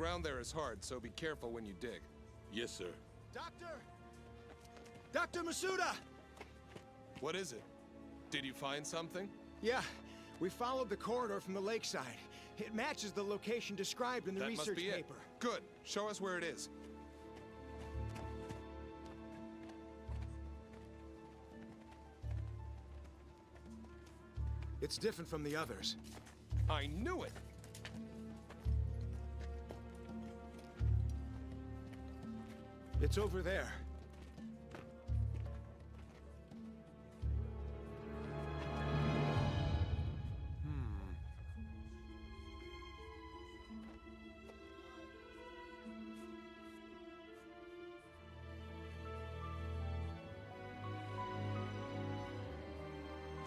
ground there is hard, so be careful when you dig. Yes, sir. Doctor! Dr. Masuda! What is it? Did you find something? Yeah, we followed the corridor from the lakeside. It matches the location described in the That must research be paper. it. Good. Show us where it is. It's different from the others. I knew it! It's over there.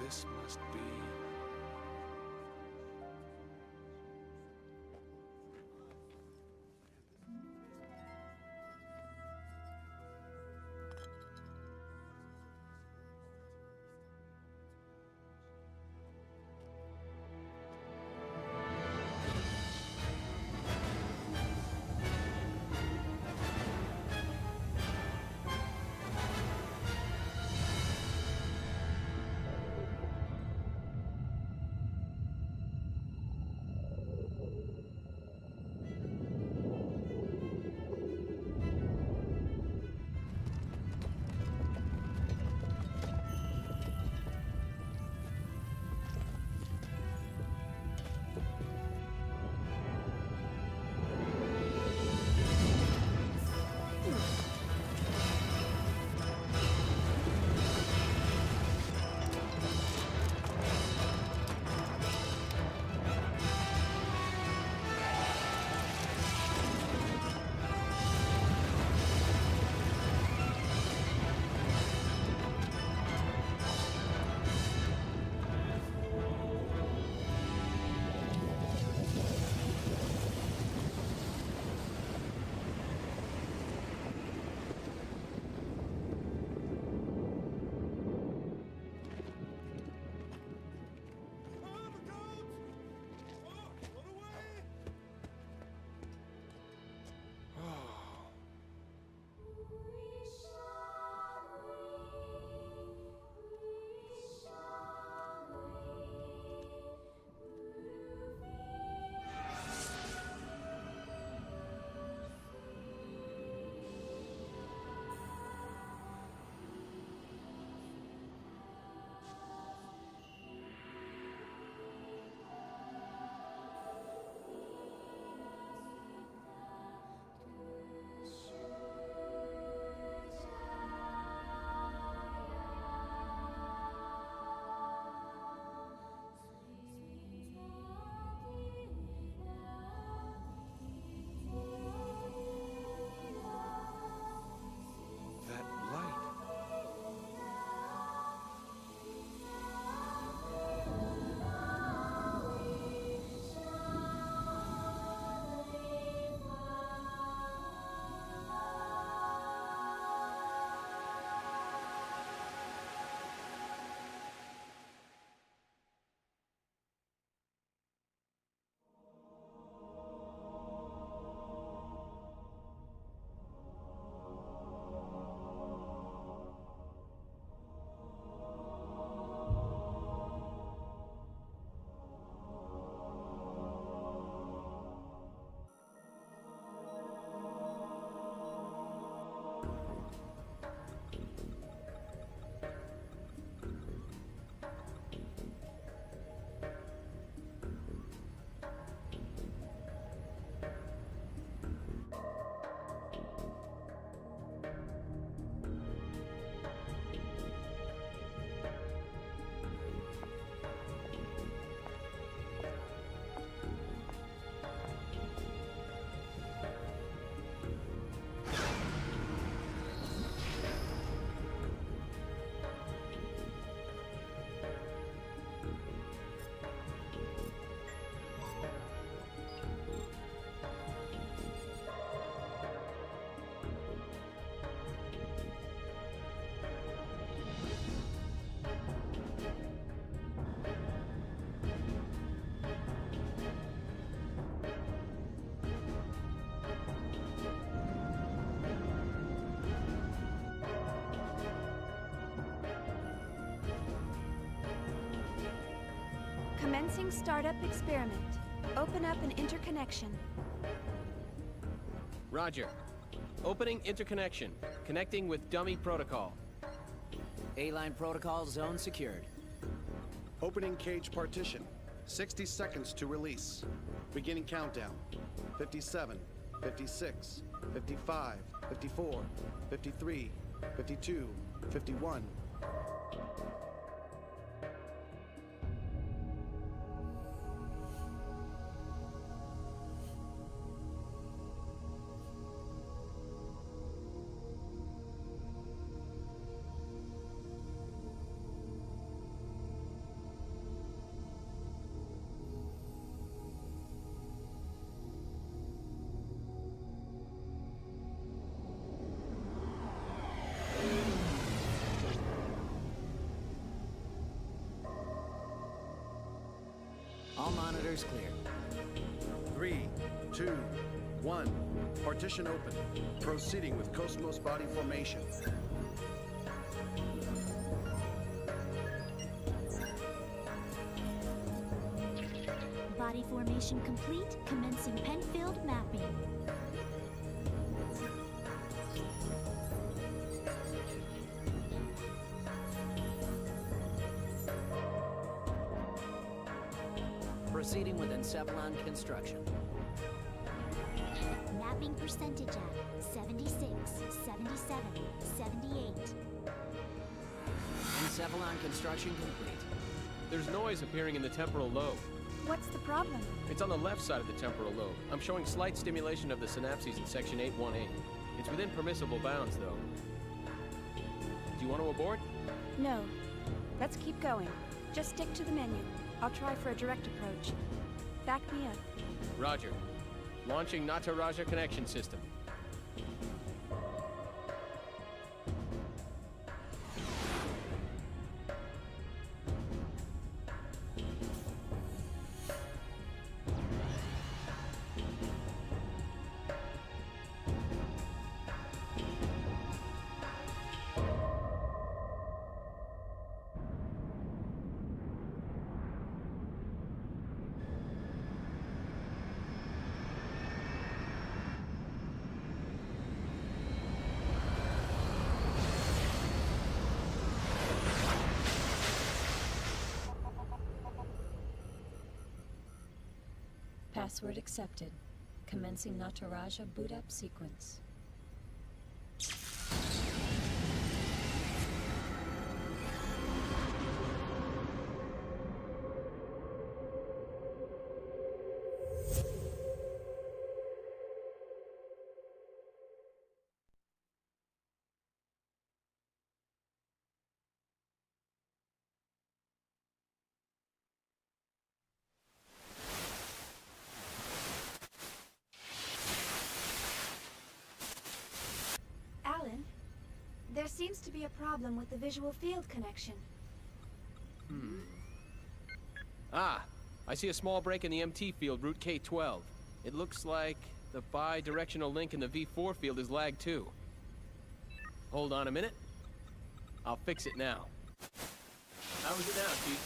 This must be... Commencing startup experiment. Open up an interconnection. Roger. Opening interconnection. Connecting with dummy protocol. A-line protocol zone secured. Opening cage partition. 60 seconds to release. Beginning countdown. 57, 56, 55, 54, 53, 52, 51. All monitors clear. 3, 2, 1. Partition open. Proceeding with Cosmos body formation. Body formation complete. Commencing Penfield mapping. Proceeding with Encephalon construction. Mapping percentage at 76, 77, 78. Encephalon construction complete. There's noise appearing in the temporal lobe. What's the problem? It's on the left side of the temporal lobe. I'm showing slight stimulation of the synapses in section 818. It's within permissible bounds, though. Do you want to abort? No. Let's keep going. Just stick to the menu. I'll try for a direct approach. Back me up. Roger. Launching Nataraja connection system. Password accepted. Commencing Nataraja boot up sequence. Alan, there seems to be a problem with the visual field connection. Ah, I see a small break in the MT field, route K12. It looks like the bi-directional link in the V4 field is lagged too. Hold on a minute. I'll fix it now. How is it now, Chief?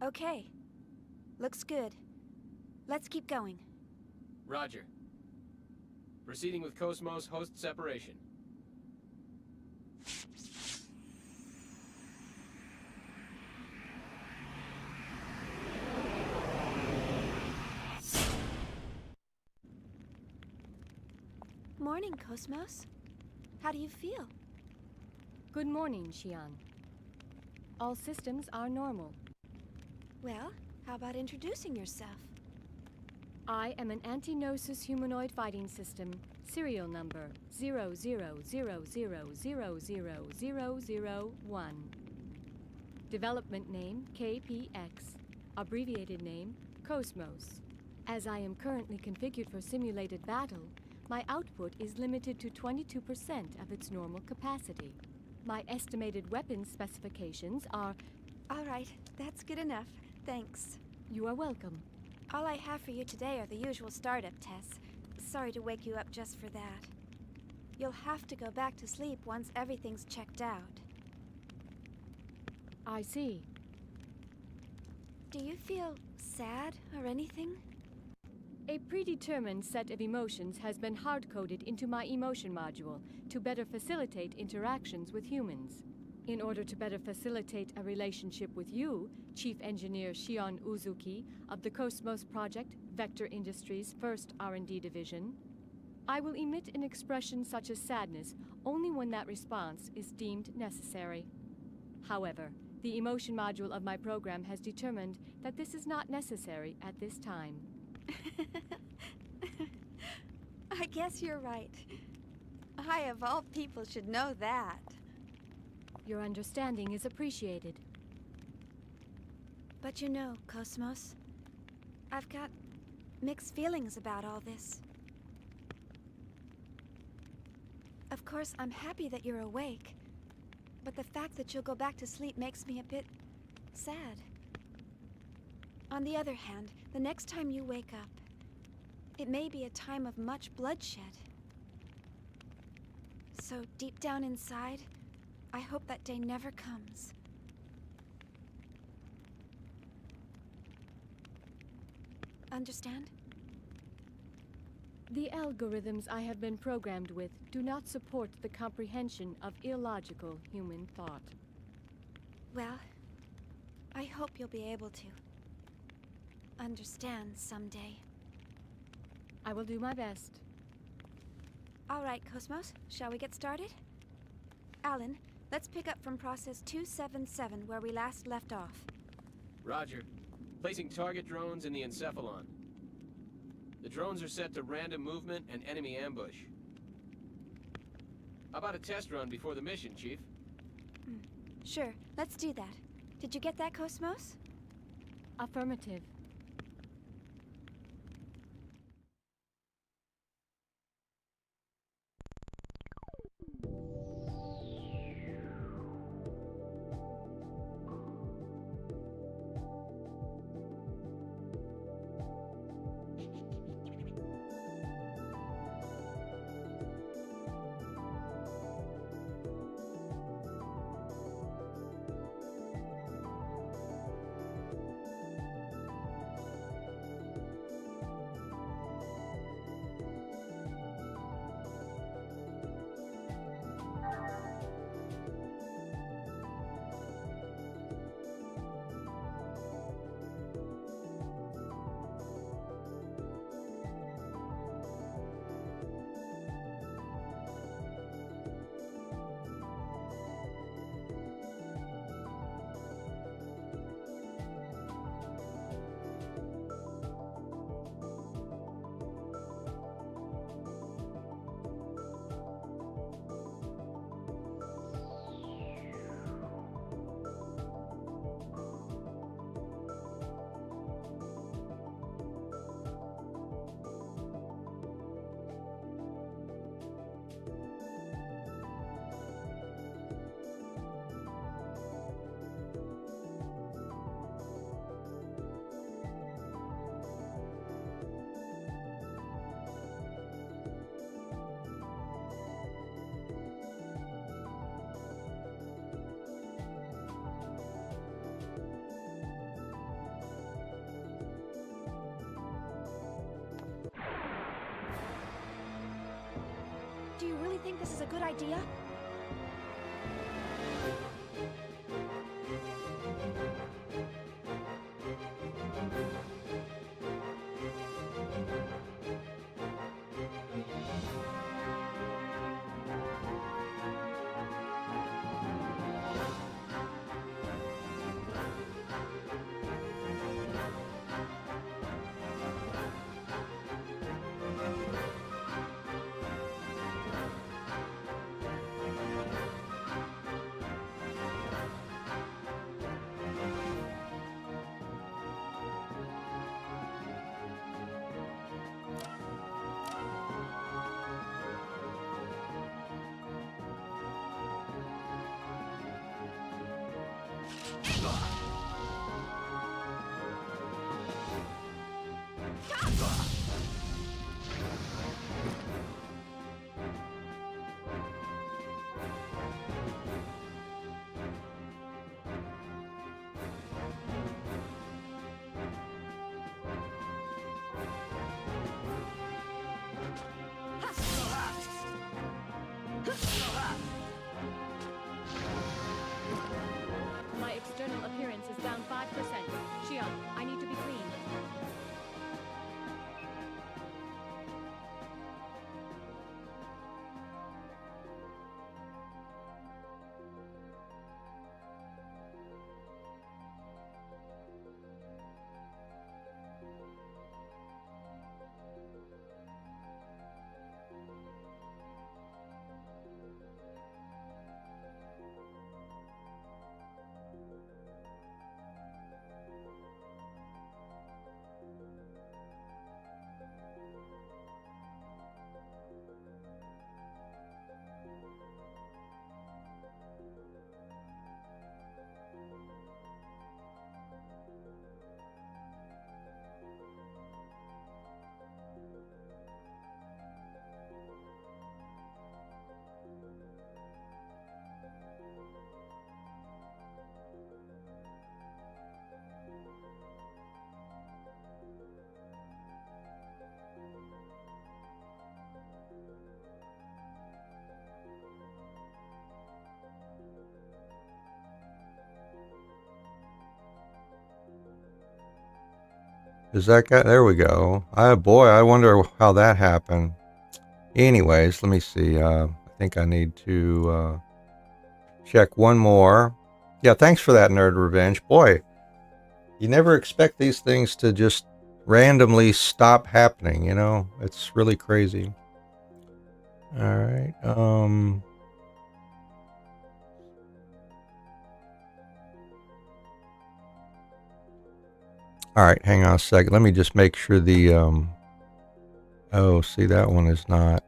Okay. Looks good. Let's keep going. Roger. Proceeding with Cosmos host separation. Morning, Cosmos. How do you feel? Good morning, Xian. All systems are normal. Well, how about introducing yourself? I am an anti-Gnosis humanoid fighting system, serial number 0000000001. Development name KPX, abbreviated name Cosmos. As I am currently configured for simulated battle, my output is limited to 22% of its normal capacity. My estimated weapons specifications are... All right, that's good enough. Thanks. You are welcome. All I have for you today are the usual startup tests. Sorry to wake you up just for that. You'll have to go back to sleep once everything's checked out. I see. Do you feel sad or anything? A predetermined set of emotions has been hard-coded into my emotion module to better facilitate interactions with humans. In order to better facilitate a relationship with you, Chief Engineer Shion Uzuki of the Cosmos Project, Vector Industries' first R&D division, I will emit an expression such as sadness only when that response is deemed necessary. However, the emotion module of my program has determined that this is not necessary at this time. I guess you're right. I, of all people, should know that. Your understanding is appreciated. But you know, Cosmos, I've got mixed feelings about all this. Of course, I'm happy that you're awake, but the fact that you'll go back to sleep makes me a bit sad. On the other hand, the next time you wake up, it may be a time of much bloodshed. So deep down inside, I hope that day never comes. Understand? The algorithms I have been programmed with do not support the comprehension of illogical human thought. Well, I hope you'll be able to understand someday. I will do my best. All right, Cosmos, shall we get started? Alan, let's pick up from process 277 where we last left off. Roger. Placing target drones in the Encephalon. The drones are set to random movement and enemy ambush. How about a test run before the mission, Chief? Sure, let's do that. Did you get that, Cosmos? Affirmative. Do you really think this is a good idea? Is that guy? There we go. Boy, I wonder how that happened. Anyways, let me see. I think I need to check one more. Yeah, thanks for that, Nerd Revenge. Boy, you never expect these things to just randomly stop happening, you know? It's really crazy. All right. All right, hang on a second. Let me just make sure the oh, see, that one is not.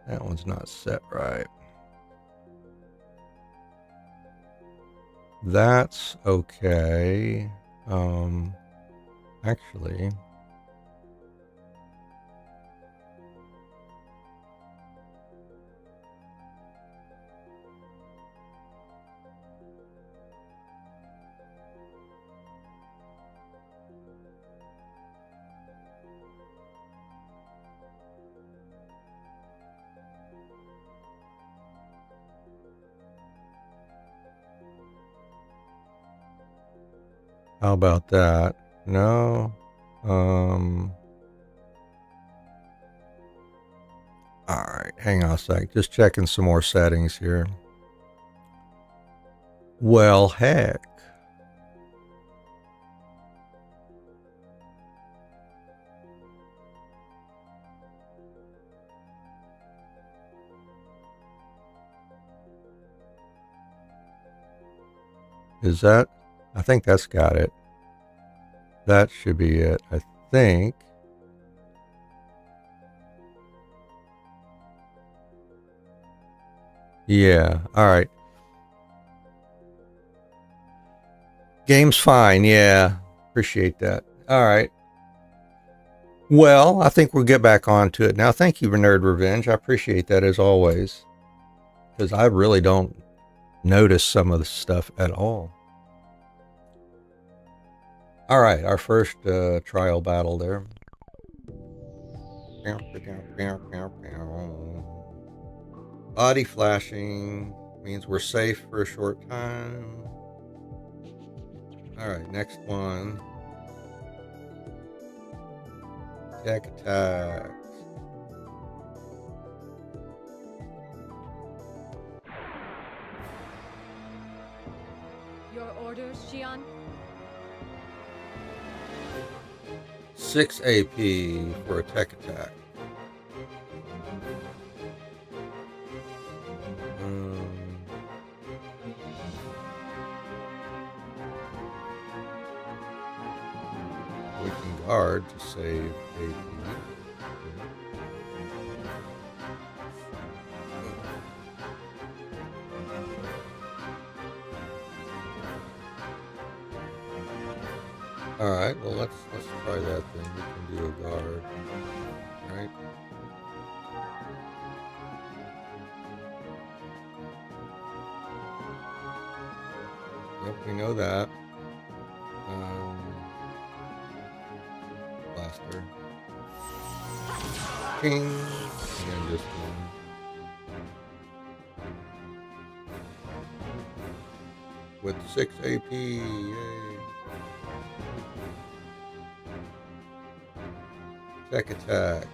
That one's not set right. That's okay. Actually, how about that? No. All right, hang on a sec. Just checking some more settings here. Well, heck. Is that? I think that's got it. That should be it, I think. Yeah, all right. Game's fine, yeah. Appreciate that. All right. Well, I think we'll get back on to it now. Thank you for Nerd Revenge. I appreciate that as always. Because I really don't notice some of the stuff at all. All right, our first trial battle there. Body flashing means we're safe for a short time. All right, next one. Tech attacks. Your orders, Xian? 6 AP for a tech attack. We can guard to save AP. All right, well let's try that then. We can do a guard, right? Yep, we know that. Blaster. King, and then this one. With 6 AP, yay! Tech attacks.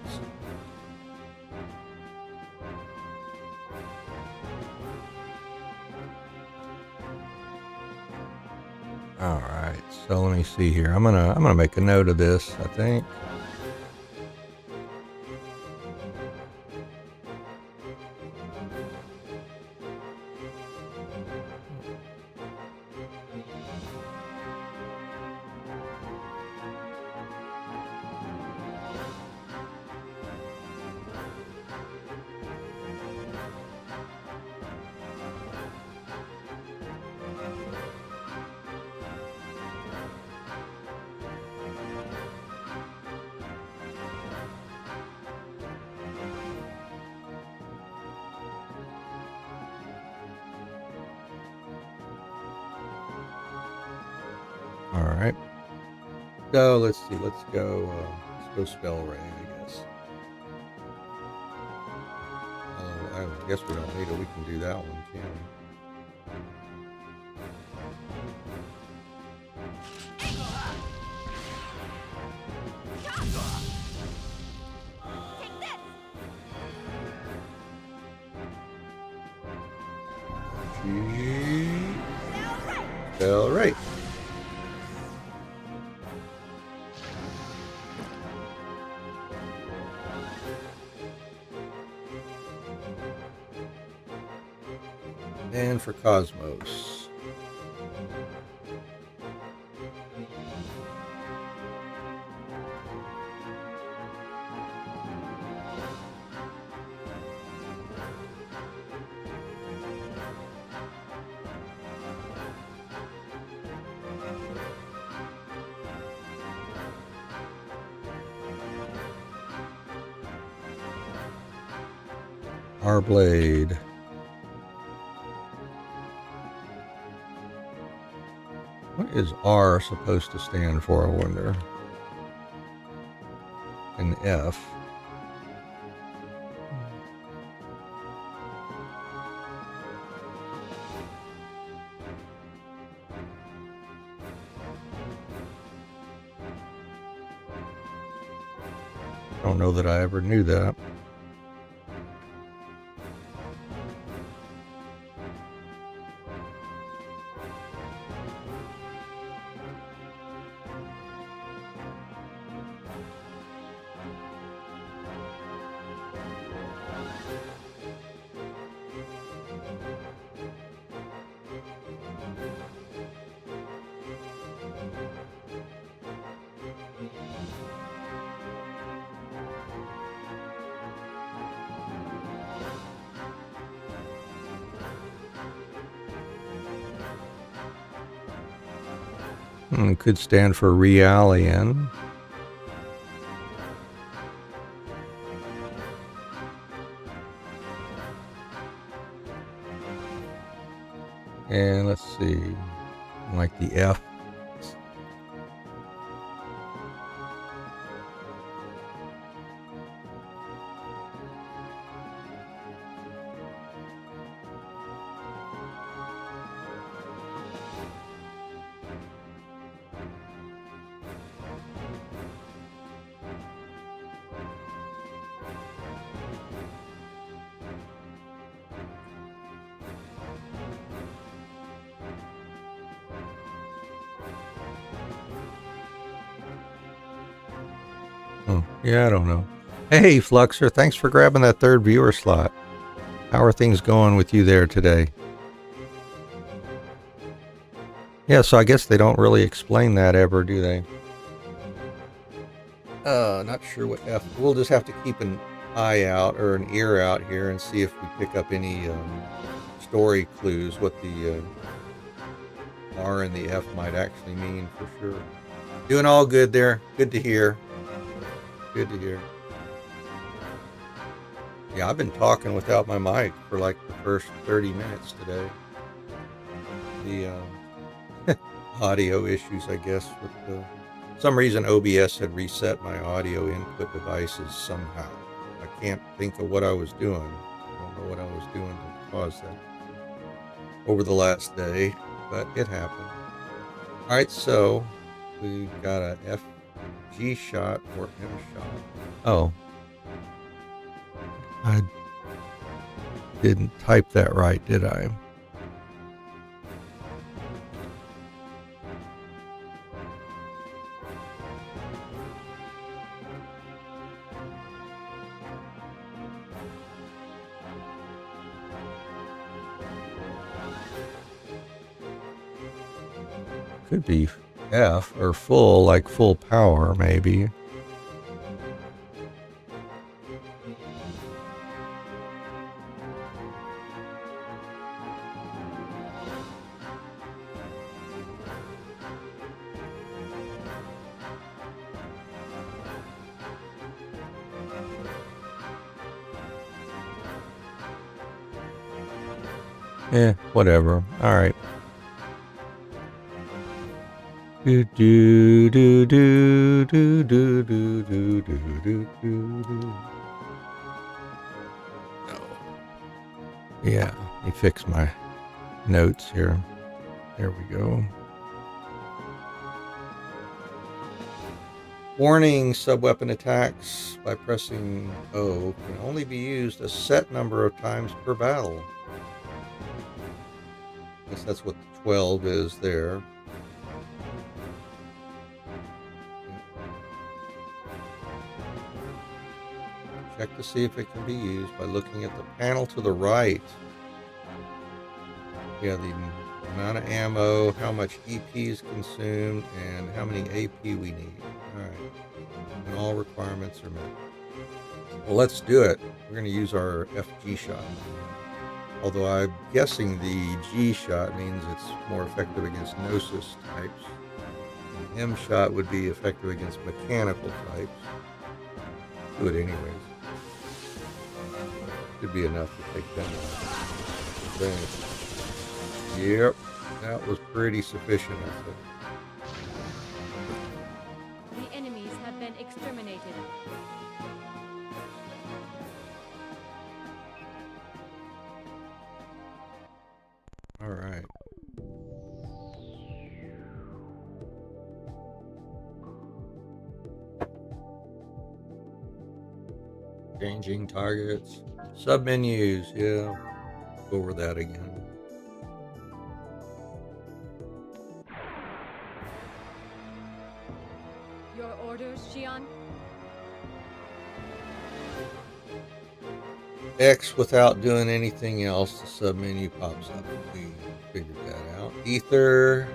All right, so let me see here. I'm gonna make a note of this, I think. All right. So let's see. Let's go Spell Ray, I guess. I guess we don't need it. We can do that one, can we? All right. And for Cosmos. Our blade. What is R supposed to stand for, I wonder? And F. I don't know that I ever knew that. Could stand for Realian. And let's see, like the F. Yeah, I don't know. Hey, Fluxer, thanks for grabbing that third viewer slot. How are things going with you there today? Yeah, so I guess they don't really explain that ever, do they? Not sure what F. We'll just have to keep an eye out or an ear out here and see if we pick up any story clues, what the R and the F might actually mean for sure. Doing all good there. Good to hear. Good to hear. Yeah, I've been talking without my mic for like the first 30 minutes today. The audio issues, I guess, with some reason OBS had reset my audio input devices somehow. I can't think of what I was doing. I don't know what I was doing to cause that over the last day, but it happened. All right, so we got a FG shot or M shot. Oh, I didn't type that right, did I? Could be F or full, like full power, maybe. Whatever. All right. Do do do do do do do do do do do. Yeah, let me fix my notes here. There we go. Warning: subweapon attacks by pressing O can only be used a set number of times per battle. guess that's what the 12 is there. Check to see if it can be used by looking at the panel to the right. Yeah, the amount of ammo, how much EP is consumed, and how many AP we need. Alright. And all requirements are met. Well, let's do it. We're going to use our FG shot. Although I'm guessing the G shot means it's more effective against Gnosis types. The M shot would be effective against mechanical types. Do it anyways. Should be enough to take them out. Yep, that was pretty sufficient, I think. The enemies have been exterminated. All right. Changing targets. Submenus, yeah. Go over that again. Your orders, Xion? X without doing anything else, the submenu pops up. We figured that out. Ether.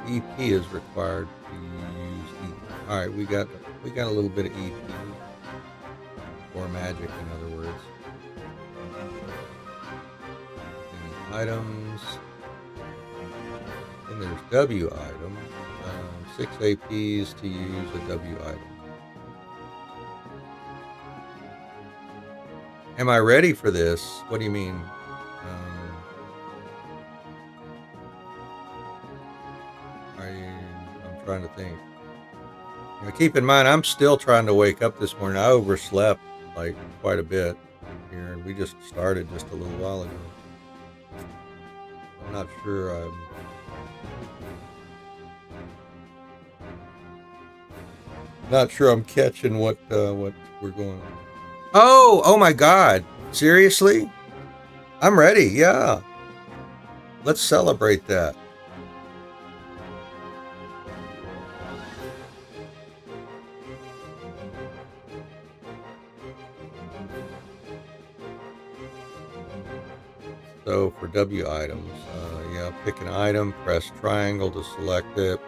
EP is required to use ether. All right, we got a little bit of EP, or magic, in other words. And items. Then there's W item. 6 APs to use a W item. Am I ready for this? What do you mean? I'm trying to think. Now, keep in mind, I'm still trying to wake up this morning. I overslept like quite a bit here, and we just started just a little while ago. I'm not sure I'm catching what we're going on. Oh my God. Seriously? I'm ready. Yeah. Let's celebrate that. So for W items, yeah, pick an item, press triangle to select it.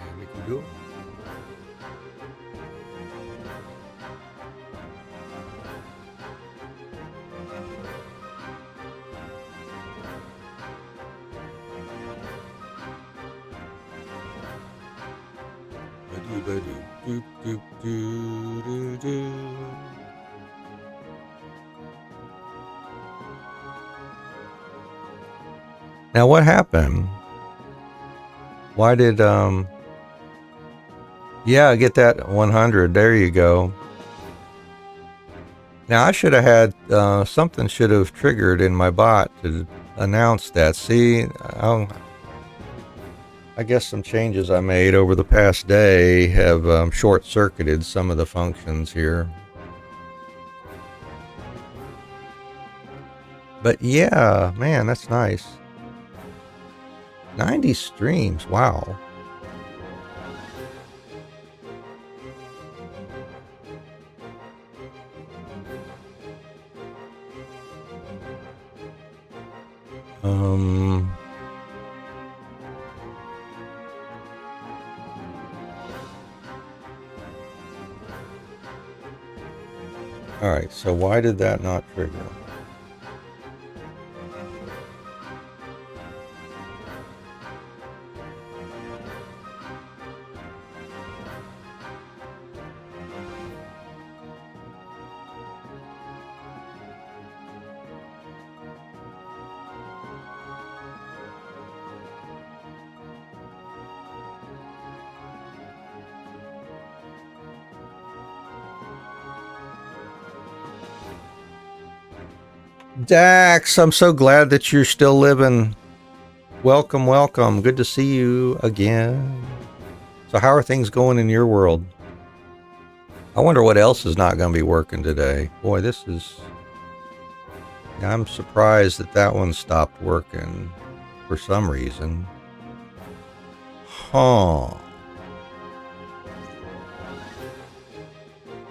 And we can do it. Now what happened? Why did yeah, get that 100. There you go. Now I should have had something should have triggered in my bot to announce that. See, I guess some changes I made over the past day have short-circuited some of the functions here. But yeah, man, that's nice. 90 streams, wow. All right, so why did that not trigger? Dax, I'm so glad that you're still living. Welcome, welcome. Good to see you again. So how are things going in your world? I wonder what else is not going to be working today. Boy, this is... I'm surprised that that one stopped working for some reason. Huh.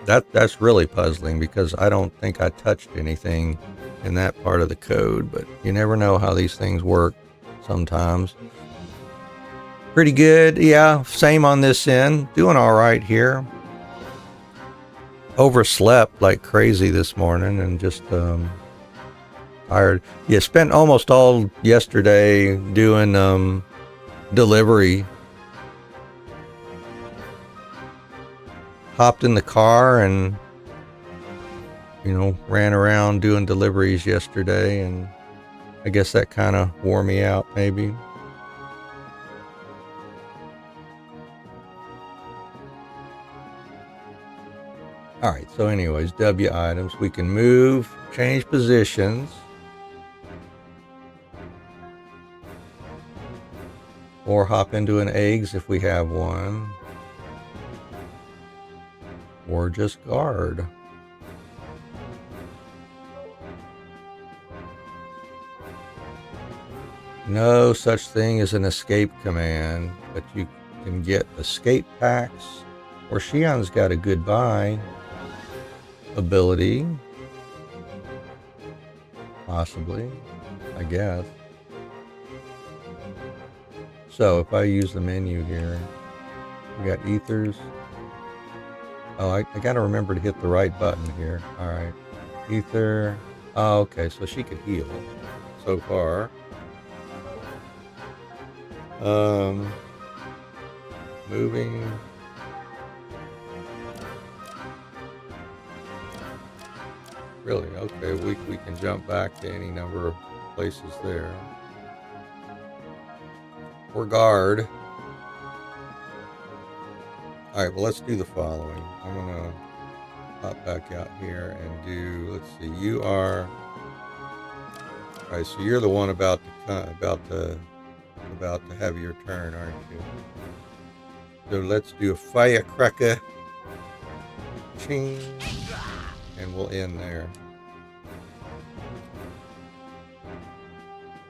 That's really puzzling because I don't think I touched anything in that part of the code, but you never know how these things work sometimes. Pretty good. Yeah, same on this end. Doing all right here. Overslept like crazy this morning and just tired. Yeah, spent almost all yesterday doing delivery. Hopped in the car and, you know, ran around doing deliveries yesterday, and I guess that kind of wore me out maybe. All right, so anyways, W items. We can move, change positions. Or hop into an eggs if we have one. Or just guard. No such thing as an escape command, but you can get escape packs. Or Shion's got a goodbye ability. Possibly, I guess. So if I use the menu here, we got ethers. Oh, I got to remember to hit the right button here. All right. Ether. Oh, okay. So she could heal so far. Moving. Really? Okay. We can jump back to any number of places there. Or guard. All right, well, let's do the following. I'm going to pop back out here and do, let's see, you are, all right, so you're the one about to have your turn, aren't you? So let's do a firecracker. Ching. And we'll end there.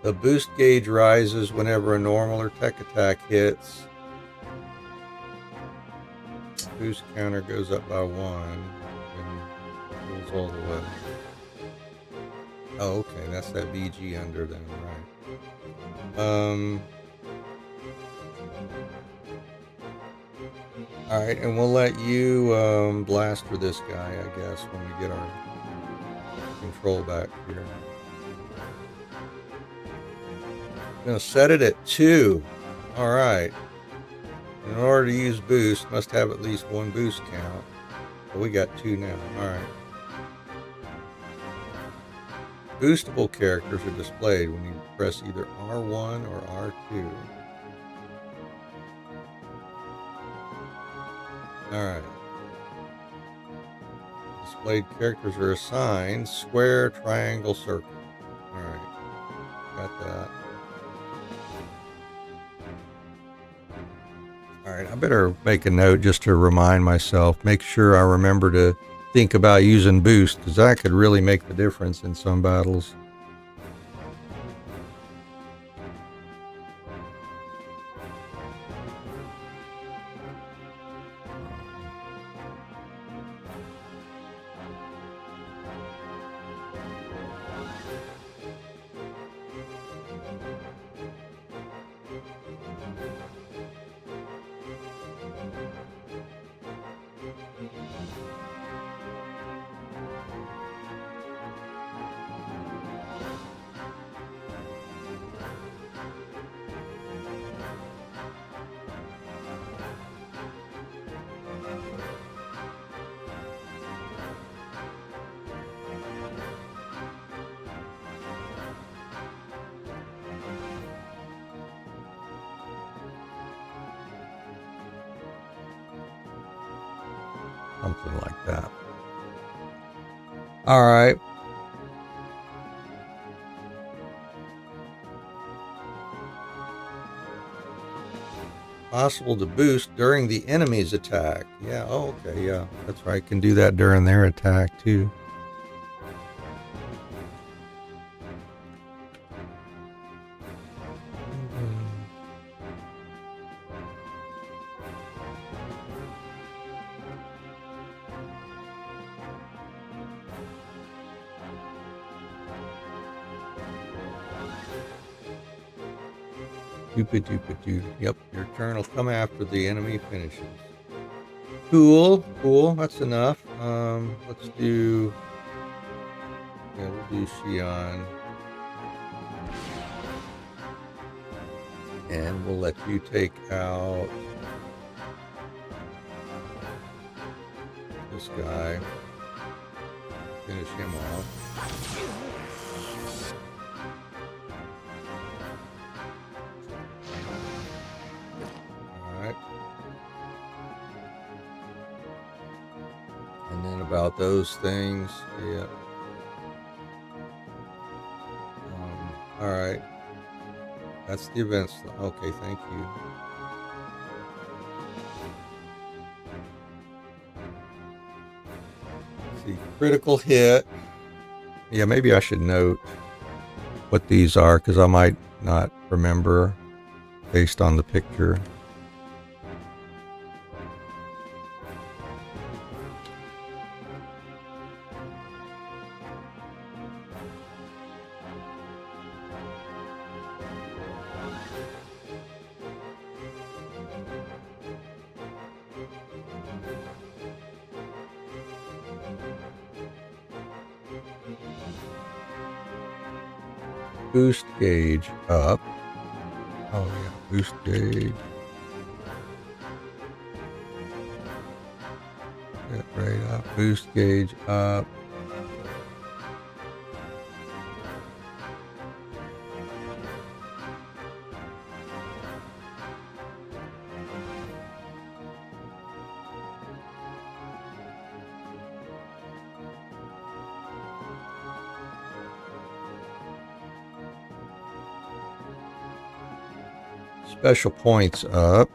The boost gauge rises whenever a normal or tech attack hits. Boost counter goes up by 1 and goes all the way. Oh, okay, that's that BG under then, right? All right, and we'll let you blast for this guy, I guess, when we get our control back here. I'm gonna set it at 2. All right. In order to use boost, must have at least 1 boost count. But we got 2 now. Alright. Boostable characters are displayed when you press either R1 or R2. Alright. Displayed characters are assigned square, triangle, circle. Alright. Got that. All right, I better make a note just to remind myself, make sure I remember to think about using boost, because that could really make the difference in some battles. Something like that. All right. Possible to boost during the enemy's attack. Yeah, oh, okay, yeah. That's right. Can do that during their attack, too. Doop-a-doop-a-doo. Yep, your turn will come after the enemy finishes. Cool, cool. That's enough. Let's do. Yeah, we'll do Xi'an. And we'll let you take out this guy. Finish him off. And then about those things, yeah. All right. That's the events. Okay, thank you. Let's see, critical hit. Yeah, maybe I should note what these are because I might not remember based on the picture. Boost gauge up. Oh yeah, boost gauge. Get right up. Boost gauge up. Special points up.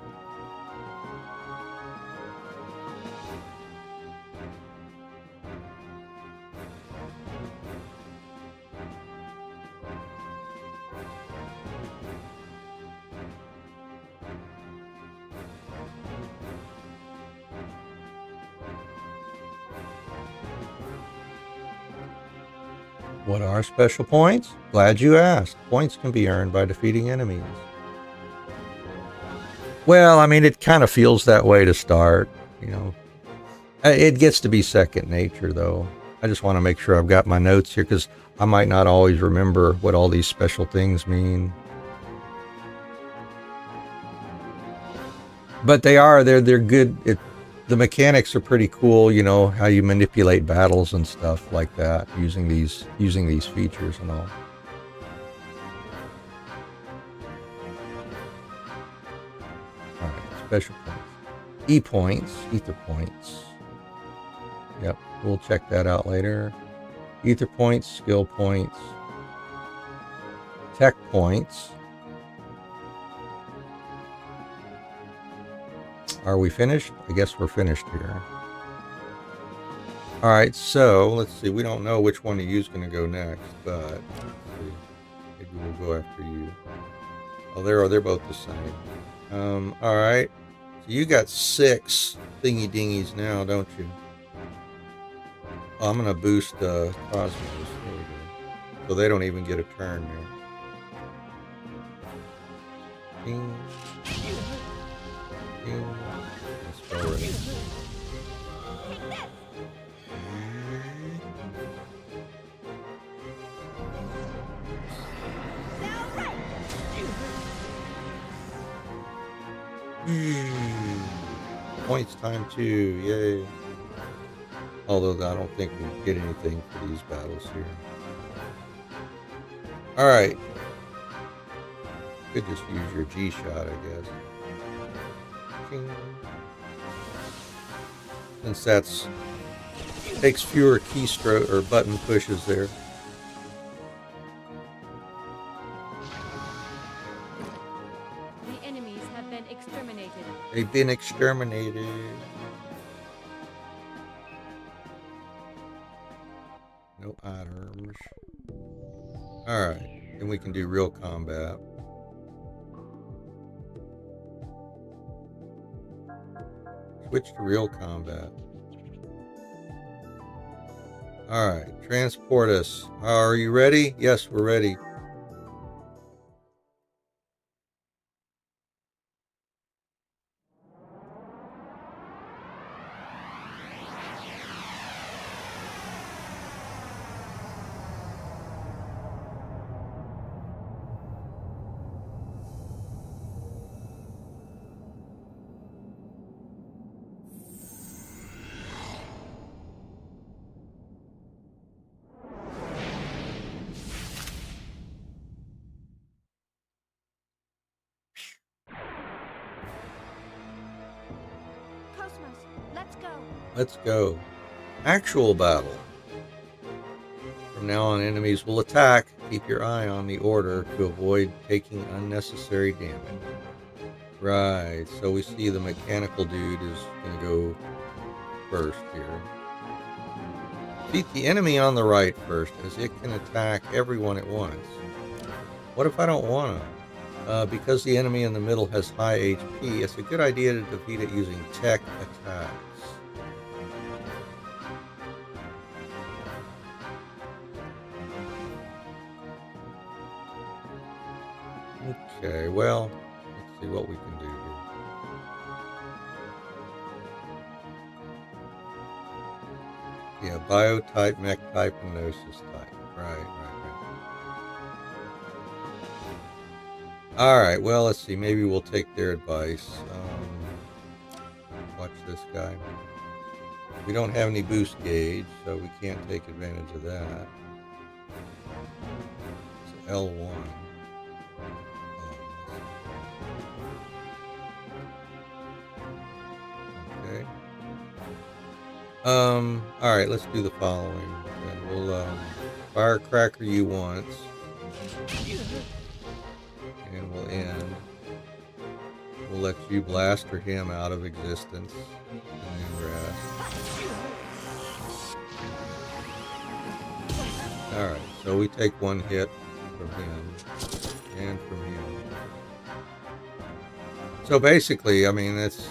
What are special points? Glad you asked. Points can be earned by defeating enemies. Well, I mean, it kind of feels that way to start, you know. It gets to be second nature, though. I just want to make sure I've got my notes here because I might not always remember what all these special things mean. But they're good. The mechanics are pretty cool, you know, how you manipulate battles and stuff like that using these features and all. Special points. E-points, ether points. Yep, we'll check that out later. Ether points, skill points, tech points. Are we finished? I guess we're finished here. All right, so let's see. We don't know which one of you is going to go next, but let's see. Maybe we'll go after you. Oh, they're both the same. All right. So you got 6 thingy dingies now, don't you? Oh, I'm gonna boost Cosmos. There we go. So they don't even get a turn now. Ding. Ding. Let's go ready. Points time 2, yay. Although I don't think we get anything for these battles here. Alright. Could just use your G-shot, I guess. Ching. Since that's takes fewer keystroke or button pushes there. The enemies have been exterminated. They've been exterminated. No items. Alright, then we can do real combat. Switch to real combat. Alright, transport us. Are you ready? Yes, we're ready. Cosmos, let's go. Let's go. Actual battle. From now on, enemies will attack. Keep your eye on the order to avoid taking unnecessary damage. Right, so we see the mechanical dude is going to go first here. Beat the enemy on the right first, as it can attack everyone at once. What if I don't want to? Because the enemy in the middle has high HP, it's a good idea to defeat it using tech attacks. Okay, well, let's see what we can do here. Yeah, biotype, mech type, and gnosis type. Right. Alright, well, let's see. Maybe we'll take their advice. Watch this guy. We don't have any boost gauge, so we can't take advantage of that. It's L1. Okay. Alright, let's do the following. And we'll, firecracker you once. And we'll end. We'll let you blaster him out of existence. And then rest. Alright, so we take one hit from him. And from him. So basically, I mean, that's...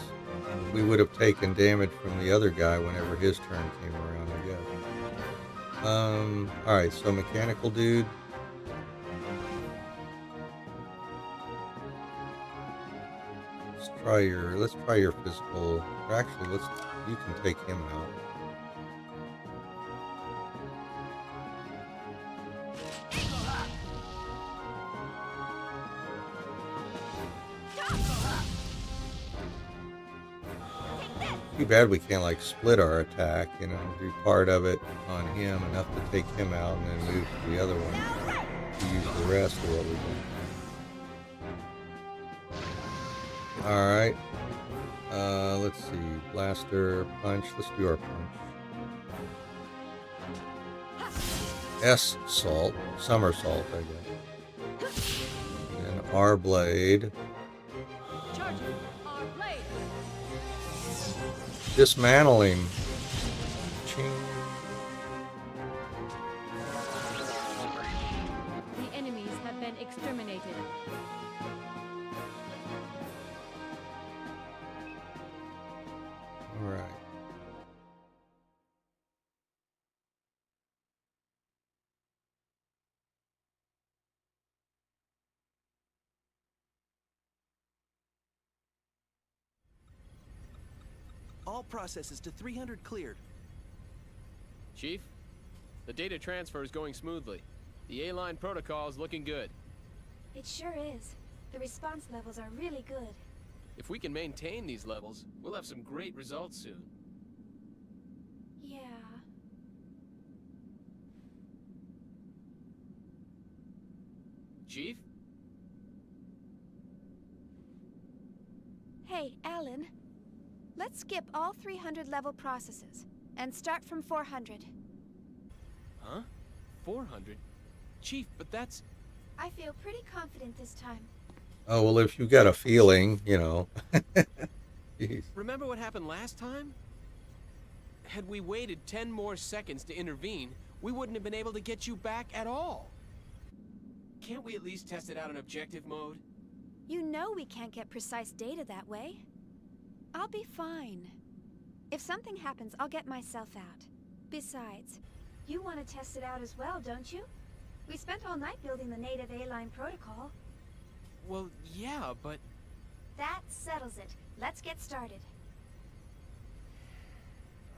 we would have taken damage from the other guy whenever his turn came around, I guess. Alright, so mechanical dude. Let's try your physical. Actually, you can take him out. Too bad we can't like split our attack, you know, do part of it on him enough to take him out and then move to the other one to use the rest of what we do. Alright. Let's see. Blaster, punch. Let's do our punch. S salt. Somersault, I guess. And R blade. Dismantle him. Ching. The enemies have been exterminated. All right. All processes to 300 cleared. Chief, the data transfer is going smoothly. The A-line protocol is looking good. It sure is. The response levels are really good. If we can maintain these levels, we'll have some great results soon. Yeah. Chief? Hey, Alan. Let's skip all 300 level processes and start from 400. Huh? 400? Chief, but that's... I feel pretty confident this time. Oh, well, if you got a feeling, you know. Jeez. Remember what happened last time? Had we waited 10 more seconds to intervene, we wouldn't have been able to get you back at all. Can't we at least test it out in objective mode? You know we can't get precise data that way. I'll be fine. If something happens, I'll get myself out. Besides, you want to test it out as well, don't you? We spent all night building the native A-line protocol. Well, yeah, but... That settles it. Let's get started.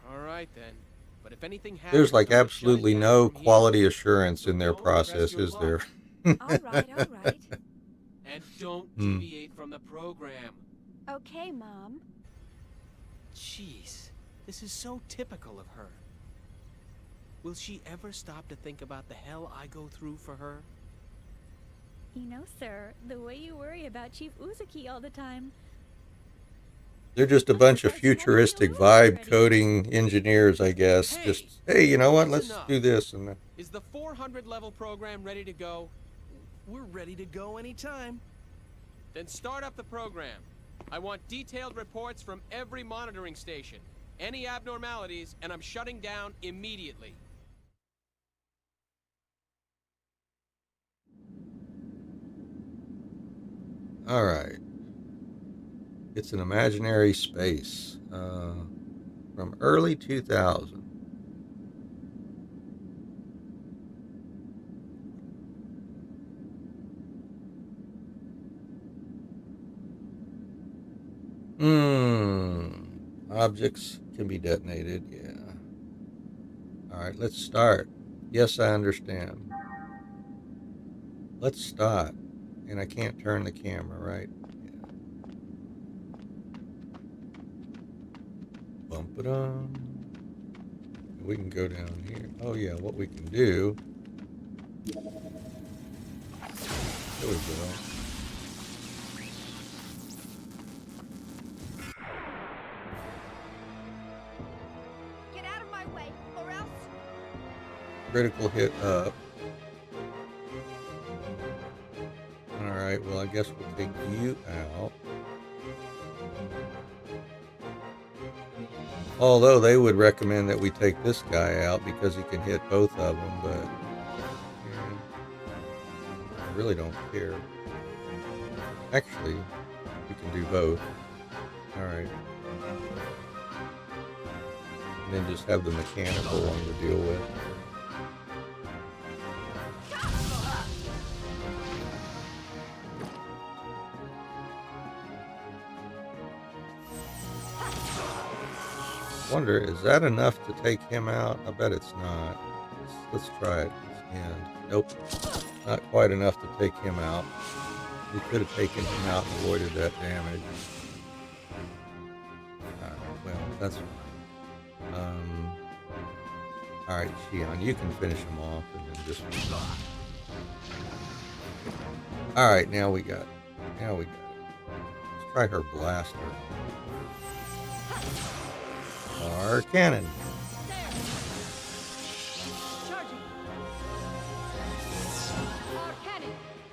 All right, then. But if anything happens... There's like I'm gonna shut it absolutely down no from here. quality assurance in their Don't press process, your is there? All right, all right. And don't deviate from the program. Okay, Mom. Jeez, this is so typical of her. Will she ever stop to think about the hell I go through for her? You know, sir, the way you worry about Chief Uzuki all the time. They're just a bunch of futuristic vibe coding engineers, I guess. Hey, Just, hey, you know what? that's Let's enough. do this. And Is the 400 level program ready to go? We're ready to go anytime. Then start up the program. I want detailed reports from every monitoring station. Any abnormalities, and I'm shutting down immediately. all right. It's an imaginary space from early 2000. Objects can be detonated, yeah. Alright, let's start. Yes, I understand. Let's start. And I can't turn the camera, right? Yeah. Bump it on. We can go down here. Oh yeah, what we can do. There we go. Critical hit up. Alright, well I guess we'll take you out. Although they would recommend that we take this guy out because he can hit both of them, but yeah, I really don't care. Actually, we can do both. Alright. And then just have the mechanical one to deal with. Wonder, is that enough to take him out? I bet it's not. Let's try it. And nope, not quite enough to take him out. We could have taken him out and avoided that damage. Well, that's all right, Shion, you can finish him off, and then just. All right, now we got it. Let's try her blaster. Our cannon.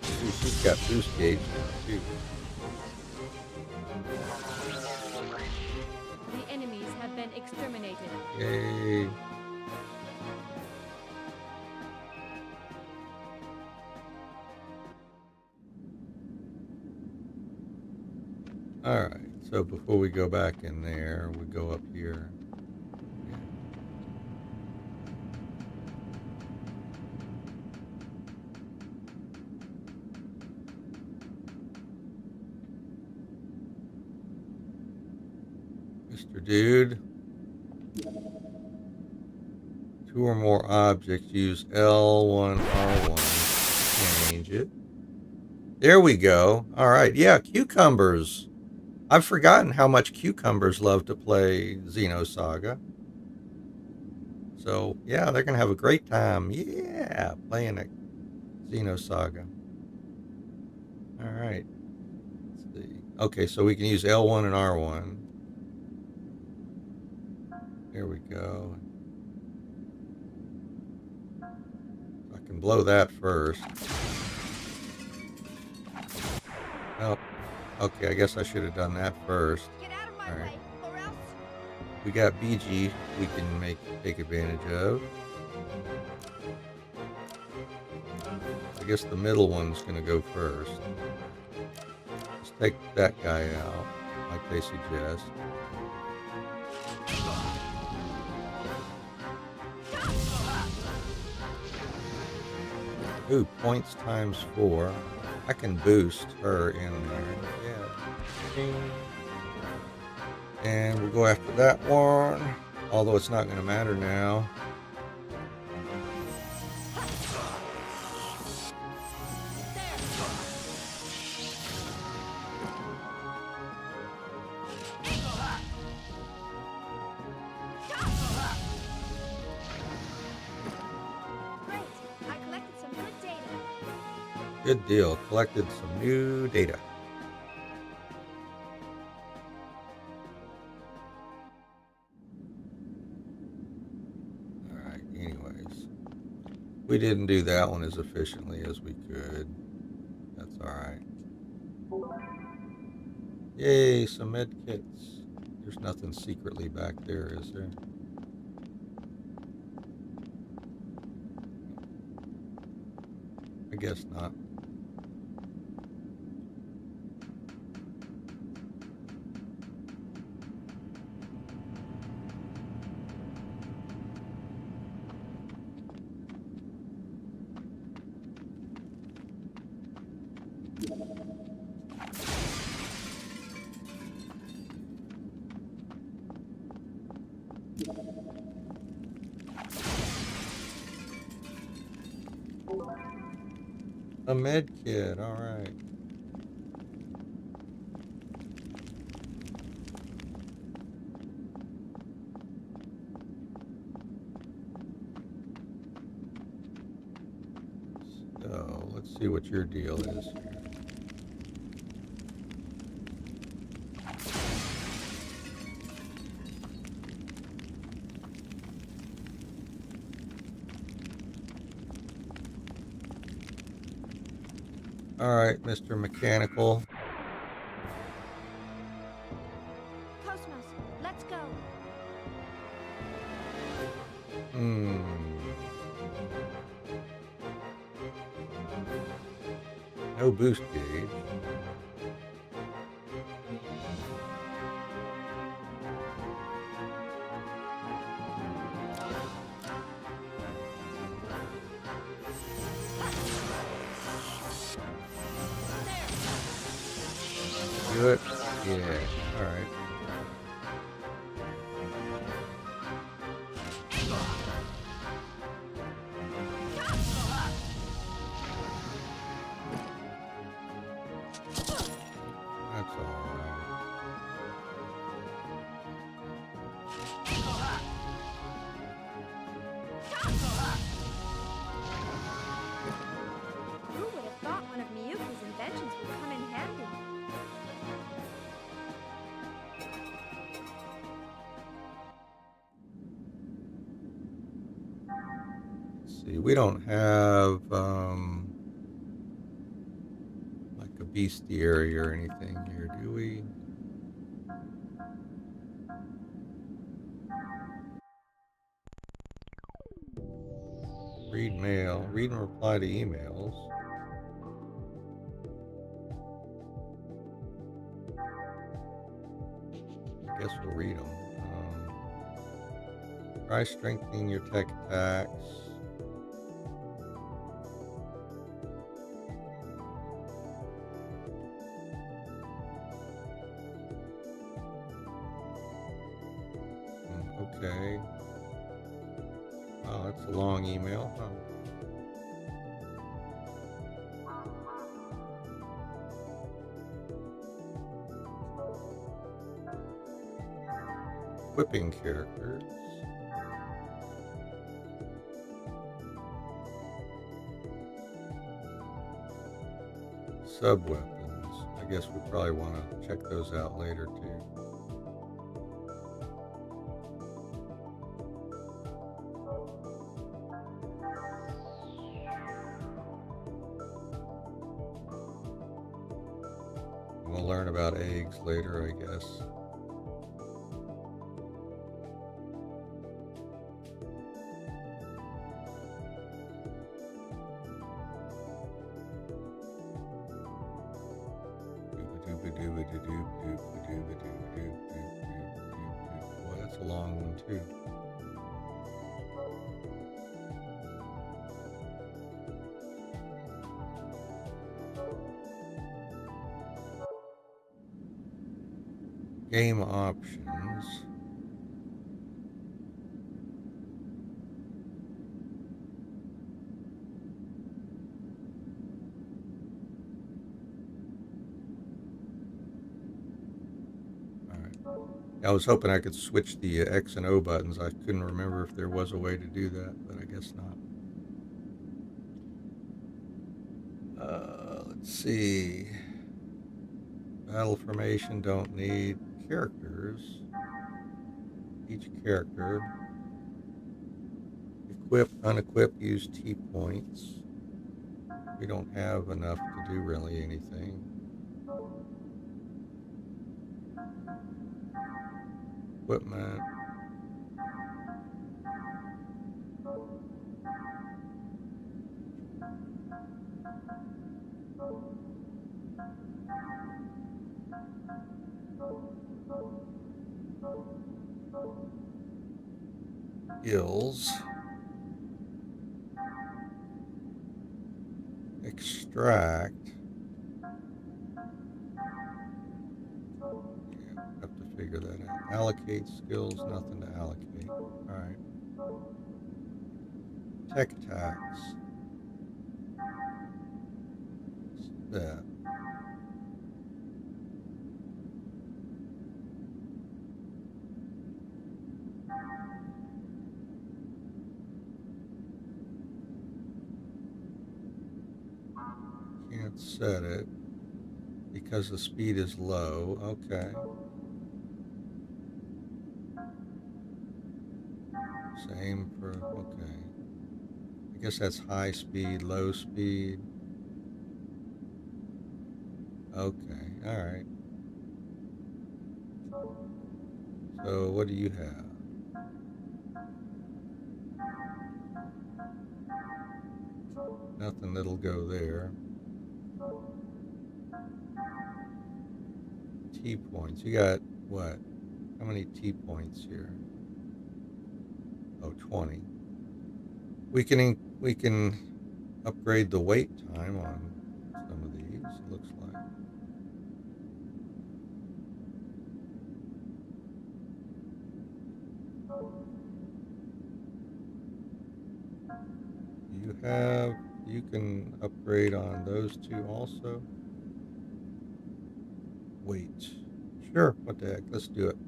Ooh, she's got boost gauge now, too. The enemies have been exterminated. Yay. Alright, so before we go back in there, we go up here. Mr. Dude. 2 or more objects, use L1, R1 to change it. There we go. Alright, yeah, cucumbers. I've forgotten how much cucumbers love to play Xenosaga. So, yeah, they're going to have a great time. Yeah, playing a Xenosaga. Alright. Let's see. Okay, so we can use L1 and R1. There we go. I can blow that first. Oh, okay, I guess I should have done that first. Alright. We got BG we can take advantage of. I guess the middle one's gonna go first. Let's take that guy out, like they suggest. Ooh, points times 4. I can boost her in there. Yeah. Ding. And we'll go after that one. Although it's not going to matter now. Good deal. Collected some new data. Alright, anyways. We didn't do that one as efficiently as we could. That's alright. Yay, some med kits. There's nothing secretly back there, is there? I guess not. A med kit, alright. So, let's see what your deal is here. All right, Mr. Mechanical. Cosmos, let's go. No boost gauge. Do it? Yeah, alright. That's alright. Who would have thought one of Miyuki's inventions would come in handy? Let's see, we don't have like a bestiary or anything here, do we? Read mail. Read and reply to emails. I guess we'll read them. Try strengthening your tech attacks. Okay. Oh, that's a long email, huh? Equipping characters. Sub-weapons. I guess we probably want to check those out later too. We'll learn about eggs later, I guess. Boy, that's a long one too. Game options. I was hoping I could switch the X and O buttons. I couldn't remember if there was a way to do that, but I guess not. Let's see. Battle formation, don't need. Characters. Each character. Equip, unequip, use T points. We don't have enough to do really anything. Equipment. Skills. Extract. Have to figure that out. Allocate skills, nothing to allocate. Alright. Tech tax. What's that? Can't set it because the speed is low. Okay. Same for, okay. I guess that's high speed, low speed. Okay, alright. So what do you have? Nothing that'll go there. T points. You got what? How many T points here? Oh, 20. We can upgrade the wait time on some of these, it looks like. You can upgrade on those two also. Wait. Sure, what the heck, let's do it.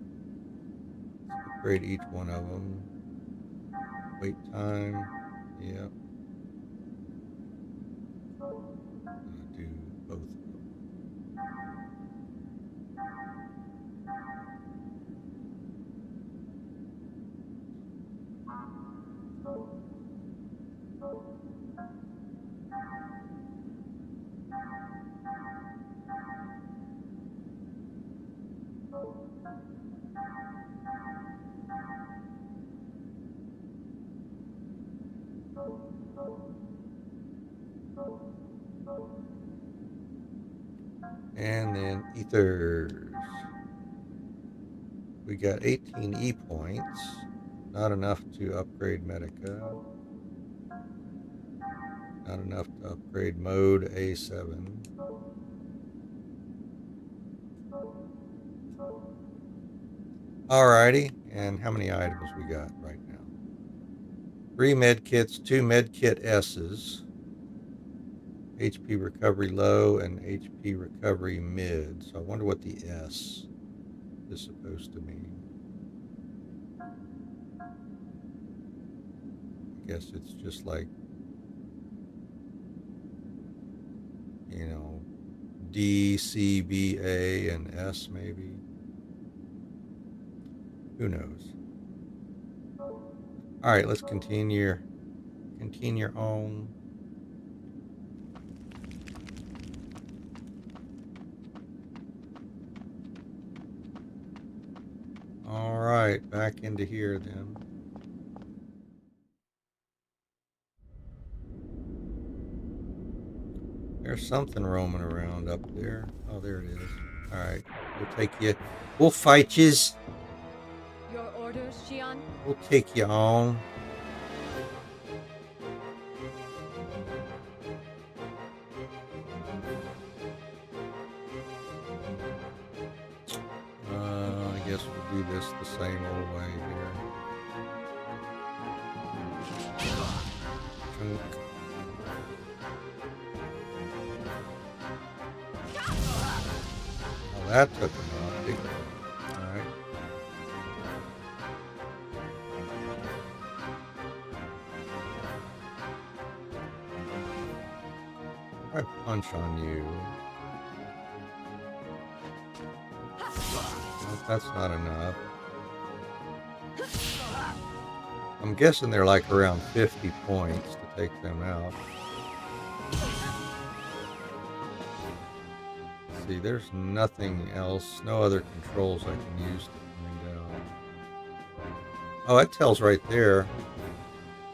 Let's upgrade each one of them. Wait time, yep. I'm gonna do both of them. And then ethers. We got 18 E points. Not enough to upgrade Medica. Not enough to upgrade mode A7. Alrighty, and how many items we got right now? 3 med kits, 2 med kit S's. HP recovery low and HP recovery mid. So I wonder what the S is supposed to mean. I guess it's just like, you know, D, C, B, A, and S maybe. Who knows? All right, let's continue on. All right, back into here then. There's something roaming around up there. Oh, there it is. All right. We'll take you. We'll fight yous. Your orders, Xian? We'll take you on. I guess we'll do this the same old way here. Chunk. Well, that took him off. Big. Alright. I punch on you. Well, that's not enough. I'm guessing they're like around 50 points to take them out. See, there's nothing else, no other controls I can use to bring down. Oh, it tells right there.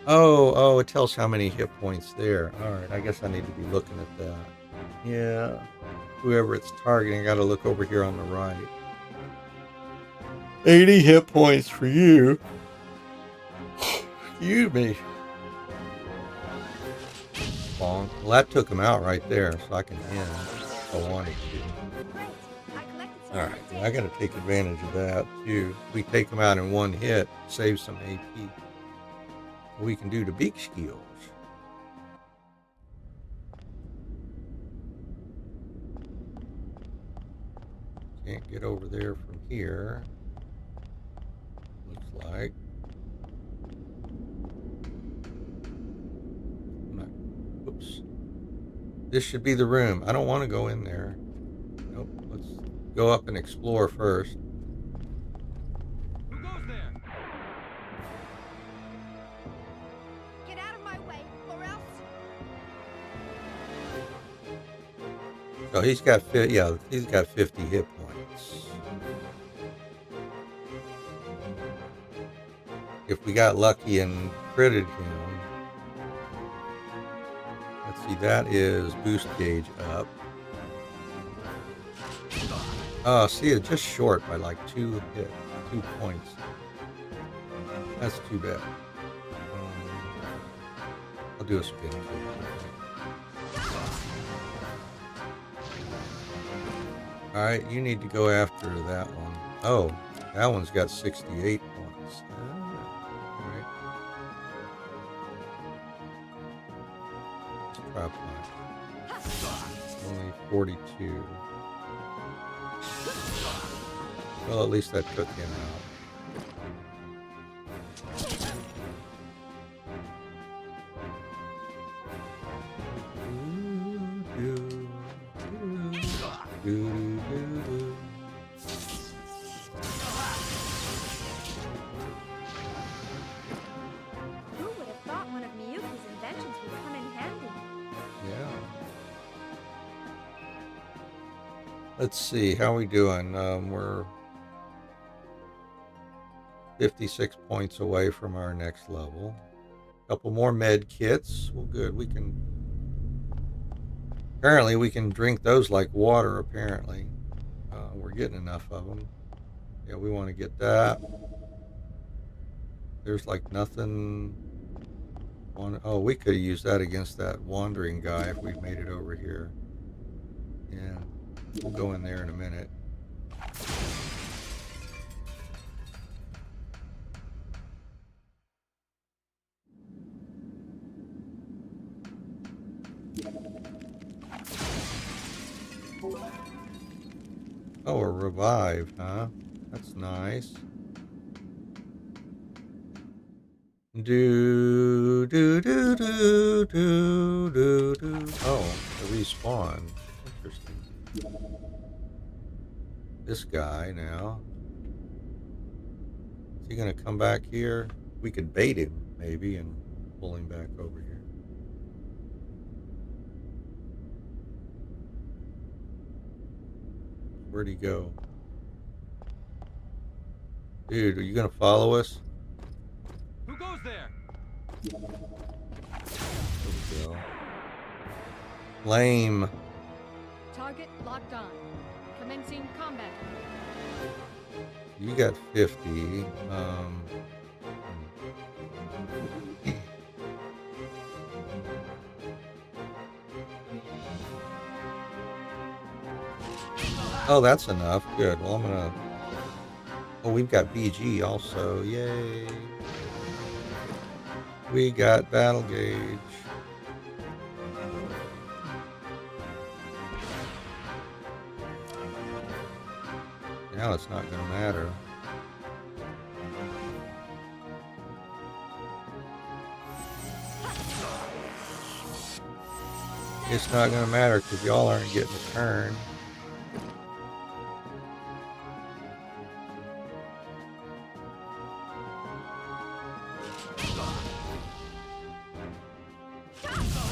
Oh, it tells how many hit points there. Alright, I guess I need to be looking at that. Yeah. Whoever it's targeting, I gotta look over here on the right. 80 hit points for you. Excuse me. Bonk. Well, that took him out right there, so I can end if I wanted to. Alright, well, I gotta take advantage of that too. We take him out in one hit, save some AP. We can do the big skills. Can't get over there from here. Looks like. Oops. This should be the room. I don't want to go in there. Nope. Let's go up and explore first. Who goes there? Get out of my way, or else. So he's got he's got 50 hit points. If we got lucky and critted him, let's see, that is boost gauge up. Oh, see, it's just short by like 2 points. That's too bad. I'll do a spin kick. Alright, you need to go after that one. Oh, that one's got 68 points. Alright. Let's try one. Only 42. Well, at least that took him out. Who would have thought one of Miyuki's inventions would come in handy? Yeah. Let's see, how we doing? We're 56 points away from our next level. Couple more med kits. Well, good. We can. Apparently, we can drink those like water. Apparently, we're getting enough of them. Yeah, we want to get that. There's like nothing. Oh, we could have used that against that wandering guy if we'd made it over here. Yeah, we'll go in there in a minute. Oh, a revive, huh? That's nice. Do do do do do do do. Oh, a respawn. Interesting. This guy now. Is he gonna come back here? We could bait him maybe and pull him back over here. Where'd he go? Dude, are you gonna follow us? Who goes there? There we go. Lame. Target locked on. Commencing combat. You got 50. Oh, that's enough. Good. Well, I'm gonna... Oh, we've got BG also. Yay. We got battle gauge. Now it's not gonna matter. It's not gonna matter because y'all aren't getting a turn.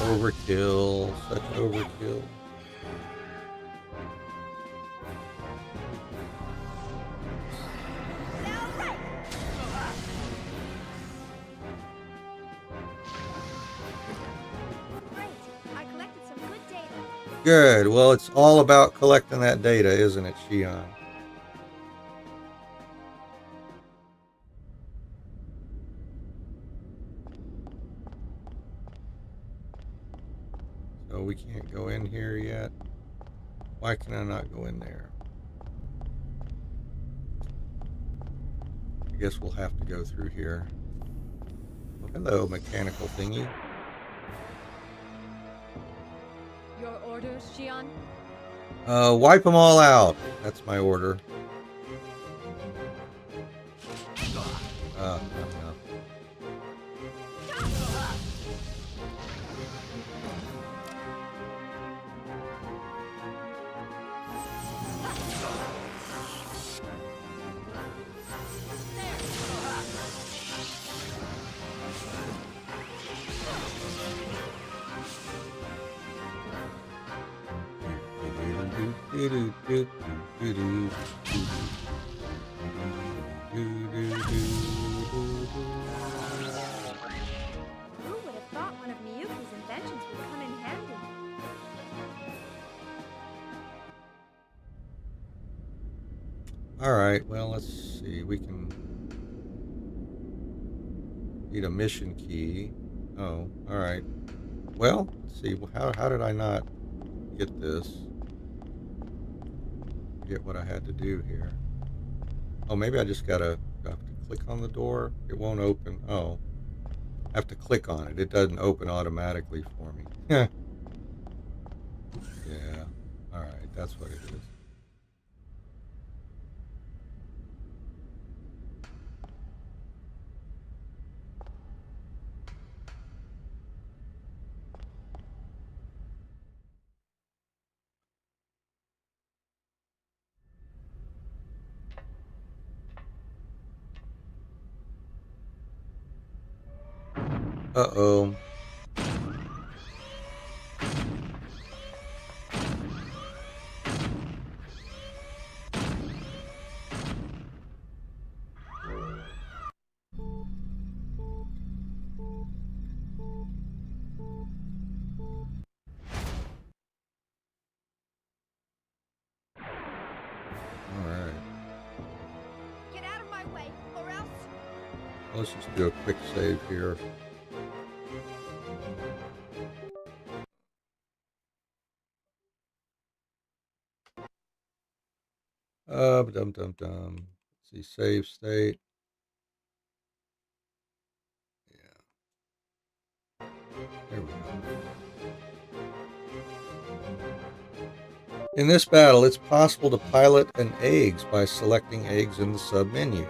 Overkill, such overkill. Great. I collected some good data. Good. Well, it's all about collecting that data, isn't it, Shion? So we can't go in here yet. Why can I not go in there? I guess we'll have to go through here. Oh, hello, mechanical thingy. Your orders, Shion? Wipe them all out. That's my order. No. Who would have thought one of Miyuki's inventions would come in handy? Alright, well, let's see. We can... Need a mission key. Oh, alright. Well, let's see. How did I not get this? Get what I had to do here. Oh, maybe I just gotta have to click on the door. It won't open. Oh. I have to click on it. It doesn't open automatically for me. Yeah. Alright, that's what it is. Uh-oh. Alright. Get out of my way, or else... Let's just do a quick save here. Let's see, save state. Yeah. There we go. In this battle, it's possible to pilot an eggs by selecting eggs in the sub-menu.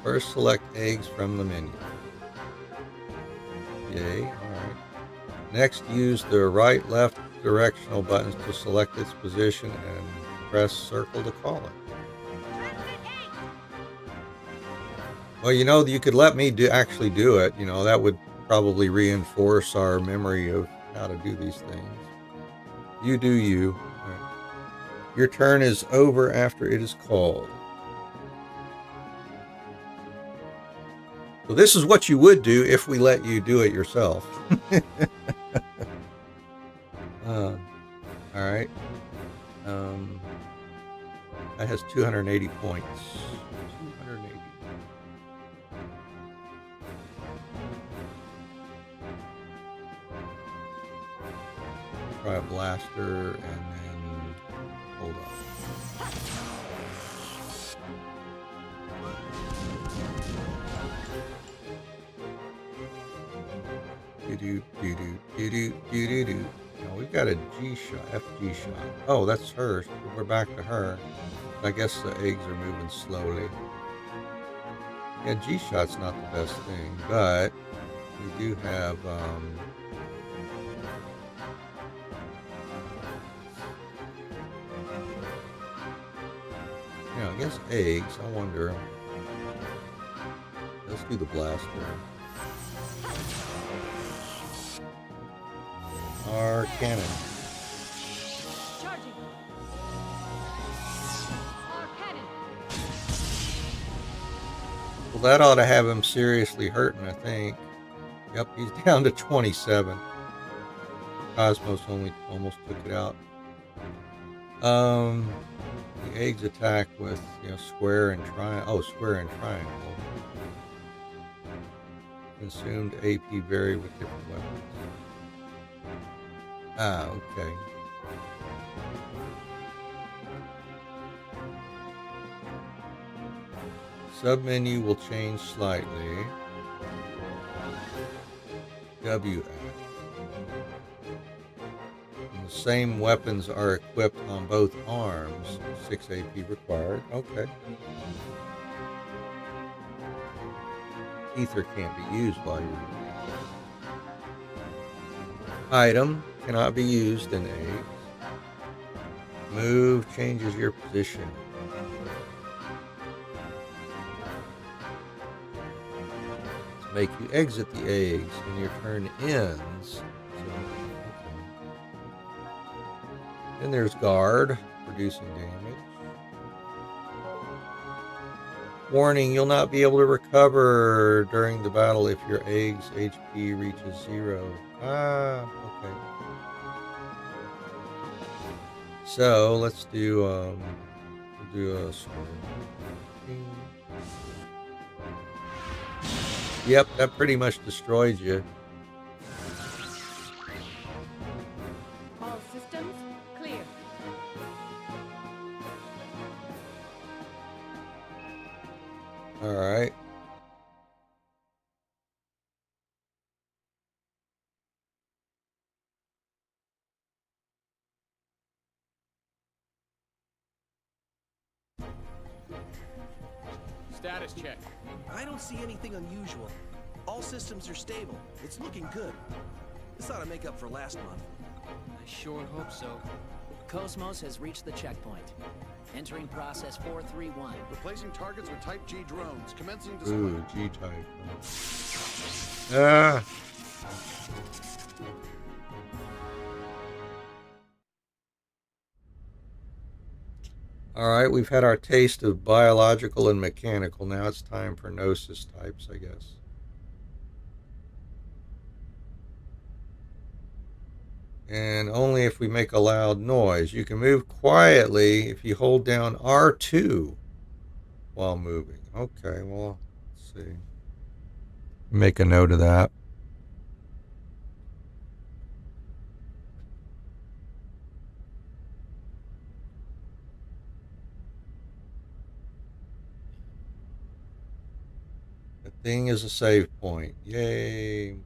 First, select eggs from the menu. Yay, alright. Next, use the right, left directional buttons to select its position and press circle to call it. Well, you know, you could let me actually do it. You know, that would probably reinforce our memory of how to do these things. You do you. All right. Your turn is over after it is called. So this is what you would do if we let you do it yourself. All right. That has 280 points. 280. Try a blaster and then hold on. Do-do-do-do-do-do-do-do. Now we've got a G shot, FG shot. Oh, that's her. We're back to her. I guess the eggs are moving slowly. Yeah, G shot's not the best thing, but we do have now against eggs, I wonder. Let's do the blaster. Our cannon. Charging. Our cannon. Well, that ought to have him seriously hurting, I think. Yep, he's down to 27. Cosmos almost took it out. The eggs attack with square and triangle. Oh, square and triangle. Consumed AP vary with different weapons. Ah, okay. Submenu will change slightly. W. And the same weapons are equipped on both arms. 6 AP required. Okay. Ether can't be used while you're using it. Item cannot be used in eggs. Move changes your position. To make you exit the eggs when your turn ends. So, okay. Then there's guard, reducing damage. Warning, you'll not be able to recover during the battle if your egg's HP reaches 0. Ah, okay. So let's do we'll do a square. Yep, that pretty much destroyed you. All systems clear. All right. Status check. I don't see anything unusual. All systems are stable. It's looking good. This ought to make up for last month. I sure hope so. Cosmos has reached the checkpoint. Entering process 431. Replacing targets with Type G drones. Commencing display. Ooh, G-type. Ah. All right, we've had our taste of biological and mechanical. Now it's time for Gnosis types, I guess. And only if we make a loud noise. You can move quietly if you hold down R2 while moving. Okay, well, let's see. Make a note of that. The thing is a save point. Yay.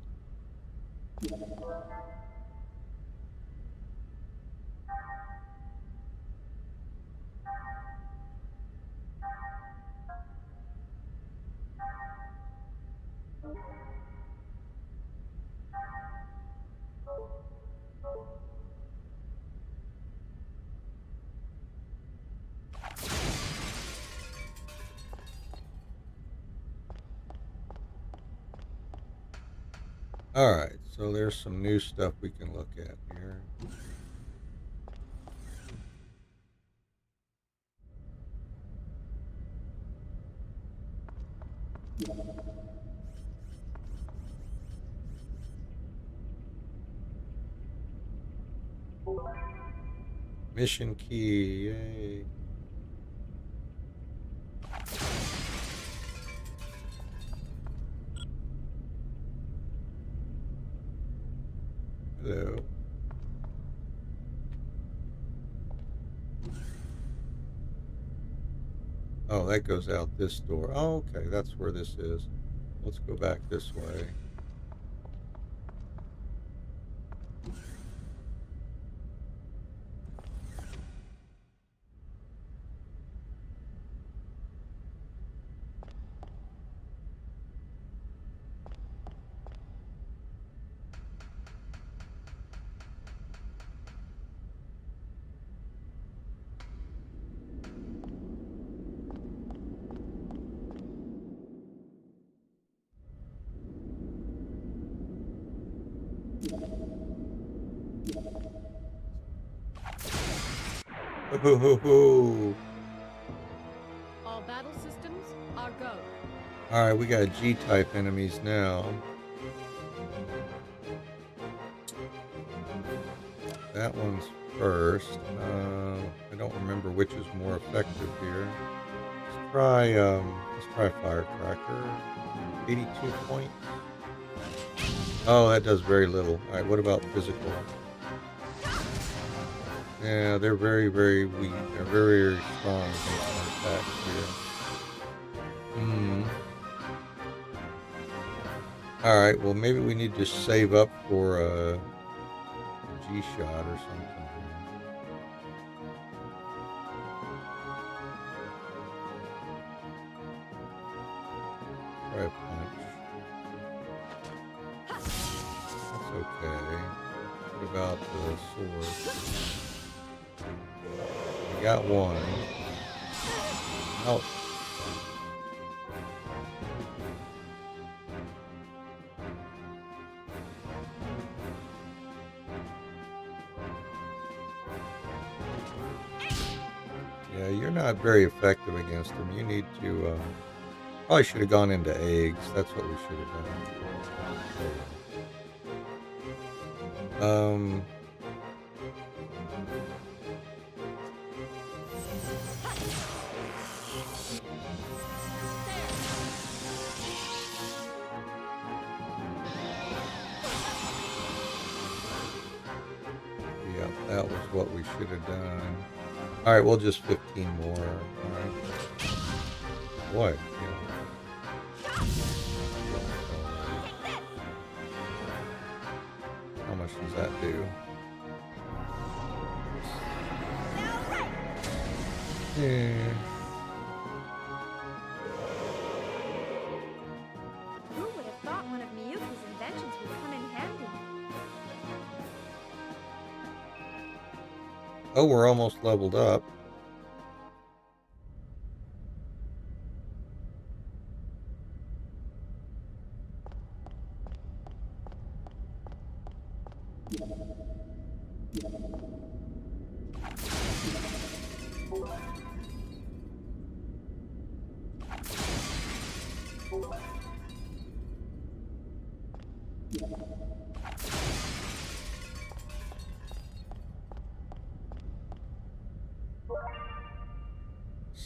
All right, so there's some new stuff we can look at here. Mission key, yay. Hello. Oh, that goes out this door. Oh, okay, that's where this is. Let's go back this way. Ho. All battle systems are go. Alright, we got G-type enemies now. That one's first. I don't remember which is more effective here. Let's try Firecracker. 82 points. Oh, that does very little. Alright, what about physical? Yeah, they're very, very weak. They're very, very strong against my attacks here. Alright, well maybe we need to save up for a G-shot or something. Try a punch. That's okay. What about the sword? We got one. Ouch. Yeah, you're not very effective against them. You need to, probably should have gone into eggs. That's what we should have done. Yeah, that was what we should have done. All right, we'll just 15 more. All right. Boy, yeah. How much does that do? Yeah. Who would have thought one of Miyuki's inventions would come in handy? Oh, we're almost leveled up.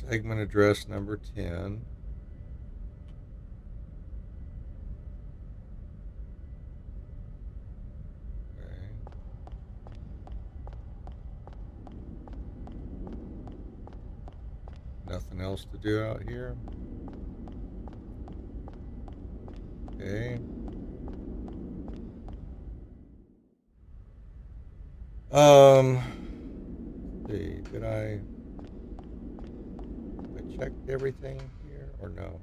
Segment address number 10. Okay. Nothing else to do out here. Okay. Let's see, did I checked everything here or no?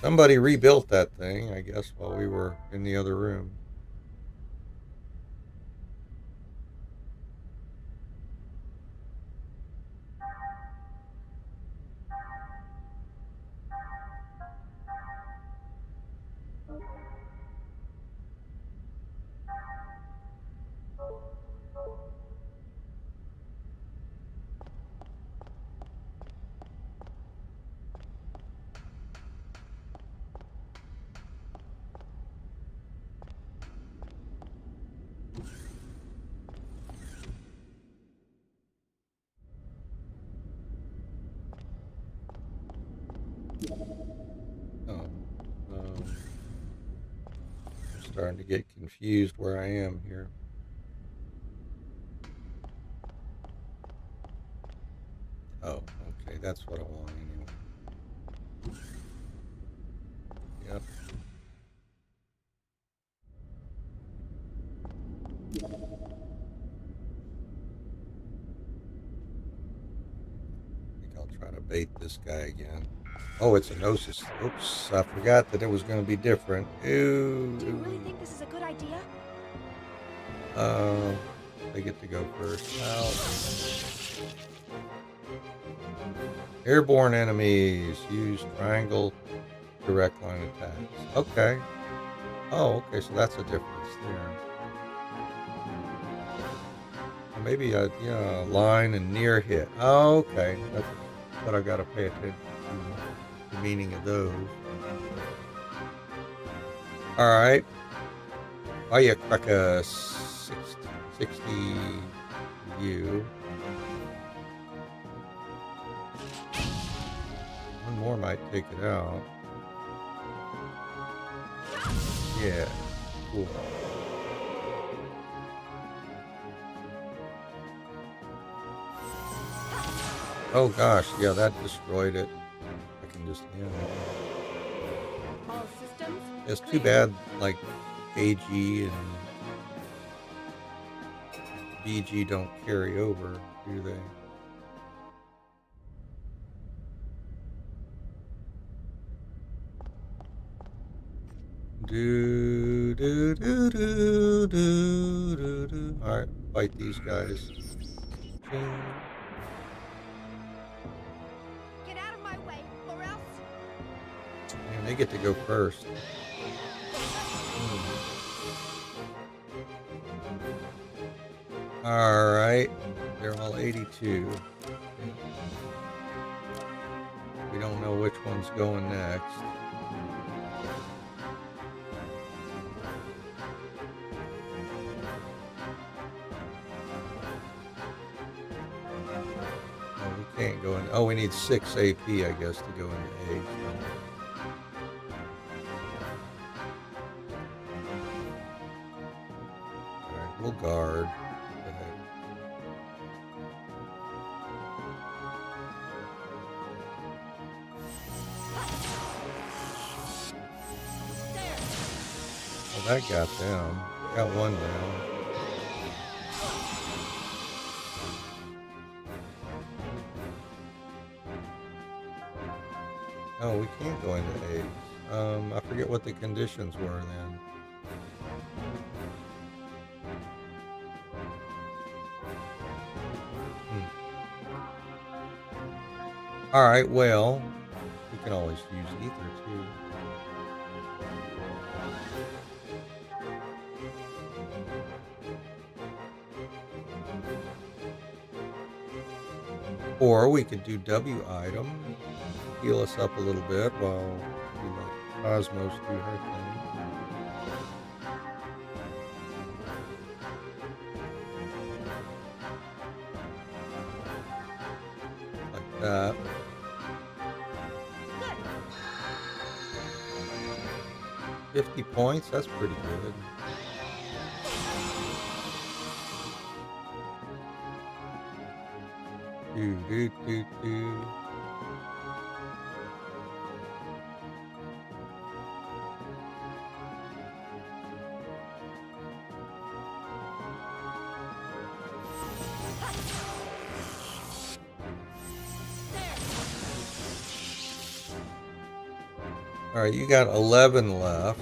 Somebody rebuilt that thing, I guess, while we were in the other room. Oh, I'm starting to get confused where I am here. Oh, okay, that's what I want anyway. Yep. I think I'll try to bait this guy again. Oh, it's a Gnosis. Oops, I forgot that it was going to be different. Ew. Do you really think this is a good idea? They get to go first. Airborne enemies use triangle direct line attacks. Okay. Oh, okay, so that's a difference there. Or maybe a line and near hit. Oh, okay. That's what I gotta pay attention to, the meaning of those. Alright. Firecracker 60 U. One more might take it out. Yeah, cool. Oh gosh, yeah, that destroyed it. I can just handle it. All systems? It's too bad, like, AG and BG don't carry over, do they? Do do do do do do do. All right, fight these guys. Ching. Get out of my way, or else. Man, they get to go first. All right, they're all 82. We don't know which one's going next. Can't go in. Oh, we need 6 AP, I guess, to go into A. Alright, we'll guard. Well, that got them. Got one down. Oh, we can't go into A. I forget what the conditions were then. Alright, well, we can always use ether too. Or we could do W item. Heal us up a little bit while we let Cosmos do her thing. Like that. Good. 50 points, that's pretty good. Do do do do. All right, you got 11 left.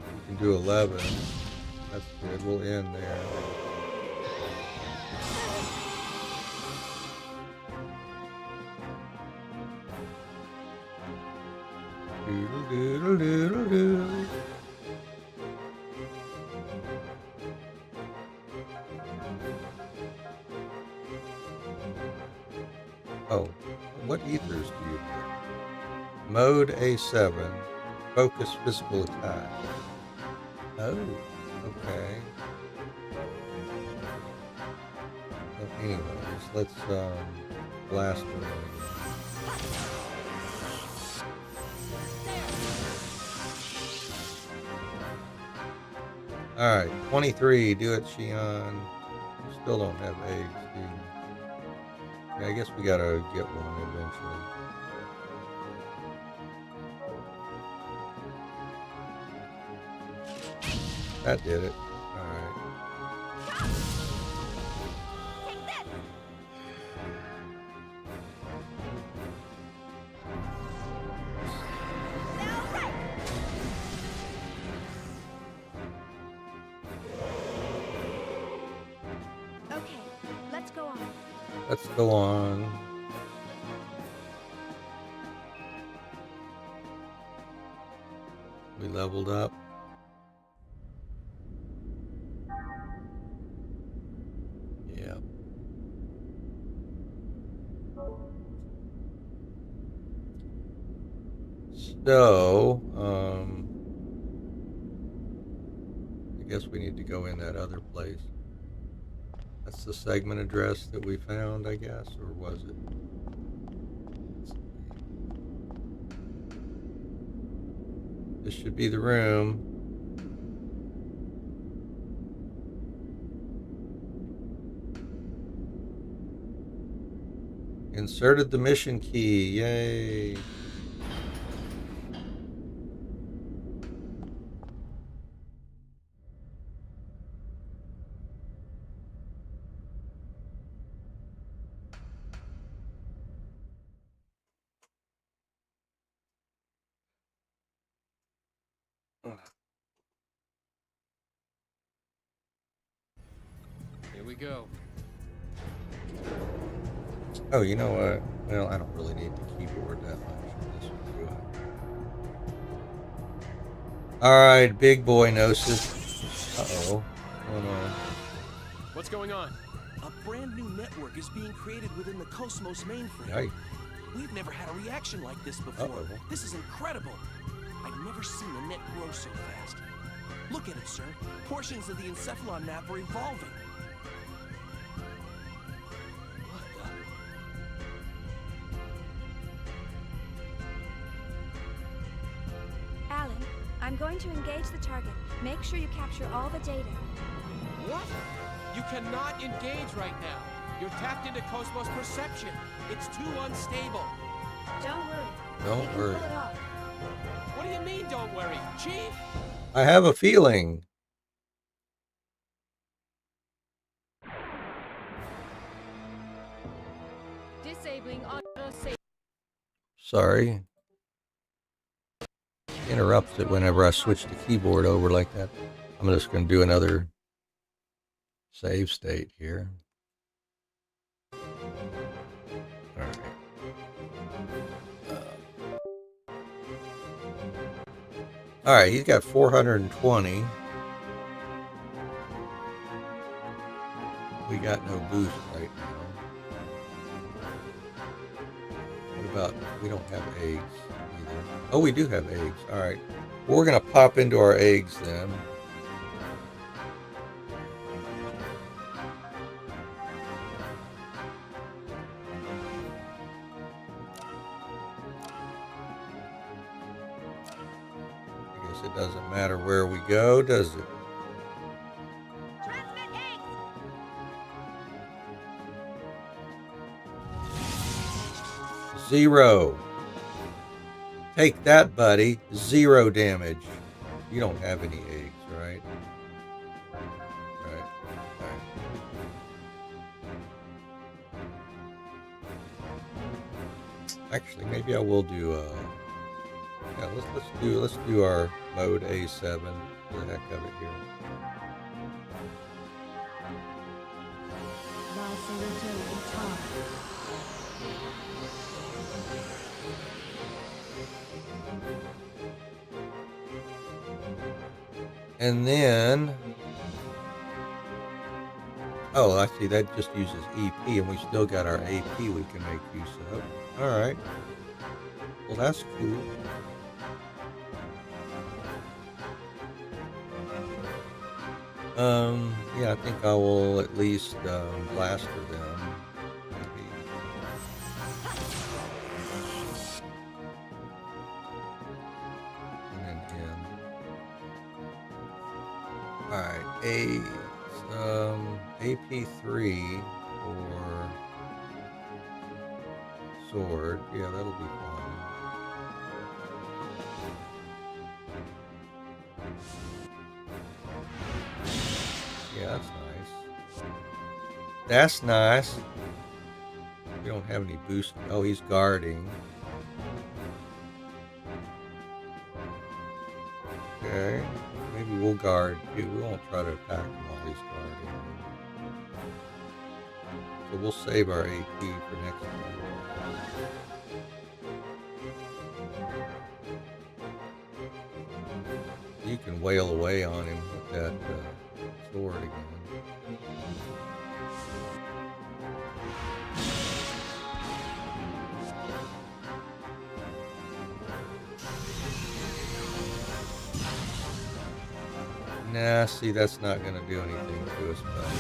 You can do 11. That's good. We'll end there. Doodle doodle doodle doodle. Oh, what ethers do you have? Mode A7. Focus physical attack. Oh, okay. Well, anyways, let's blaster. Alright, 23, do it, Xion. Still don't have eggs, do you? Yeah, I guess we gotta get one eventually. That did it. Alright. Okay, let's go on. Let's go on. We leveled up. Yeah. So, I guess we need to go in that other place. That's the segment address that we found, I guess, or was it? This should be the room. Inserted the mission key. Yay. Here we go. Oh, you know what? Well, I don't really need the keyboard that much. This will do it. Alright, big boy Gnosis. Uh-oh. Oh no. What's going on? A brand new network is being created within the Cosmos mainframe. Yikes. We've never had a reaction like this before. Uh-oh. This is incredible. I've never seen a net grow so fast. Look at it, sir. Portions of the Encephalon map are evolving. What the? Alan, I'm going to engage the target. Make sure you capture all the data. What? You cannot engage right now. You're tapped into Cosmos perception. It's too unstable. Don't worry. Don't We can worry. pull it off. What do you mean, don't worry? Chief? I have a feeling. Disabling auto-save. Sorry. Interrupts it whenever I switch the keyboard over like that. I'm just going to do another save state here. Alright. Alright, he's got 420. We got no boost right now. What about, we don't have eggs either. Oh, we do have eggs. Alright. Well, we're going to pop into our eggs then. I guess it doesn't matter where we go, does it? Transmit eggs! 0. Take that, buddy. 0 damage. You don't have any eggs, right? Right. Actually, maybe I will do. Yeah, let's do our mode A7 for the heck of it here. And then, oh, I see that just uses EP, and we still got our AP we can make use of. All right. Well, that's cool. Yeah, I think I will at least blaster them. Maybe. Alright, AP3 or sword. Yeah, that'll be fine. Yeah, that's nice. That's nice. We don't have any boost. Oh, he's guarding. Okay. Maybe we'll guard too. We won't try to attack him while he's guarding. So we'll save our AP for next time. You can wail away on him with that sword again. Nah, see, that's not going to do anything to us, buddy.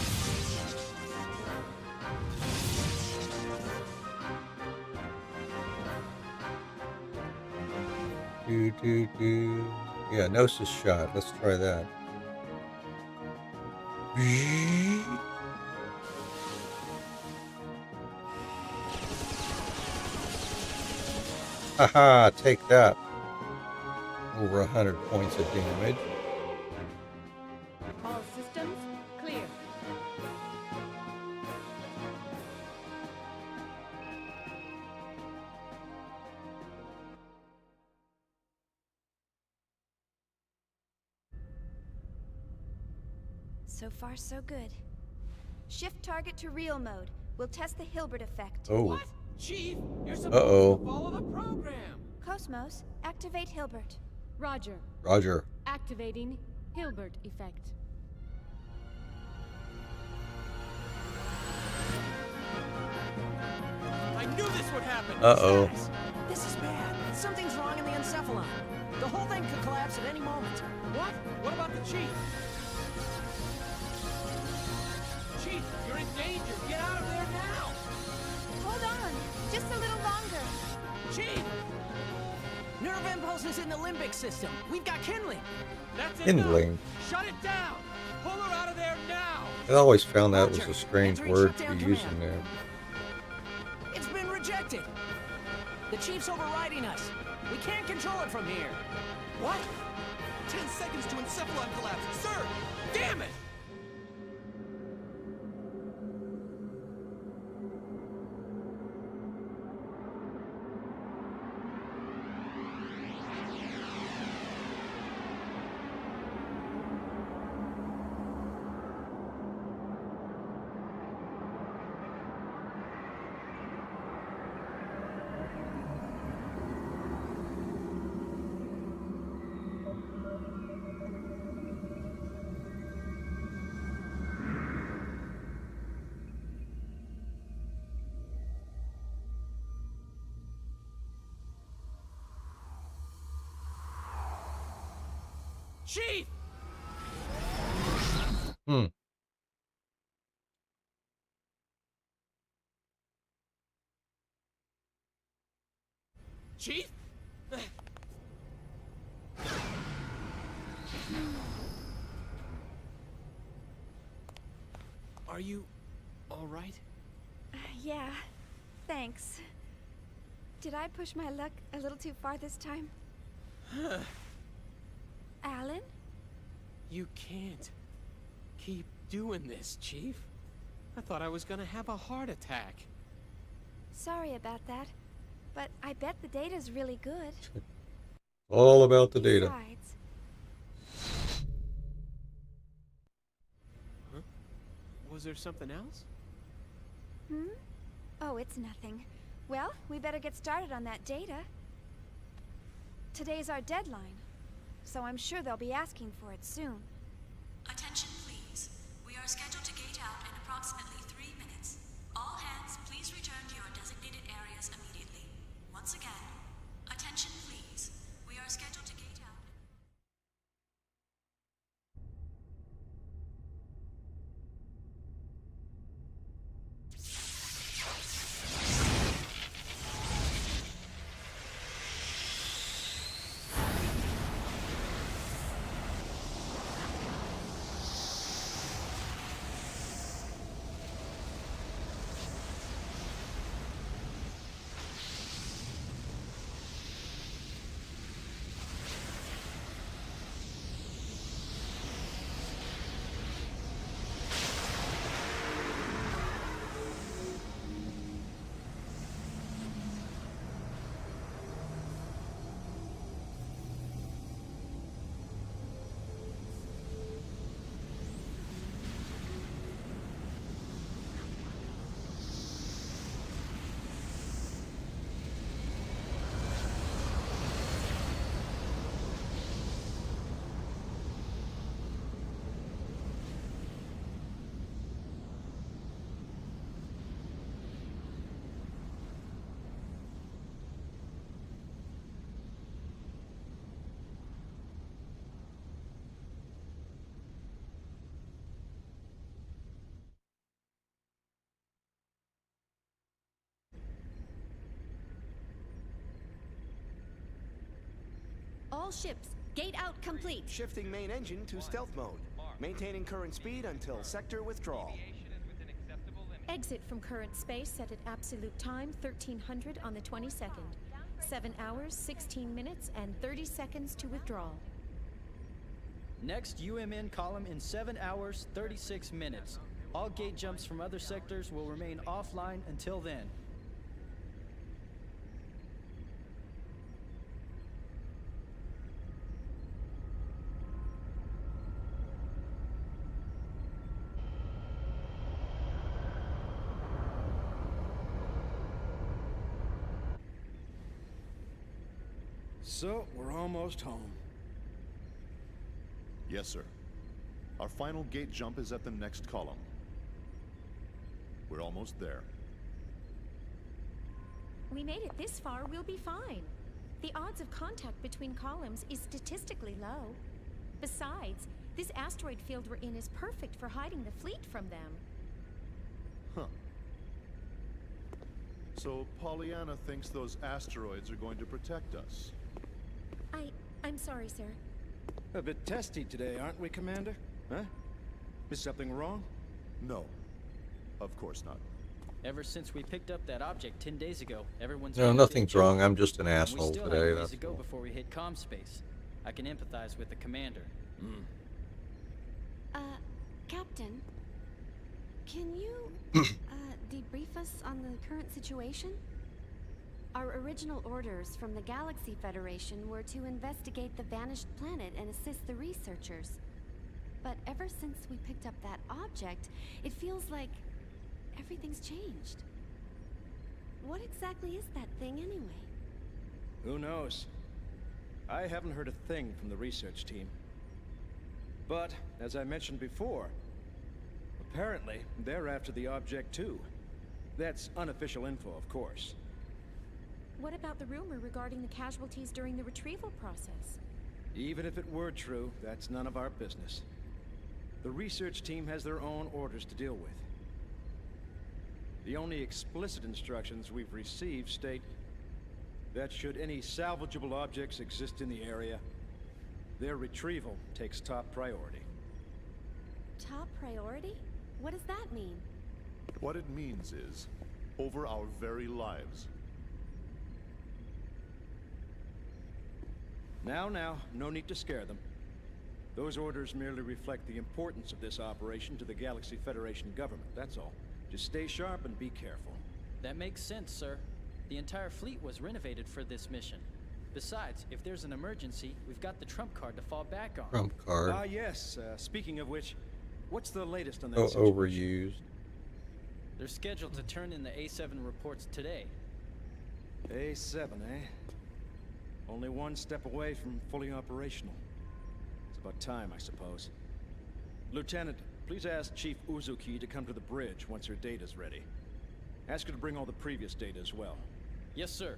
Yeah, Gnosis shot. Let's try that. Haha, take that. Over 100 points of damage. All systems clear. So far, so good. Shift target to real mode. We'll test the Hilbert effect. Oh. What? Chief, you're supposed to follow the program. Cosmos, activate Hilbert. Roger. Roger. Activating Hilbert effect. I knew this would happen. Uh-oh. Status. This is bad. Something's wrong in the encephalon. The whole thing could collapse at any moment. What? What about the chief? Chief, you're in danger. Get out of there now. Hold on, just a little longer. Chief! Nerve impulses in the limbic system. We've got kindling. That's Kindling. enough. Shut it down. Pull her out of there now. I always found that was Roger. a strange Entering word to shutdown be using command. there. It's been rejected. The chief's overriding us. We can't control it from here. What? 10 seconds to encephalon collapse. Sir! Damn it! Chief! Chief? Are you all right? Yeah, thanks. Did I push my luck a little too far this time? Alan? You can't keep doing this, Chief. I thought I was gonna have a heart attack. Sorry about that, but I bet the data's really good. All about the data. Besides, Huh? Was there something else? Oh, it's nothing. Well, we better get started on that data. Today's our deadline, so I'm sure they'll be asking for it soon. Attention, please. We are scheduled to gate out in approximately 3 minutes. All hands, please return to your designated areas immediately. Once again, attention, please. We are scheduled to gate out. All ships, gate out complete. Shifting main engine to stealth mode. Maintaining current speed until sector withdrawal. Exit from current space set at absolute time 1300 on the 22nd. 7 hours, 16 minutes, and 30 seconds to withdrawal. Next UMN column in 7 hours, 36 minutes. All gate jumps from other sectors will remain offline until then. So, we're almost home. Yes, sir. Our final gate jump is at the next column. We're almost there. We made it this far, we'll be fine. The odds of contact between columns is statistically low. Besides, this asteroid field we're in is perfect for hiding the fleet from them. Huh. So Pollyanna thinks those asteroids are going to protect us. I'm sorry, sir. A bit testy today, aren't we, Commander? Huh? Is something wrong? No. Of course not. Ever since we picked up that object 10 days ago, everyone's... No, nothing's wrong. I'm just an asshole we still today. have a ways That's to go all. before we hit comm space. I can empathize with the commander. Captain, can you debrief us on the current situation? Our original orders from the Galaxy Federation were to investigate the vanished planet and assist the researchers. But ever since we picked up that object, it feels like everything's changed. What exactly is that thing anyway? Who knows? I haven't heard a thing from the research team. But, as I mentioned before, apparently they're after the object too. That's unofficial info, of course. What about the rumor regarding the casualties during the retrieval process? Even if it were true, that's none of our business. The research team has their own orders to deal with. The only explicit instructions we've received state that should any salvageable objects exist in the area, their retrieval takes top priority. Top priority? What does that mean? What it means is, over our very lives. Now, no need to scare them. Those orders merely reflect the importance of this operation to the Galaxy Federation government, that's all. Just stay sharp and be careful. That makes sense, sir. The entire fleet was renovated for this mission. Besides, if there's an emergency, we've got the trump card to fall back on. Trump card. Ah, yes. Speaking of which, what's the latest on that Oh, situation? overused. They're scheduled to turn in the A7 reports today. A7, eh? Only one step away from fully operational. It's about time, I suppose. Lieutenant, please ask Chief Uzuki to come to the bridge once her data's ready. Ask her to bring all the previous data as well. Yes, sir.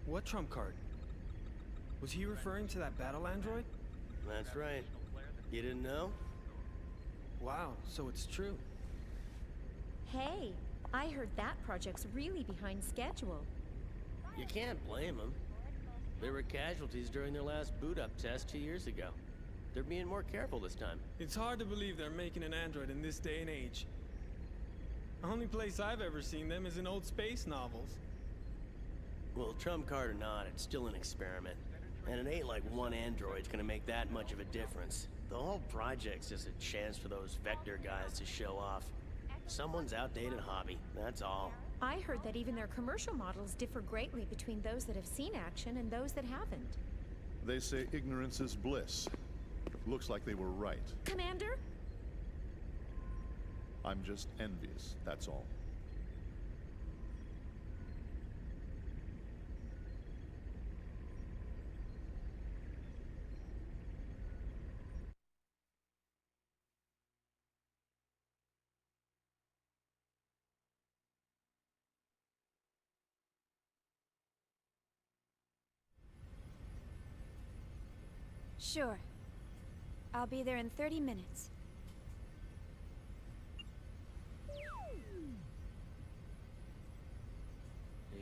What trump card? Was he referring to that battle android? That's right. You didn't know? Wow, so it's true. Hey, I heard that project's really behind schedule. You can't blame them. They were casualties during their last boot-up test 2 years ago. They're being more careful this time. It's hard to believe they're making an android in this day and age. The only place I've ever seen them is in old space novels. Well, trump card or not, it's still an experiment. And it ain't like one android's gonna make that much of a difference. The whole project's just a chance for those Vector guys to show off. Someone's outdated hobby, that's all. I heard that even their commercial models differ greatly between those that have seen action and those that haven't. They say ignorance is bliss. Looks like they were right. Commander? I'm just envious, that's all. Sure. I'll be there in 30 minutes.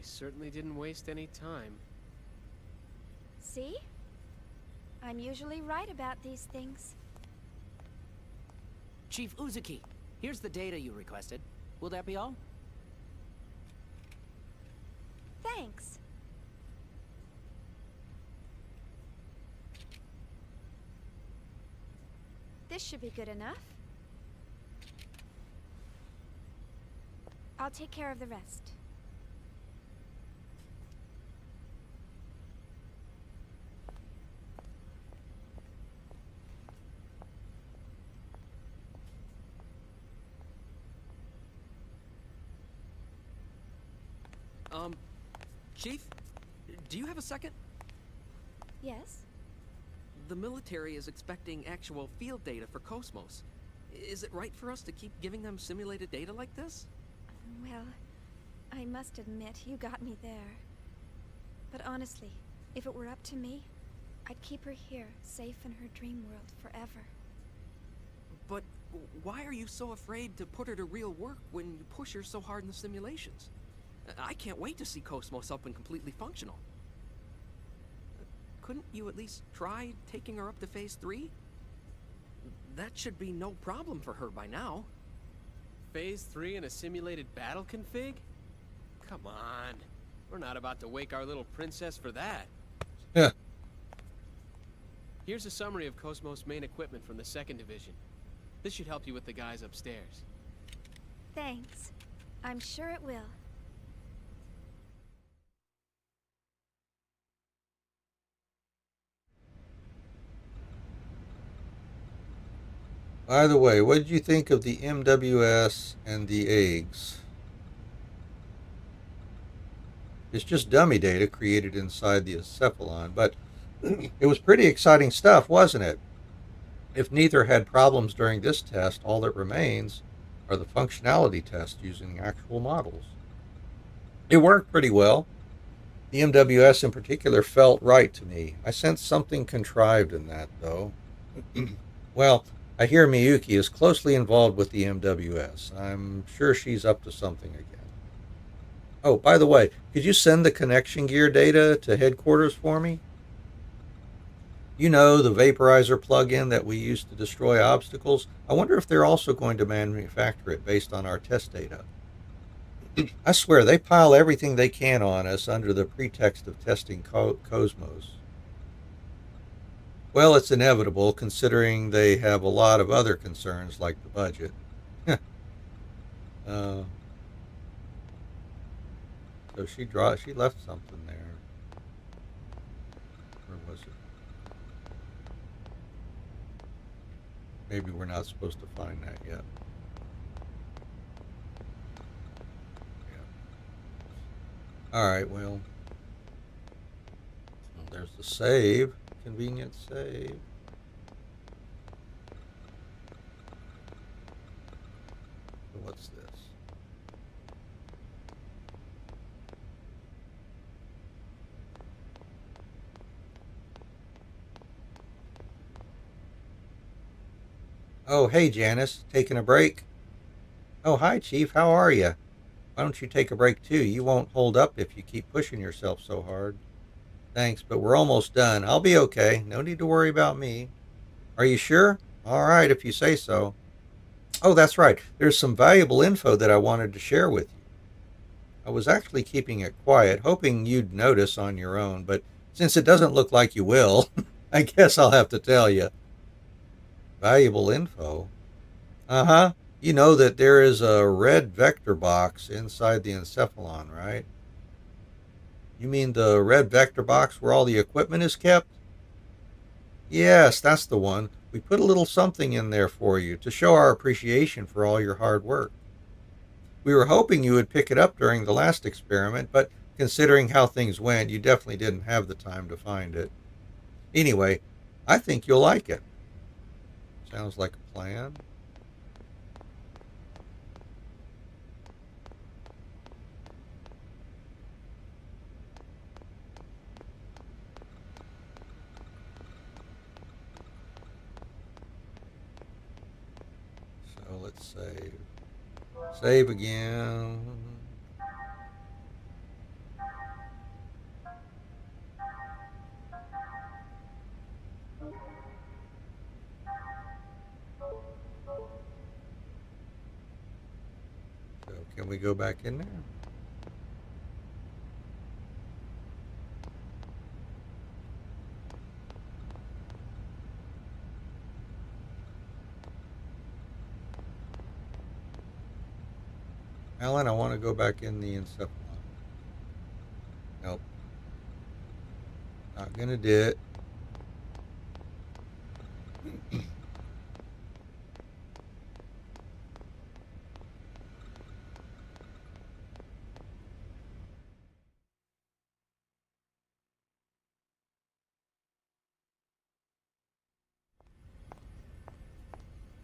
certainly didn't waste any time. See? I'm usually right about these things. Chief Uzuki, here's the data you requested. Will that be all? Thanks. This should be good enough. I'll take care of the rest. Chief? Do you have a second? Yes? The military is expecting actual field data for Cosmos. Is it right for us to keep giving them simulated data like this? Well, I must admit, you got me there. But honestly, if it were up to me, I'd keep her here, safe in her dream world forever. But why are you so afraid to put her to real work when you push her so hard in the simulations? I can't wait to see Cosmos up and completely functional. Couldn't you at least try taking her up to Phase 3? That should be no problem for her by now. Phase 3 in a simulated battle config? Come on. We're not about to wake our little princess for that. Yeah. Here's a summary of Cosmos' main equipment from the 2nd Division. This should help you with the guys upstairs. Thanks. I'm sure it will. By the way, what did you think of the MWS and the eggs? It's just dummy data created inside the encephalon, but it was pretty exciting stuff, wasn't it? If neither had problems during this test, all that remains are the functionality tests using actual models. It worked pretty well. The MWS in particular felt right to me. I sensed something contrived in that, though. Well, I hear Miyuki is closely involved with the MWS. I'm sure she's up to something again. Oh, by the way, could you send the connection gear data to headquarters for me? You know, the vaporizer plug-in that we use to destroy obstacles? I wonder if they're also going to manufacture it based on our test data. I swear, they pile everything they can on us under the pretext of testing Cosmos. Well, it's inevitable, considering they have a lot of other concerns, like the budget. So she left something there. Where was it? Maybe we're not supposed to find that yet. Yeah. All right, well, there's the save. Convenient save. What's this? Oh, hey, Janice. Taking a break? Oh, hi, Chief. How are you? Why don't you take a break, too? You won't hold up if you keep pushing yourself so hard. Thanks, but we're almost done. I'll be okay. No need to worry about me. Are you sure? All right, if you say so. Oh, that's right. There's some valuable info that I wanted to share with you. I was actually keeping it quiet, hoping you'd notice on your own, but since it doesn't look like you will, I guess I'll have to tell you. Valuable info? Uh-huh. You know that there is a red vector box inside the encephalon, right? You mean the red vector box where all the equipment is kept? Yes, that's the one. We put a little something in there for you to show our appreciation for all your hard work. We were hoping you would pick it up during the last experiment, but considering how things went, you definitely didn't have the time to find it. Anyway, I think you'll like it. Sounds like a plan. So let's save. Save again. Can we go back in there? Alan, I want to go back in the encephalon. Nope. Not gonna do it.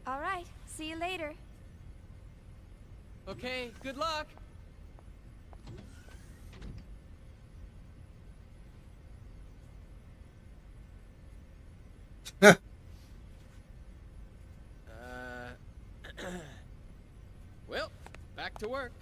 All right, see you later. Okay, good luck. Well, back to work.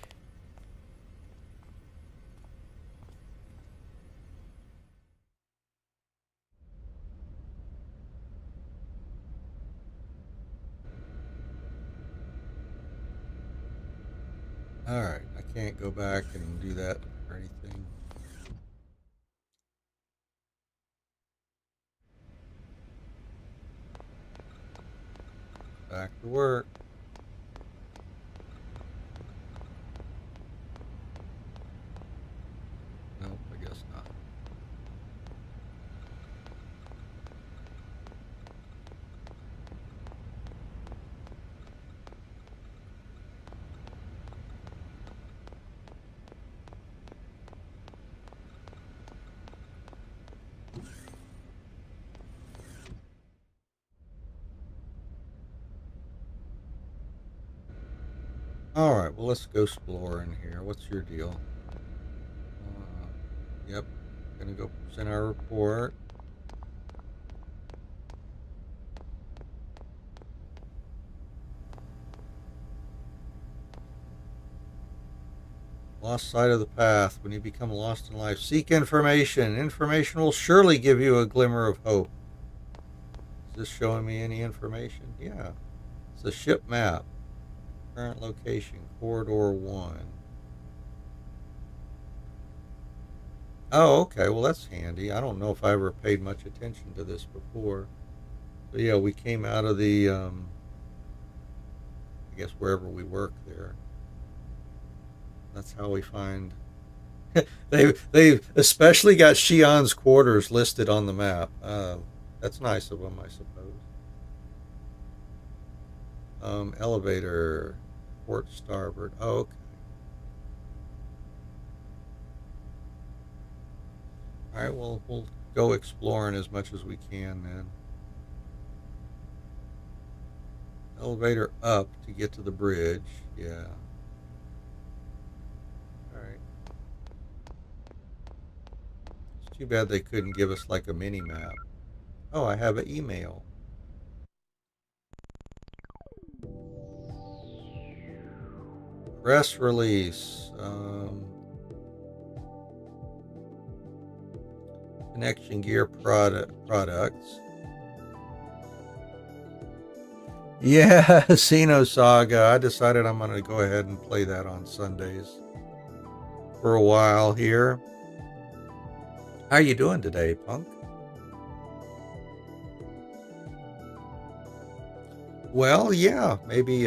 All right, I can't go back and do that or anything. Back to work. Nope, I guess not. All right, well, let's go explore in here. What's your deal? Yep, gonna go present our report. Lost sight of the path. When you become lost in life, seek information. Information will surely give you a glimmer of hope. Is this showing me any information? Yeah. It's a ship map. Current location, Corridor 1. Oh, okay. Well, that's handy. I don't know if I ever paid much attention to this before. So, yeah, we came out of the, I guess, wherever we work there. That's how we find... They especially got Shion's quarters listed on the map. That's nice of them, I suppose. Elevator, port starboard. Oh, okay. All right, well, we'll go exploring as much as we can then. Elevator up to get to the bridge. Yeah. All right. It's too bad they couldn't give us like a mini map. Oh, I have an email. Press release. Connection Gear products. Yeah, Xenosaga. I decided I'm going to go ahead and play that on Sundays for a while here. How are you doing today, Punk? Well, yeah, maybe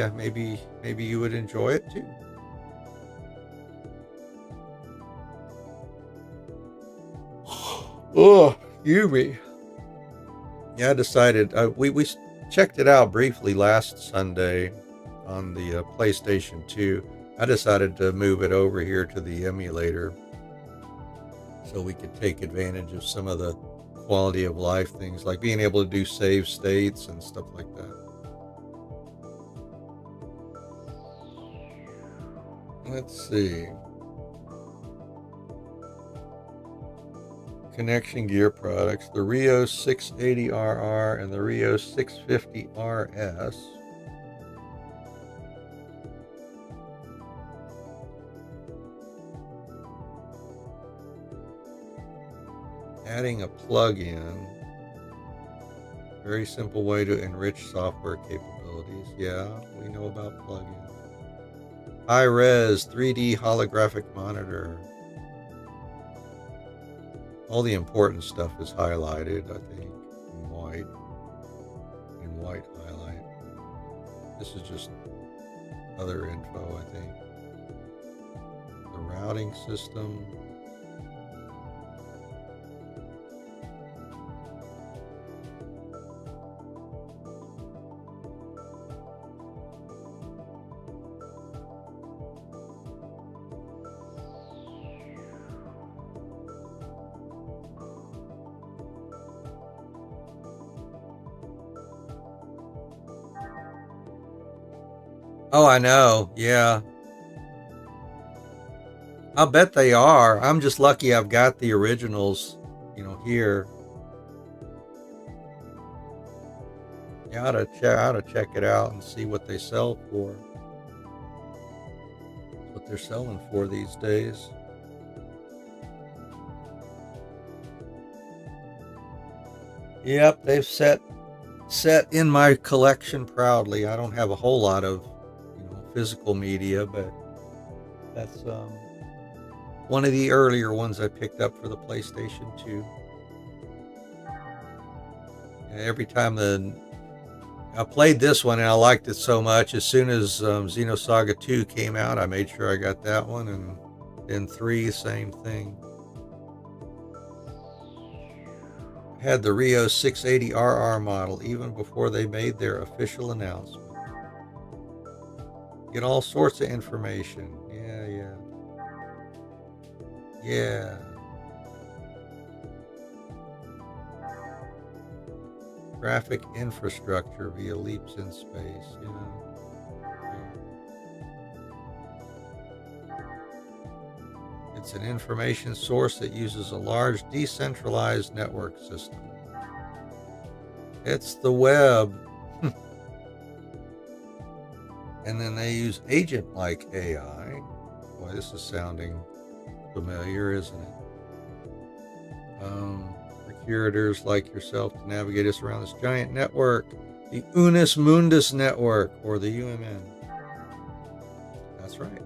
you would enjoy it too. Oh, Yumi. Yeah, I decided we checked it out briefly last Sunday on the PlayStation 2. I decided to move it over here to the emulator so we could take advantage of some of the quality of life things, like being able to do save states and stuff like that. Let's see. Connection Gear products, the Rio 680RR and the Rio 650RS. Adding a plug-in. Very simple way to enrich software capabilities. Yeah, we know about plugins. High-res 3D holographic monitor. All the important stuff is highlighted, I think, in white. In white highlight. This is just other info, I think. The routing system. Oh, I know. Yeah. I'll bet they are. I'm just lucky I've got the originals, you know, here. Yeah, I ought to check it out and see what they sell for. What they're selling for these days. Yep, they've set in my collection proudly. I don't have a whole lot of physical media, but that's one of the earlier ones I picked up for the PlayStation 2. Every time I played this one and I liked it so much, as soon as Xenosaga 2 came out, I made sure I got that one, and then 3, same thing. I had the Rio 680RR model even before they made their official announcement. Get all sorts of information. Yeah. Graphic infrastructure via leaps in space, It's an information source that uses a large decentralized network system. It's the web. And then they use agent-like AI. Boy, this is sounding familiar, isn't it? Procurators like yourself to navigate us around this giant network, the Unus Mundus Network, or the UMN. That's right.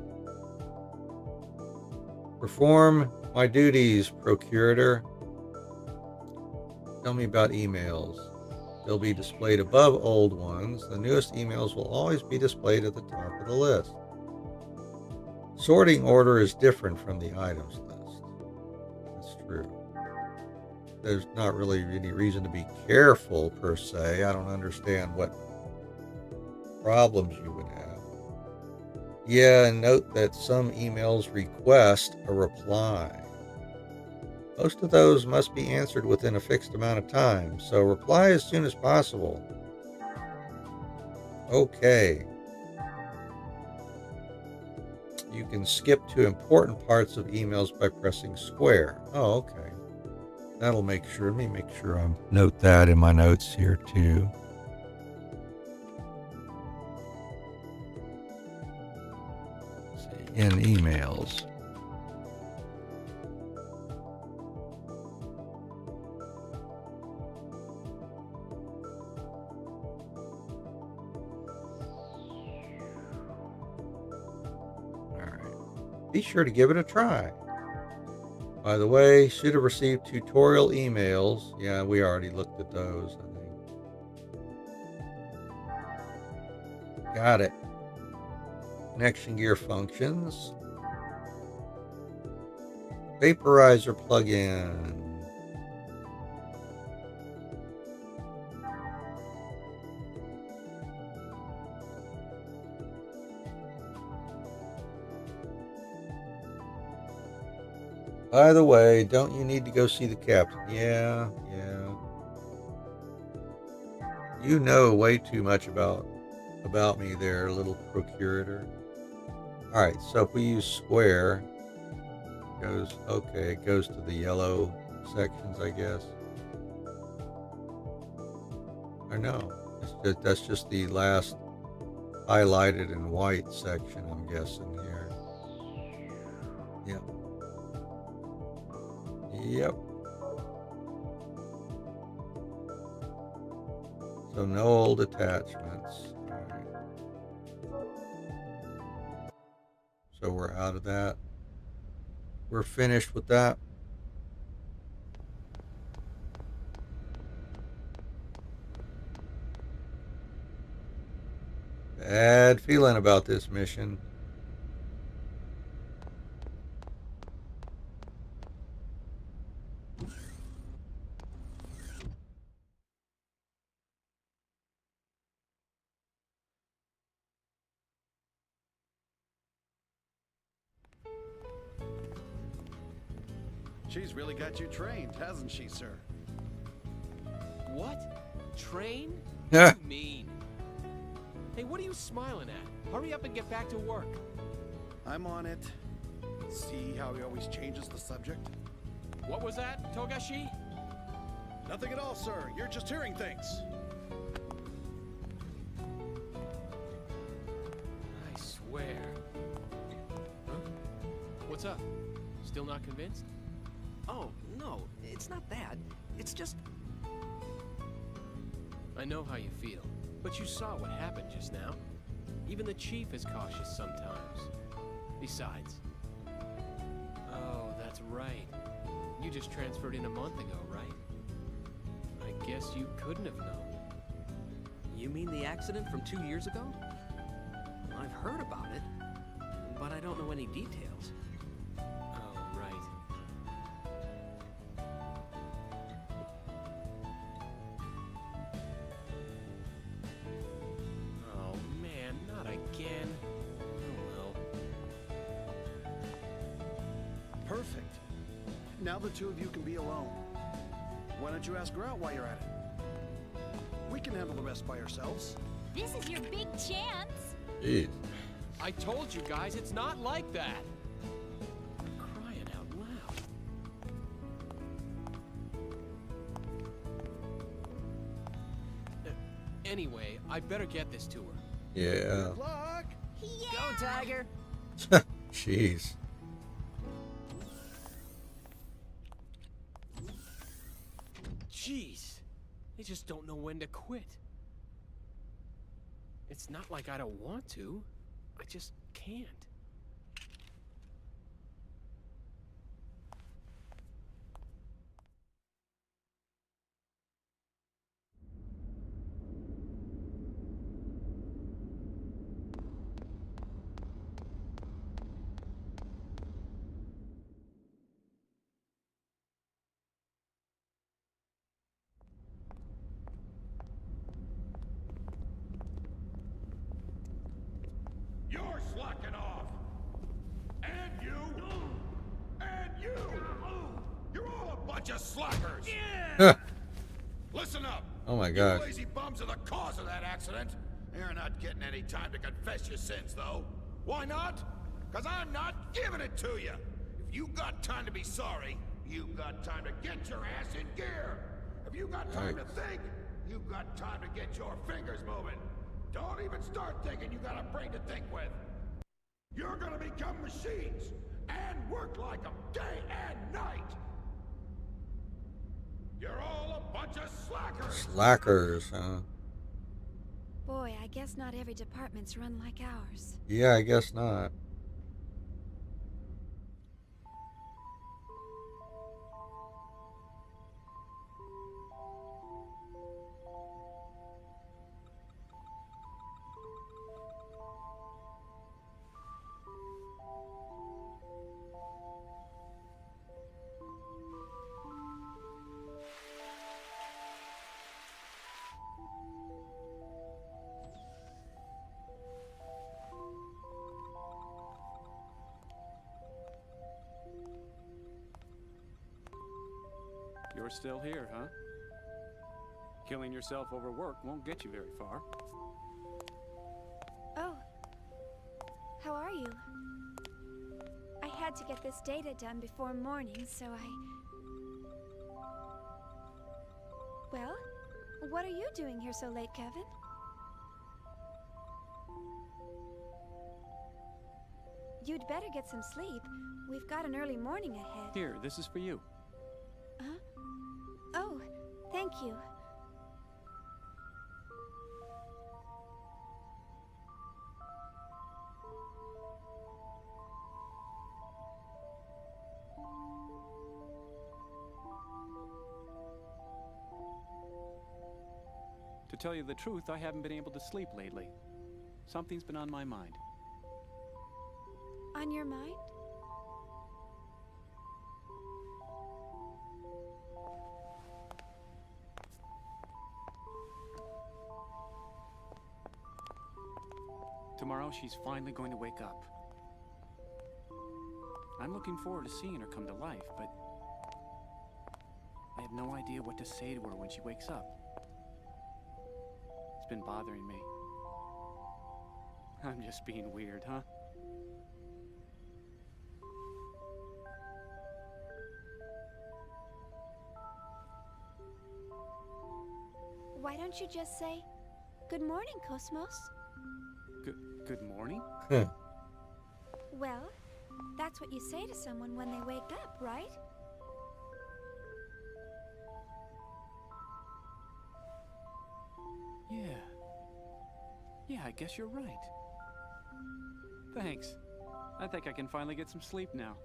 Perform my duties, Procurator. Tell me about emails. They'll be displayed above old ones. The newest emails will always be displayed at the top of the list. Sorting order is different from the items list. That's true. There's not really any reason to be careful, per se. I don't understand what problems you would have. Yeah, and note that some emails request a reply. Most of those must be answered within a fixed amount of time, so reply as soon as possible. Okay. You can skip to important parts of emails by pressing square. Oh, okay. That'll make sure. Let me make sure I note that in my notes here too. Let's see, in emails. Be sure to give it a try. By the way, should have received tutorial emails. Yeah, we already looked at those, I think. Got it. Connection gear functions. Vaporizer plugin. By the way, don't you need to go see the captain? Yeah. You know way too much about me there, little procurator. Alright, so if we use square, it goes to the yellow sections, I guess. Or no, that's just the last highlighted in white section, I'm guessing here. Yep. Yep. So no old attachments. All right. So we're out of that. We're finished with that. Bad feeling about this mission. She's really got you trained, hasn't she, sir? What? Train? Yeah. What do you mean? Hey, what are you smiling at? Hurry up and get back to work. I'm on it. See how he always changes the subject? What was that, Togashi? Nothing at all, sir. You're just hearing things. I swear. Huh? What's up? Still not convinced? Oh, no, it's not that. It's just... I know how you feel, but you saw what happened just now. Even the chief is cautious sometimes. Besides... Oh, that's right. You just transferred in a month ago, right? I guess you couldn't have known. You mean the accident from 2 years ago? I've heard about it, but I don't know any details. Oh, right. Oh, man, not again. Oh, well. Perfect. Now the two of you can be alone. Why don't you ask her out while you're at it? We can handle the rest by ourselves. This is your big chance. Jeez. I told you guys, it's not like that. Crying out loud. Anyway, I better get this to her. Yeah. Good luck! Go, Tiger! Jeez. Jeez, they just don't know when to quit. It's not like I don't want to. I just can't. You're slacking off! And you! And you! You're all a bunch of slackers! Huh. Listen up! Oh my You gosh. lazy bums are the cause of that accident! You're not getting any time to confess your sins, though. Why not? Because I'm not giving it to you! If you got time to be sorry, you got time to get your ass in gear! If you got time to think, you got time to get your fingers moving! Don't even start thinking you got a brain to think with! You're gonna become machines! And work like them day and night! You're all a bunch of slackers! Slackers, huh? Boy, I guess not every department's run like ours. Yeah, I guess not. You're still here, huh? Killing yourself over work won't get you very far. Oh. How are you? I had to get this data done before morning, so Well, what are you doing here so late, Kevin? You'd better get some sleep. We've got an early morning ahead. Here, this is for you. Huh? Oh, thank you. tell you the truth, I haven't been able to sleep lately. Something's been on my mind. On your mind? Tomorrow, she's finally going to wake up. I'm looking forward to seeing her come to life, but I have no idea what to say to her when she wakes up. It's been bothering me. I'm just being weird, huh? Why don't you just say, "Good morning, Cosmos"? Good morning? Well, that's what you say to someone when they wake up, right? Yeah, I guess you're right. Thanks. I think I can finally get some sleep now.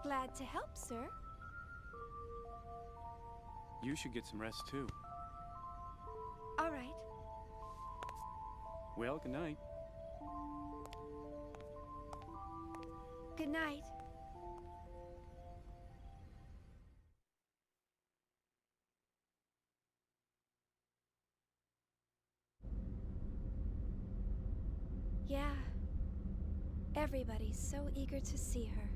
Glad to help, sir. You should get some rest too. All right. Well, good night. Good night. Yeah. Everybody's so eager to see her.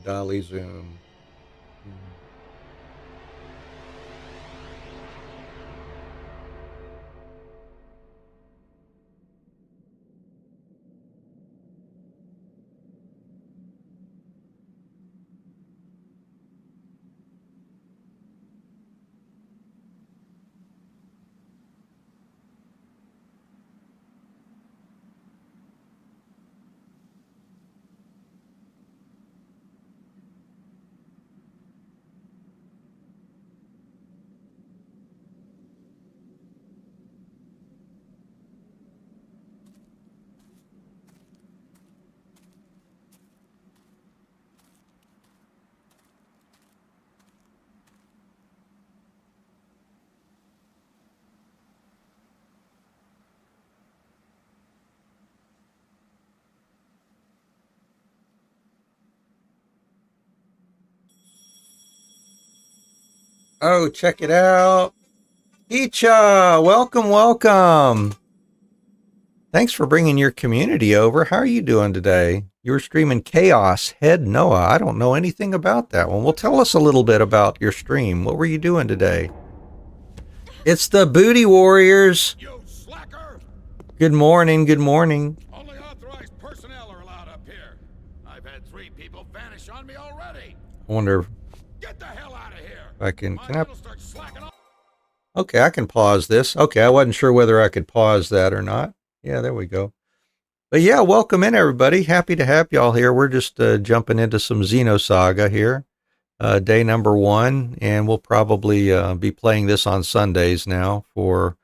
Dolly Zoom. Oh, check it out. Icha, welcome, welcome. Thanks for bringing your community over. How are you doing today? You were streaming Chaos Head Noah. I don't know anything about that one. Well, tell us a little bit about your stream. What were you doing today? It's the Booty Warriors. You slacker! Good morning, good morning. Only authorized personnel are allowed up here. I've had 3 people vanish on me already. I wonder Get the hell out of here. if I can My I? men'll start slacking off. Okay, I can pause this. Okay, I wasn't sure whether I could pause that or not. Yeah, there we go. But yeah, welcome in everybody. Happy to have y'all here. We're just jumping into some Xenosaga here. Day number 1, and we'll probably be playing this on Sundays now for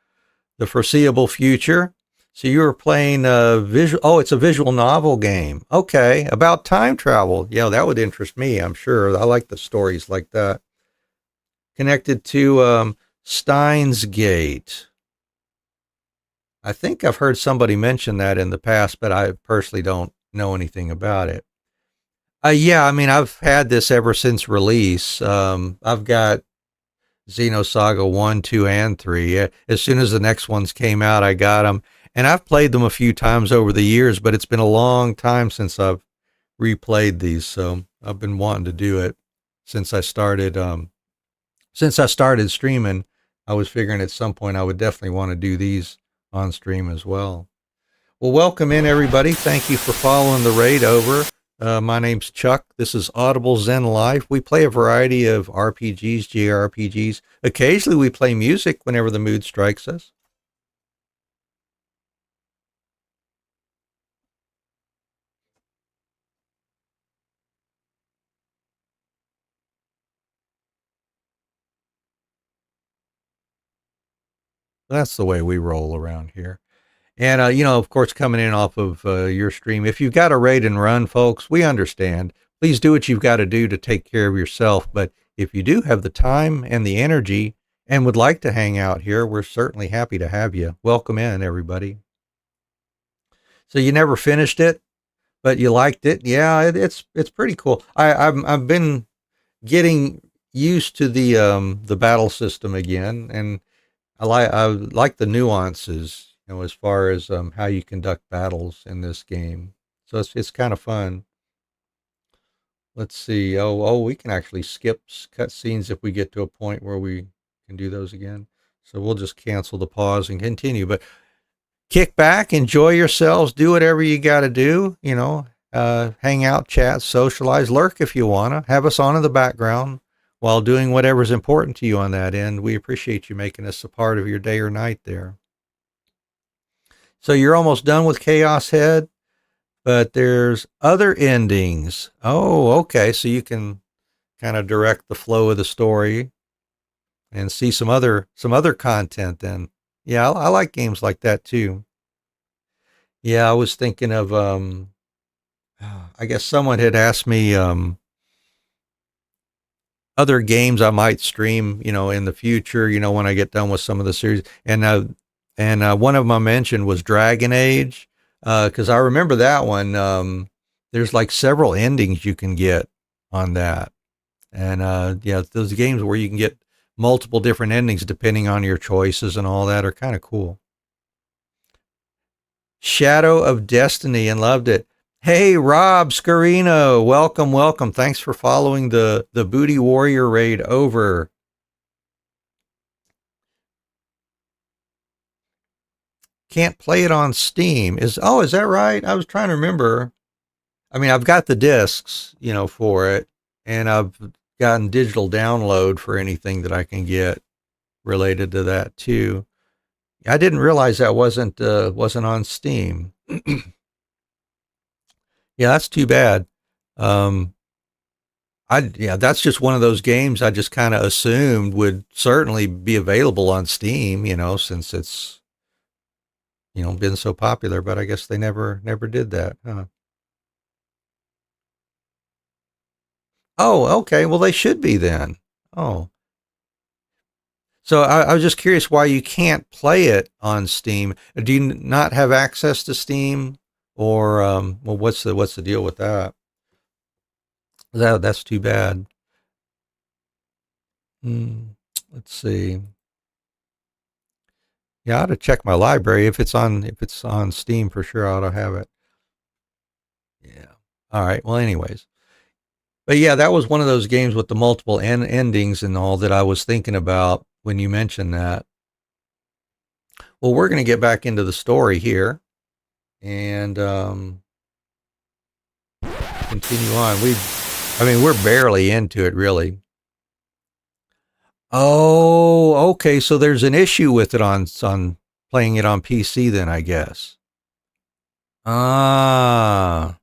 the foreseeable future. So you were playing it's a visual novel game. Okay, about time travel. Yeah, that would interest me, I'm sure. I like the stories like that. Connected to Steins Gate. I think I've heard somebody mention that in the past, but I personally don't know anything about it. Yeah, I mean, I've had this ever since release. I've got Xenosaga 1, 2, and 3. As soon as the next ones came out, I got them. And I've played them a few times over the years, but it's been a long time since I've replayed these. So I've been wanting to do it since I started. Since I started streaming, I was figuring at some point I would definitely want to do these on stream as well. Well, welcome in, everybody. Thank you for following the raid over. My name's Chuck. This is Audible Zen Life. We play a variety of RPGs, JRPGs. Occasionally, we play music whenever the mood strikes us. That's the way we roll around here. And, of course, coming in off of your stream, if you've got a raid and run, folks, we understand. Please do what you've got to do to take care of yourself. But if you do have the time and the energy and would like to hang out here, we're certainly happy to have you. Welcome in, everybody. So you never finished it, but you liked it. Yeah, it's pretty cool. I've been getting used to the battle system again, and I like the nuances, as far as how you conduct battles in this game. So it's kind of fun. Let's see. Oh, we can actually skip cutscenes if we get to a point where we can do those again. So we'll just cancel the pause and continue. But kick back, enjoy yourselves, do whatever you got to do. Hang out, chat, socialize, lurk if you want to. Have us on in the background while doing whatever's important to you on that end. We appreciate you making us a part of your day or night there. So you're almost done with Chaos Head, but there's other endings. Oh, okay. So you can kind of direct the flow of the story and see some other content then. Yeah, I like games like that too. Yeah, I was thinking of, I guess someone had asked me, other games I might stream, in the future, when I get done with some of the series. And one of them I mentioned was Dragon Age, because I remember that one. There's like several endings you can get on that. And those games where you can get multiple different endings depending on your choices and all that are kind of cool. Shadow of Destiny, and loved it. Hey, Rob Scarino, welcome. Thanks for following the Booty Warrior raid over. Can't play it on Steam. Is that right? I was trying to remember. I mean, I've got the discs, for it, and I've gotten digital download for anything that I can get related to that too. I didn't realize that wasn't on Steam. Yeah, that's too bad. That's just one of those games I just kind of assumed would certainly be available on Steam, since it's been so popular, but I guess they never did that, huh? Oh, okay. Well, they should be then. Oh. So I was just curious why you can't play it on Steam. Do you not have access to Steam? Or, well, what's the deal with that? That's too bad. Let's see. Yeah, I ought to check my library. If it's on Steam, for sure, I ought to have it. Yeah. All right. Well, anyways. But yeah, that was one of those games with the multiple endings and all that I was thinking about when you mentioned that. Well, we're going to get back into the story here and continue on. We're barely into it, really. Oh, okay. So there's an issue with it on playing it on PC then, I guess. Ah.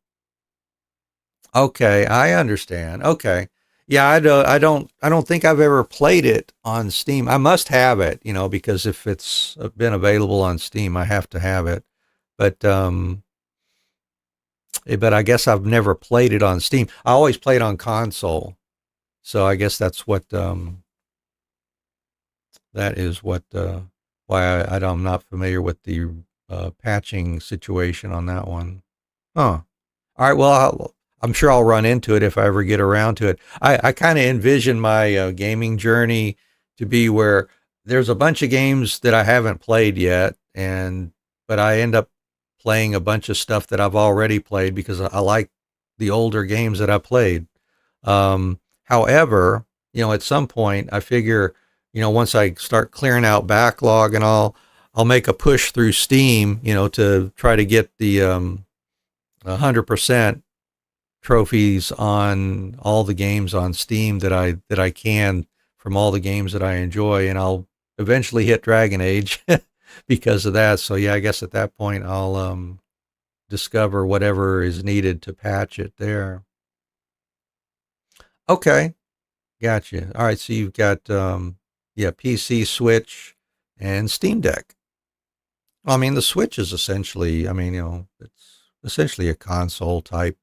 Okay, I understand. Okay. Yeah, I don't think I've ever played it on Steam. I must have it, because if it's been available on Steam, I have to have it. But I guess I've never played it on Steam. I always played on console. So I guess that's what that is what why I'm not familiar with the patching situation on that one. Huh. All right, well, I'm sure I'll run into it if I ever get around to it. I kind of envision my gaming journey to be where there's a bunch of games that I haven't played yet, but I end up playing a bunch of stuff that I've already played because I like the older games that I played. However, at some point I figure, once I start clearing out backlog and all, I'll make a push through Steam, you know, to try to get the 100% trophies on all the games on Steam that I can from all the games that I enjoy, and I'll eventually hit Dragon Age because of that. So yeah, I guess at that point I'll discover whatever is needed to patch it there. Okay, gotcha. All right, so you've got yeah, PC, Switch, and Steam Deck. I mean, the Switch is essentially, I mean, you know, it's essentially a console type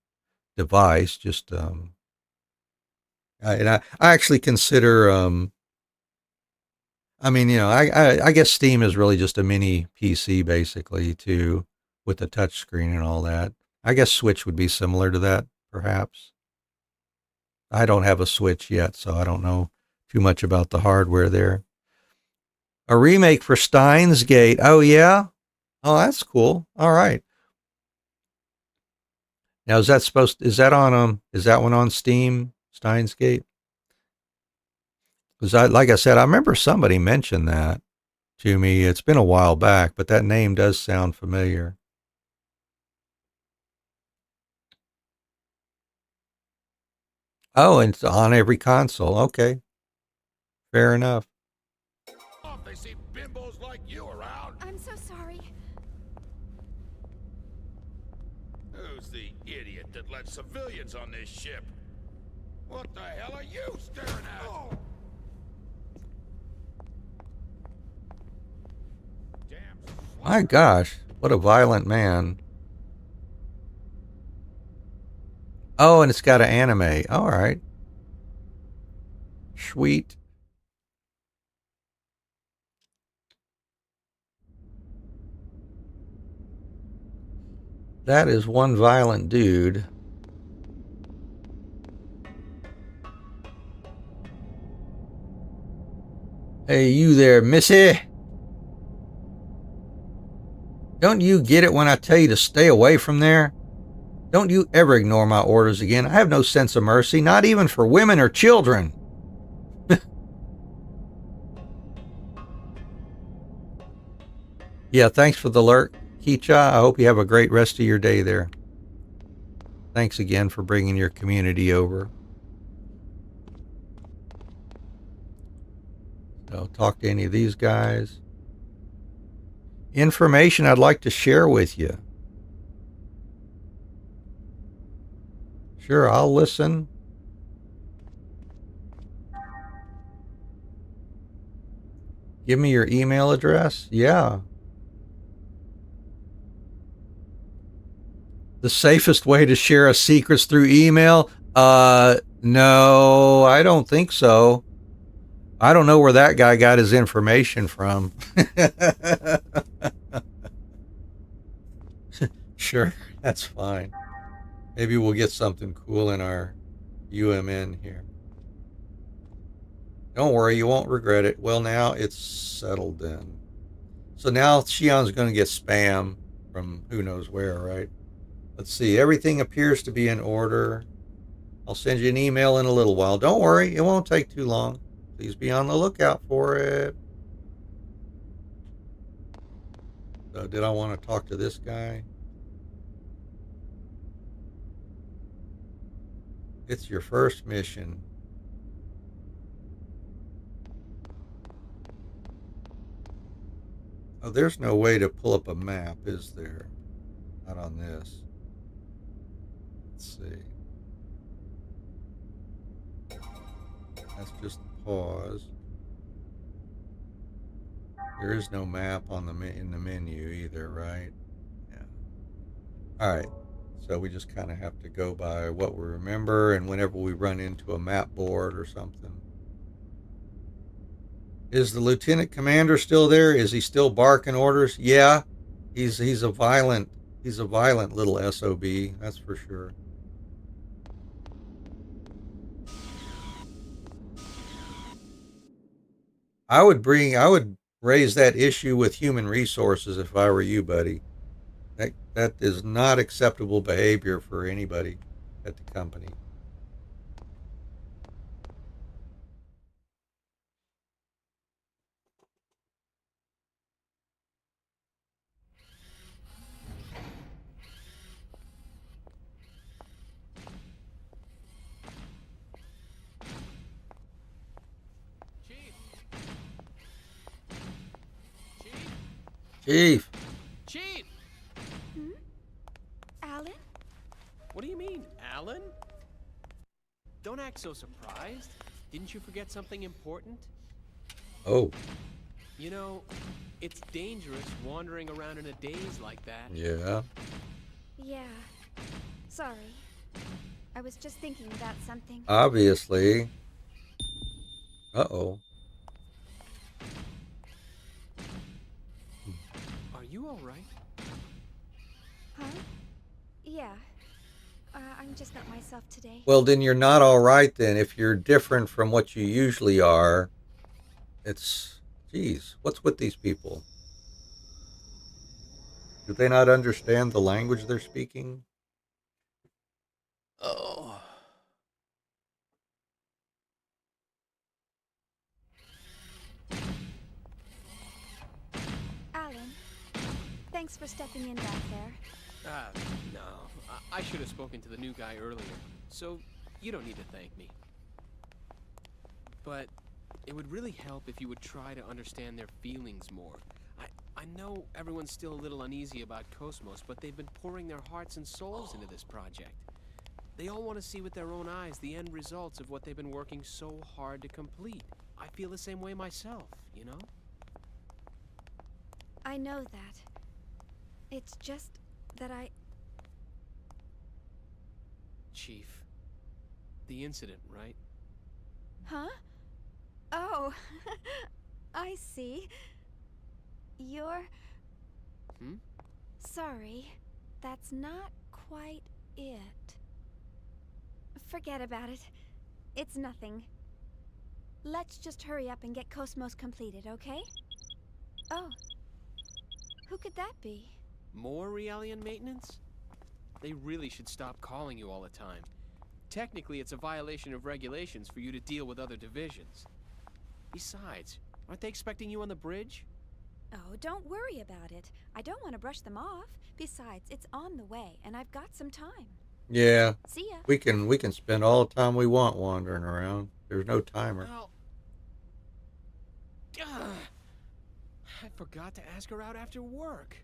device. Just and I actually consider I mean, you know, I guess Steam is really just a mini PC basically too, with the touch screen and all that. I guess Switch would be similar to that, perhaps. I don't have a Switch yet, so I don't know too much about the hardware there. A remake for Steins Gate. Oh yeah? Oh, that's cool. All right. Now is that one on Steam, Steins Gate? Because like I said, I remember somebody mentioned that to me. It's been a while back, but that name does sound familiar. Oh, and it's on every console. Okay. Fair enough. They see bimbos like you around. I'm so sorry. Who's the idiot that let civilians on this ship? What the hell are you staring at? Oh. My gosh, what a violent man. Oh, and it's got an anime. All right. Sweet. That is one violent dude. Hey, you there, missy? Don't you get it when I tell you to stay away from there? Don't you ever ignore my orders again. I have no sense of mercy, not even for women or children. Yeah, thanks for the alert, Kicha. I hope you have a great rest of your day there. Thanks again for bringing your community over. So, talk to any of these guys. Information I'd like to share with you. Sure, I'll listen. Give me your email address? Yeah. The safest way to share a secret's through email? No, I don't think so. I don't know where that guy got his information from. Sure, that's fine. Maybe we'll get something cool in our UMN here. Don't worry, you won't regret it. Well, now it's settled then. So now Shion's going to get spam from who knows where, right? Let's see. Everything appears to be in order. I'll send you an email in a little while. Don't worry, it won't take too long. Please be on the lookout for it. So did I want to talk to this guy? It's your first mission. Oh, there's no way to pull up a map, is there? Not on this. Let's see. That's just pause. There is no map on in the menu either, right? Yeah. All right. So we just kind of have to go by what we remember, and whenever we run into a map board or something. Is the lieutenant commander still there? Is he still barking orders? Yeah. He's a violent little SOB, that's for sure. I would raise that issue with human resources if I were you, buddy. That is not acceptable behavior for anybody at the company. Chief. Chief! Alan? What do you mean, Alan? Don't act so surprised. Didn't you forget something important? Oh. You know, it's dangerous wandering around in a daze like that. Yeah. Yeah. Sorry. I was just thinking about something. Obviously. Uh-oh. Are you all right? Huh? Yeah. I'm just not myself today. Well, then you're not all right then. If you're different from what you usually are, it's... Geez, what's with these people? Do they not understand the language they're speaking? Oh. Alan, thanks for stepping in back there. No. I should have spoken to the new guy earlier, so you don't need to thank me. But it would really help if you would try to understand their feelings more. I know everyone's still a little uneasy about Cosmos, but they've been pouring their hearts and souls into this project. They all want to see with their own eyes the end results of what they've been working so hard to complete. I feel the same way myself, you know? I know that. It's just that Chief, the incident, right? Huh? Oh, I see. You're... Sorry, that's not quite it. Forget about it. It's nothing. Let's just hurry up and get Cosmos completed, okay? Oh. Who could that be? More Realian maintenance? They really should stop calling you all the time. Technically, it's a violation of regulations for you to deal with other divisions. Besides, aren't they expecting you on the bridge? Oh, don't worry about it. I don't want to brush them off. Besides, it's on the way, and I've got some time. Yeah. See ya. We can spend all the time we want wandering around. There's no timer. Well, I forgot to ask her out after work.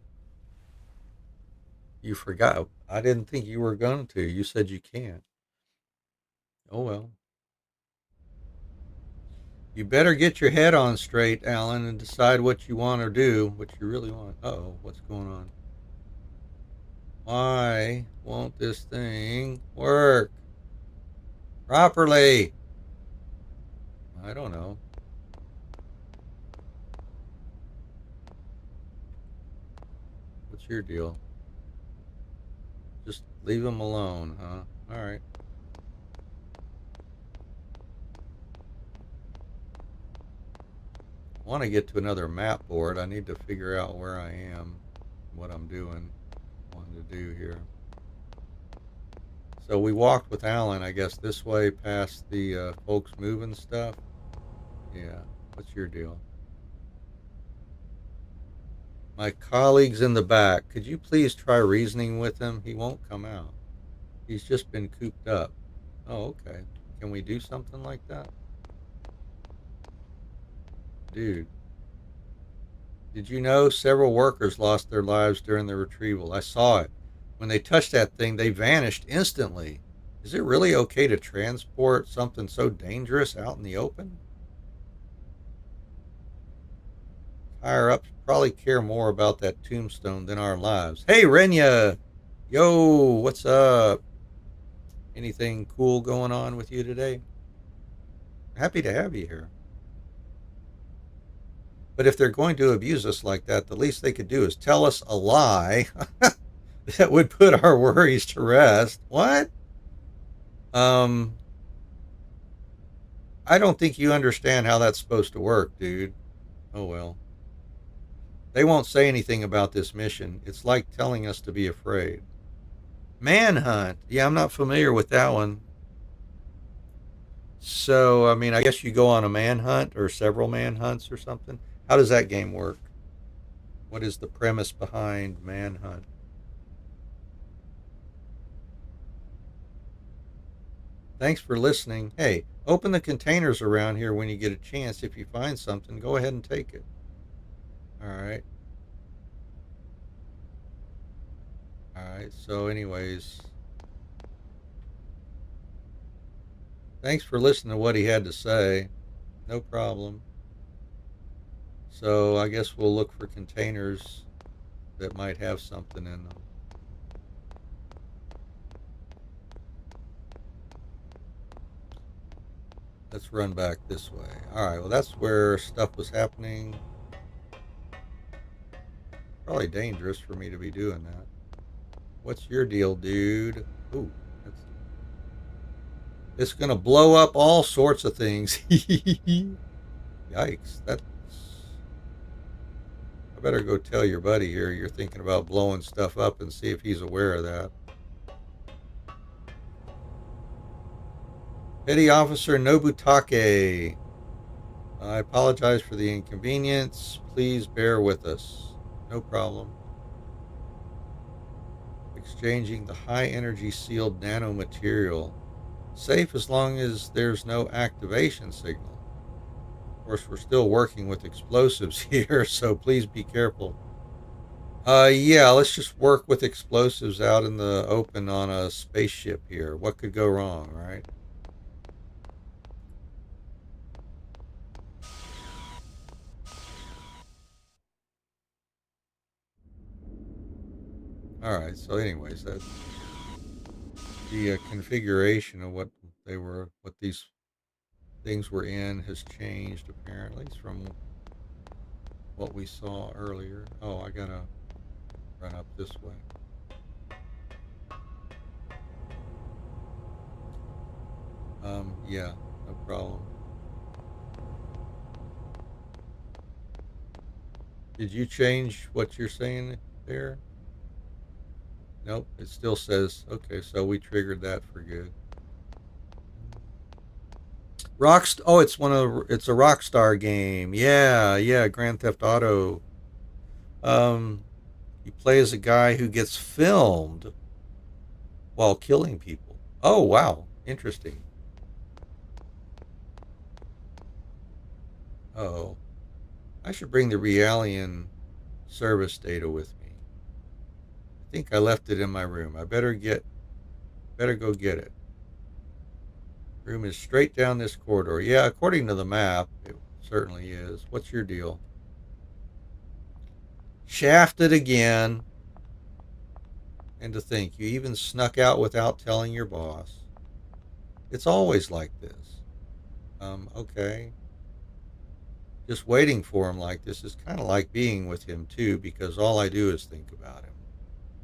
You forgot. I didn't think you were going to. You said you can't. Oh, well. You better get your head on straight, Alan, and decide what you want to do, what you really want. Uh-oh, what's going on? Why won't this thing work properly? I don't know. What's your deal? Just leave him alone, huh? All right. I want to get to another map board. I need to figure out where I am, what I'm doing, wanting to do here. So we walked with Alan, I guess, this way past the folks moving stuff. Yeah. What's your deal? My colleague's in the back. Could you please try reasoning with him? He won't come out. He's just been cooped up. Oh, okay. Can we do something like that? Dude. Did you know several workers lost their lives during the retrieval? I saw it. When they touched that thing, they vanished instantly. Is it really okay to transport something so dangerous out in the open? Higher ups probably care more about that tombstone than our lives. Hey, Renya! Yo, what's up? Anything cool going on with you today? Happy to have you here. But if they're going to abuse us like that, the least they could do is tell us a lie that would put our worries to rest. What? I don't think you understand how that's supposed to work, dude. Oh, well. They won't say anything about this mission. It's like telling us to be afraid. Manhunt. Yeah, I'm not familiar with that one. So, I mean, I guess you go on a manhunt or several manhunts or something. How does that game work? What is the premise behind Manhunt? Thanks for listening. Hey, open the containers around here when you get a chance. If you find something, go ahead and take it. All right. Alright, so anyways. Thanks for listening to what he had to say. No problem. So I guess we'll look for containers that might have something in them. Let's run back this way. Alright, well that's where stuff was happening. Probably dangerous for me to be doing that. What's your deal, dude? Ooh, it's gonna blow up all sorts of things. Yikes, that's... I better go tell your buddy here you're thinking about blowing stuff up and see if he's aware of that. Petty Officer Nobutake, I apologize for the inconvenience. Please bear with us. No problem. Exchanging the high energy sealed nanomaterial. Safe as long as there's no activation signal. Of course, we're still working with explosives here, so please be careful. Yeah, let's just work with explosives out in the open on a spaceship here. What could go wrong, right? Alright, so anyways, that's the configuration of what these things were in has changed apparently from what we saw earlier. Oh, I gotta run up this way. Yeah, no problem. Did you change what you're saying there? Nope, it still says, okay, so we triggered that for good. Oh, it's it's a Rockstar game. Yeah, Grand Theft Auto. You play as a guy who gets filmed while killing people. Oh, wow, interesting. Oh, I should bring the Realian service data with me. I think I left it in my room. I better go get it. Room is straight down this corridor. Yeah, according to the map, it certainly is. What's your deal? Shafted again. And to think, you even snuck out without telling your boss. It's always like this. Okay. Just waiting for him like this is kind of like being with him too, because all I do is think about him.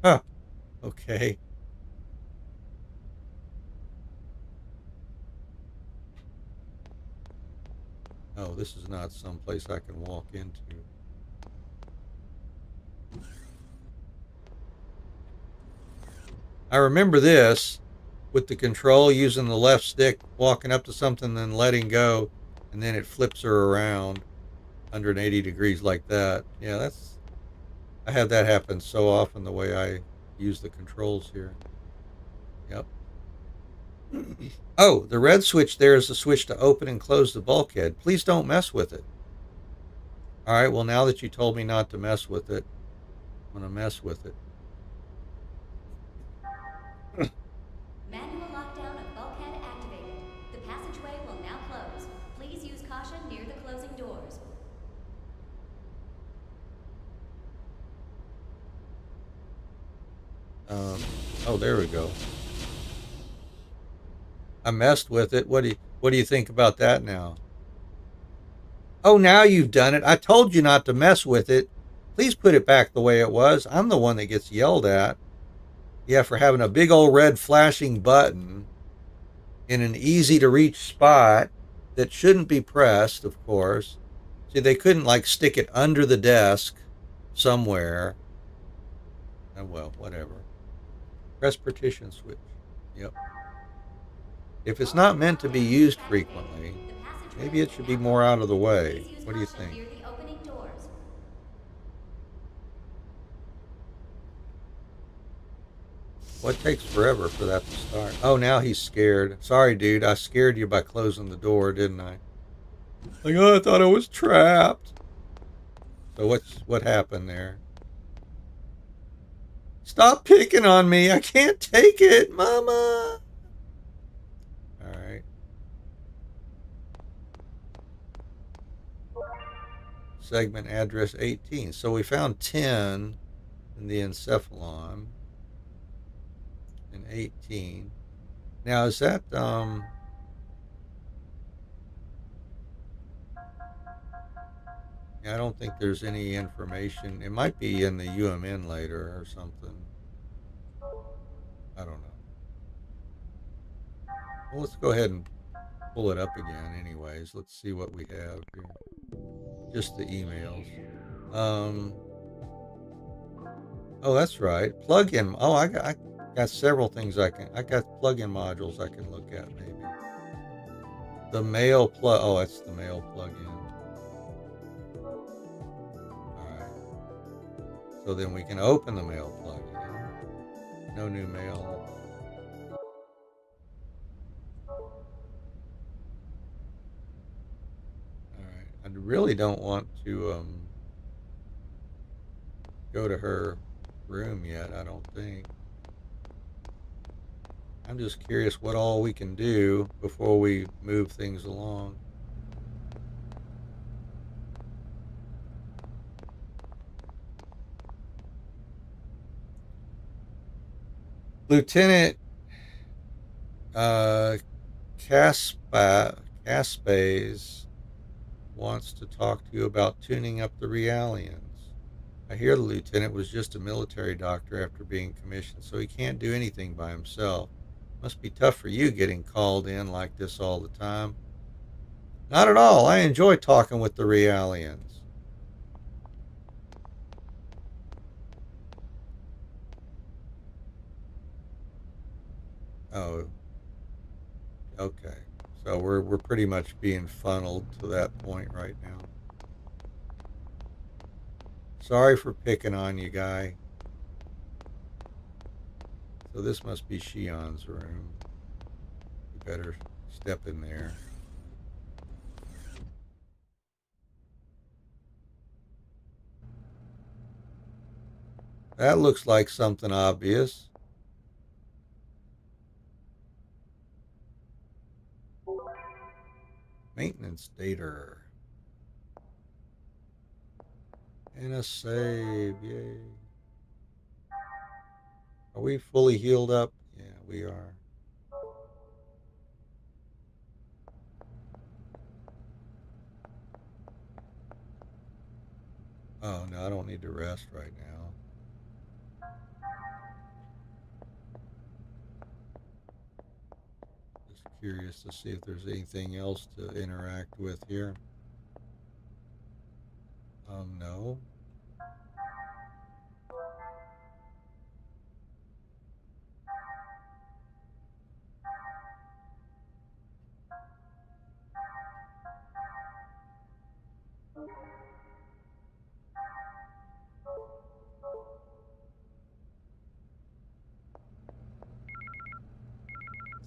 Huh. Okay. Oh, this is not some place I can walk into. I remember this with the control, using the left stick, walking up to something, then letting go, and then it flips her around 180 degrees like that. Yeah, I had that happen so often the way I use the controls here. Yep. Oh, the red switch there is the switch to open and close the bulkhead. Please don't mess with it. Alright, well now that you told me not to mess with it, I'm going to mess with it. Manual lockdown of bulkhead activated. The passageway will now close. Please use caution near the closing doors. Oh, there we go. I messed with it. What do you think about that now? Oh, now you've done it. I told you not to mess with it. Please put it back the way it was. I'm the one that gets yelled at. Yeah, for having a big old red flashing button in an easy to reach spot that shouldn't be pressed, of course. See, they couldn't like stick it under the desk somewhere. Oh, well, whatever. Press partition switch. Yep. If it's not meant to be used frequently, maybe it should be more out of the way. What do you think? What takes forever for that to start? Oh, now he's scared. Sorry, dude. I scared you by closing the door, didn't I? Like, oh, I thought I was trapped. So what happened there? Stop picking on me. I can't take it, Mama. All right. Segment address 18. So we found 10 in the encephalon and 18. Now is that I don't think there's any information. It might be in the UMN later or something. I don't know. Well, let's go ahead and pull it up again anyways. Let's see what we have here. Just the emails. Oh, that's right. Plug-in. Oh, I got several things I got plug-in modules I can look at maybe. The mail plug. Oh, that's the mail plug-in. So then we can open the mail plug-in. No new mail. Alright. I really don't want to go to her room yet, I don't think. I'm just curious what all we can do before we move things along. Lieutenant Caspays wants to talk to you about tuning up the Realians. I hear the lieutenant was just a military doctor after being commissioned, so he can't do anything by himself. Must be tough for you getting called in like this all the time. Not at all. I enjoy talking with the Realians. Oh, okay. So we're pretty much being funneled to that point right now. Sorry for picking on you, guy. So this must be Shion's room. We better step in there. That looks like something obvious. Maintenance data. And a save, yay. Are we fully healed up? Yeah, we are. Oh, no, I don't need to rest right now. Just curious to see if there's anything else to interact with here. No.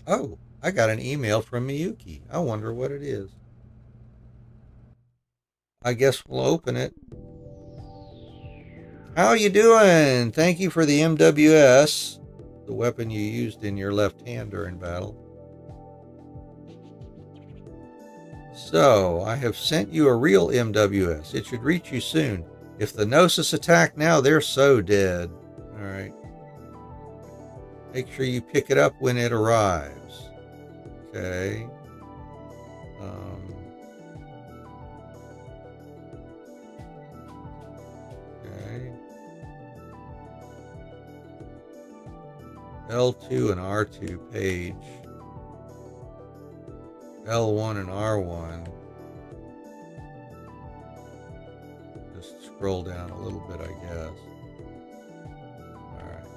Oh, I got an email from Miyuki. I wonder what it is. I guess we'll open it. How you doing? Thank you for the MWS, the weapon you used in your left hand during battle. So, I have sent you a real MWS. It should reach you soon. If the Gnosis attack now, they're so dead. Alright. Make sure you pick it up when it arrives. Okay. Okay. L2 and R2 page. L1 and R1. Just scroll down a little bit, I guess. Alright.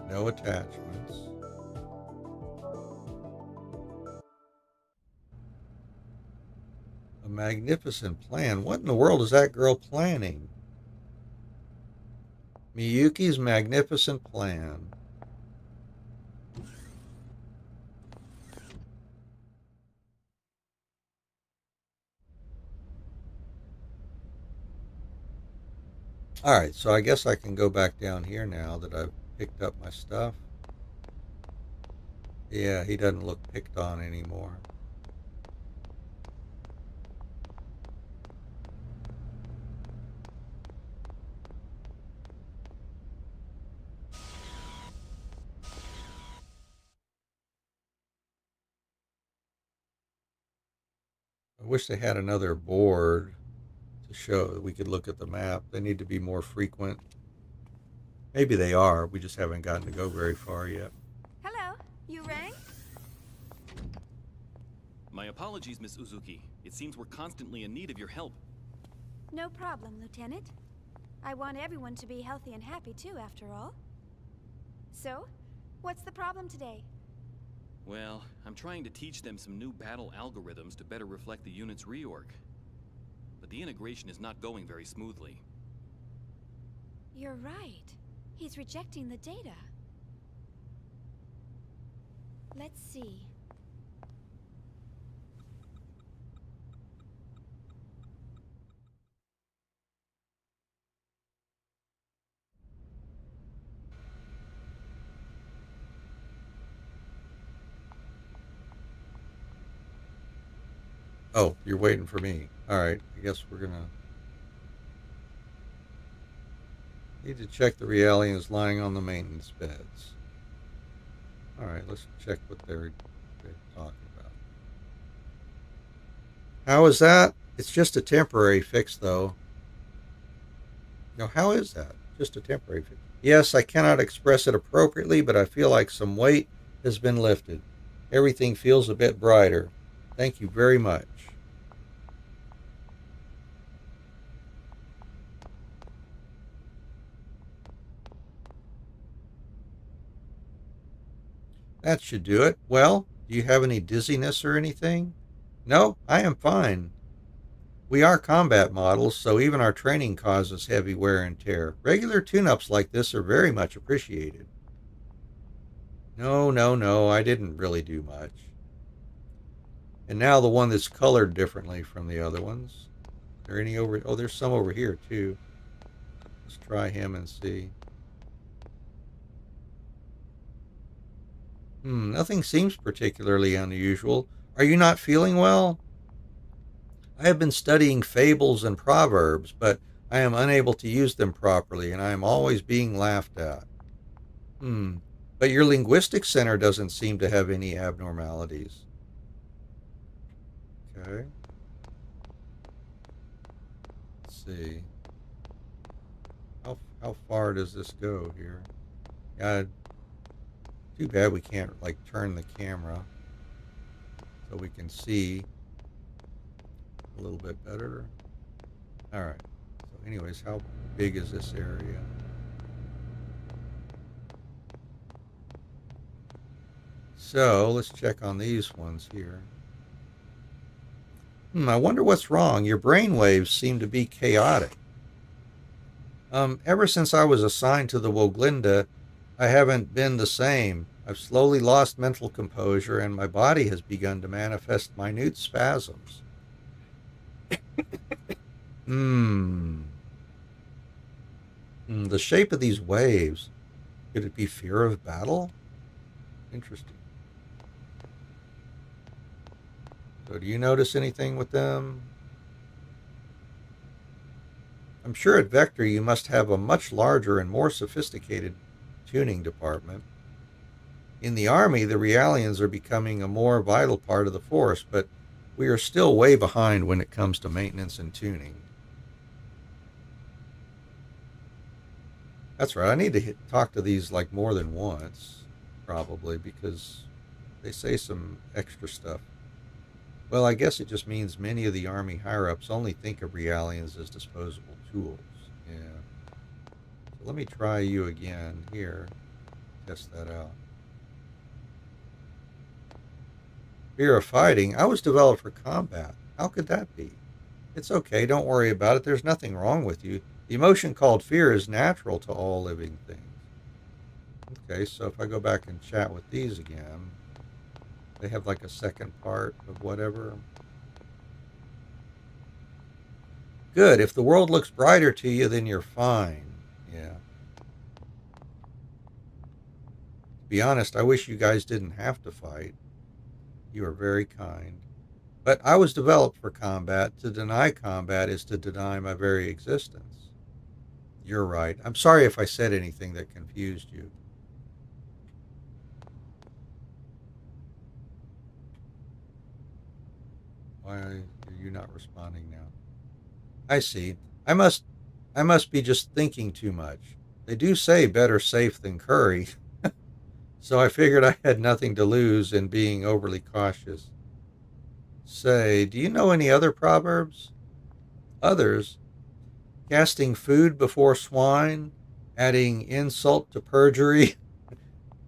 No attachments. A magnificent plan. What in the world is that girl planning? Miyuki's magnificent plan. Alright, so I guess I can go back down here now that I've picked up my stuff. Yeah, he doesn't look picked on anymore. I wish they had another board to show that we could look at the map. They need to be more frequent. Maybe they are. We just haven't gotten to go very far yet. Hello, you rang? My apologies, Miss Uzuki. It seems we're constantly in need of your help. No problem, Lieutenant. I want everyone to be healthy and happy too, after all. So, what's the problem today? Well, I'm trying to teach them some new battle algorithms to better reflect the unit's reorg. But the integration is not going very smoothly. You're right. He's rejecting the data. Let's see. Oh, you're waiting for me. Alright, I guess we're gonna... Need to check the Realians lying on the maintenance beds. Alright, let's check what they're talking about. How is that? It's just a temporary fix, though. No, how is that? Just a temporary fix. Yes, I cannot express it appropriately, but I feel like some weight has been lifted. Everything feels a bit brighter. Thank you very much. That should do it. Well, do you have any dizziness or anything? No, I am fine. We are combat models, so even our training causes heavy wear and tear. Regular tune-ups like this are very much appreciated. No, I didn't really do much. And now the one that's colored differently from the other ones. Are there any over... Oh, there's some over here, too. Let's try him and see. Nothing seems particularly unusual. Are you not feeling well? I have been studying fables and proverbs, but I am unable to use them properly, and I am always being laughed at. But your linguistics center doesn't seem to have any abnormalities. Okay. Let's see. How far does this go here? Too bad we can't, like, turn the camera so we can see a little bit better. Alright. So anyways, how big is this area? So, let's check on these ones here. I wonder what's wrong. Your brain waves seem to be chaotic. Ever since I was assigned to the Woglinda, I haven't been the same. I've slowly lost mental composure, and my body has begun to manifest minute spasms. The shape of these waves. Could it be fear of battle? Interesting. So do you notice anything with them? I'm sure at Vector you must have a much larger and more sophisticated tuning department. In the Army, the Realians are becoming a more vital part of the force, but we are still way behind when it comes to maintenance and tuning. That's right, I need to talk to these like more than once, probably, because they say some extra stuff. Well, I guess it just means many of the Army higher-ups only think of Realians as disposable tools. Yeah. So let me try you again here. Test that out. Fear of fighting? I was developed for combat. How could that be? It's okay, don't worry about it. There's nothing wrong with you. The emotion called fear is natural to all living things. Okay, so if I go back and chat with these again, they have like a second part of whatever. Good. If the world looks brighter to you, then you're fine. Yeah. To be honest, I wish you guys didn't have to fight. You are very kind. But I was developed for combat. To deny combat is to deny my very existence. You're right. I'm sorry if I said anything that confused you. Why are you not responding now? I see. I must be just thinking too much. They do say better safe than curry. So I figured I had nothing to lose in being overly cautious. Say, do you know any other proverbs? Others? Casting food before swine, adding insult to perjury,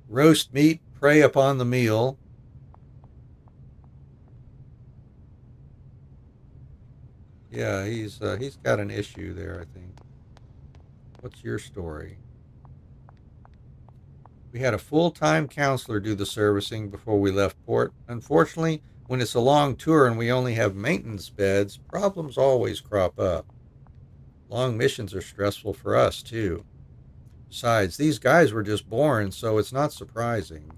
roast meat, prey upon the meal. Yeah, he's got an issue there, I think. What's your story? We had a full-time counselor do the servicing before we left port. Unfortunately, when it's a long tour and we only have maintenance beds, problems always crop up. Long missions are stressful for us, too. Besides, these guys were just born, so it's not surprising.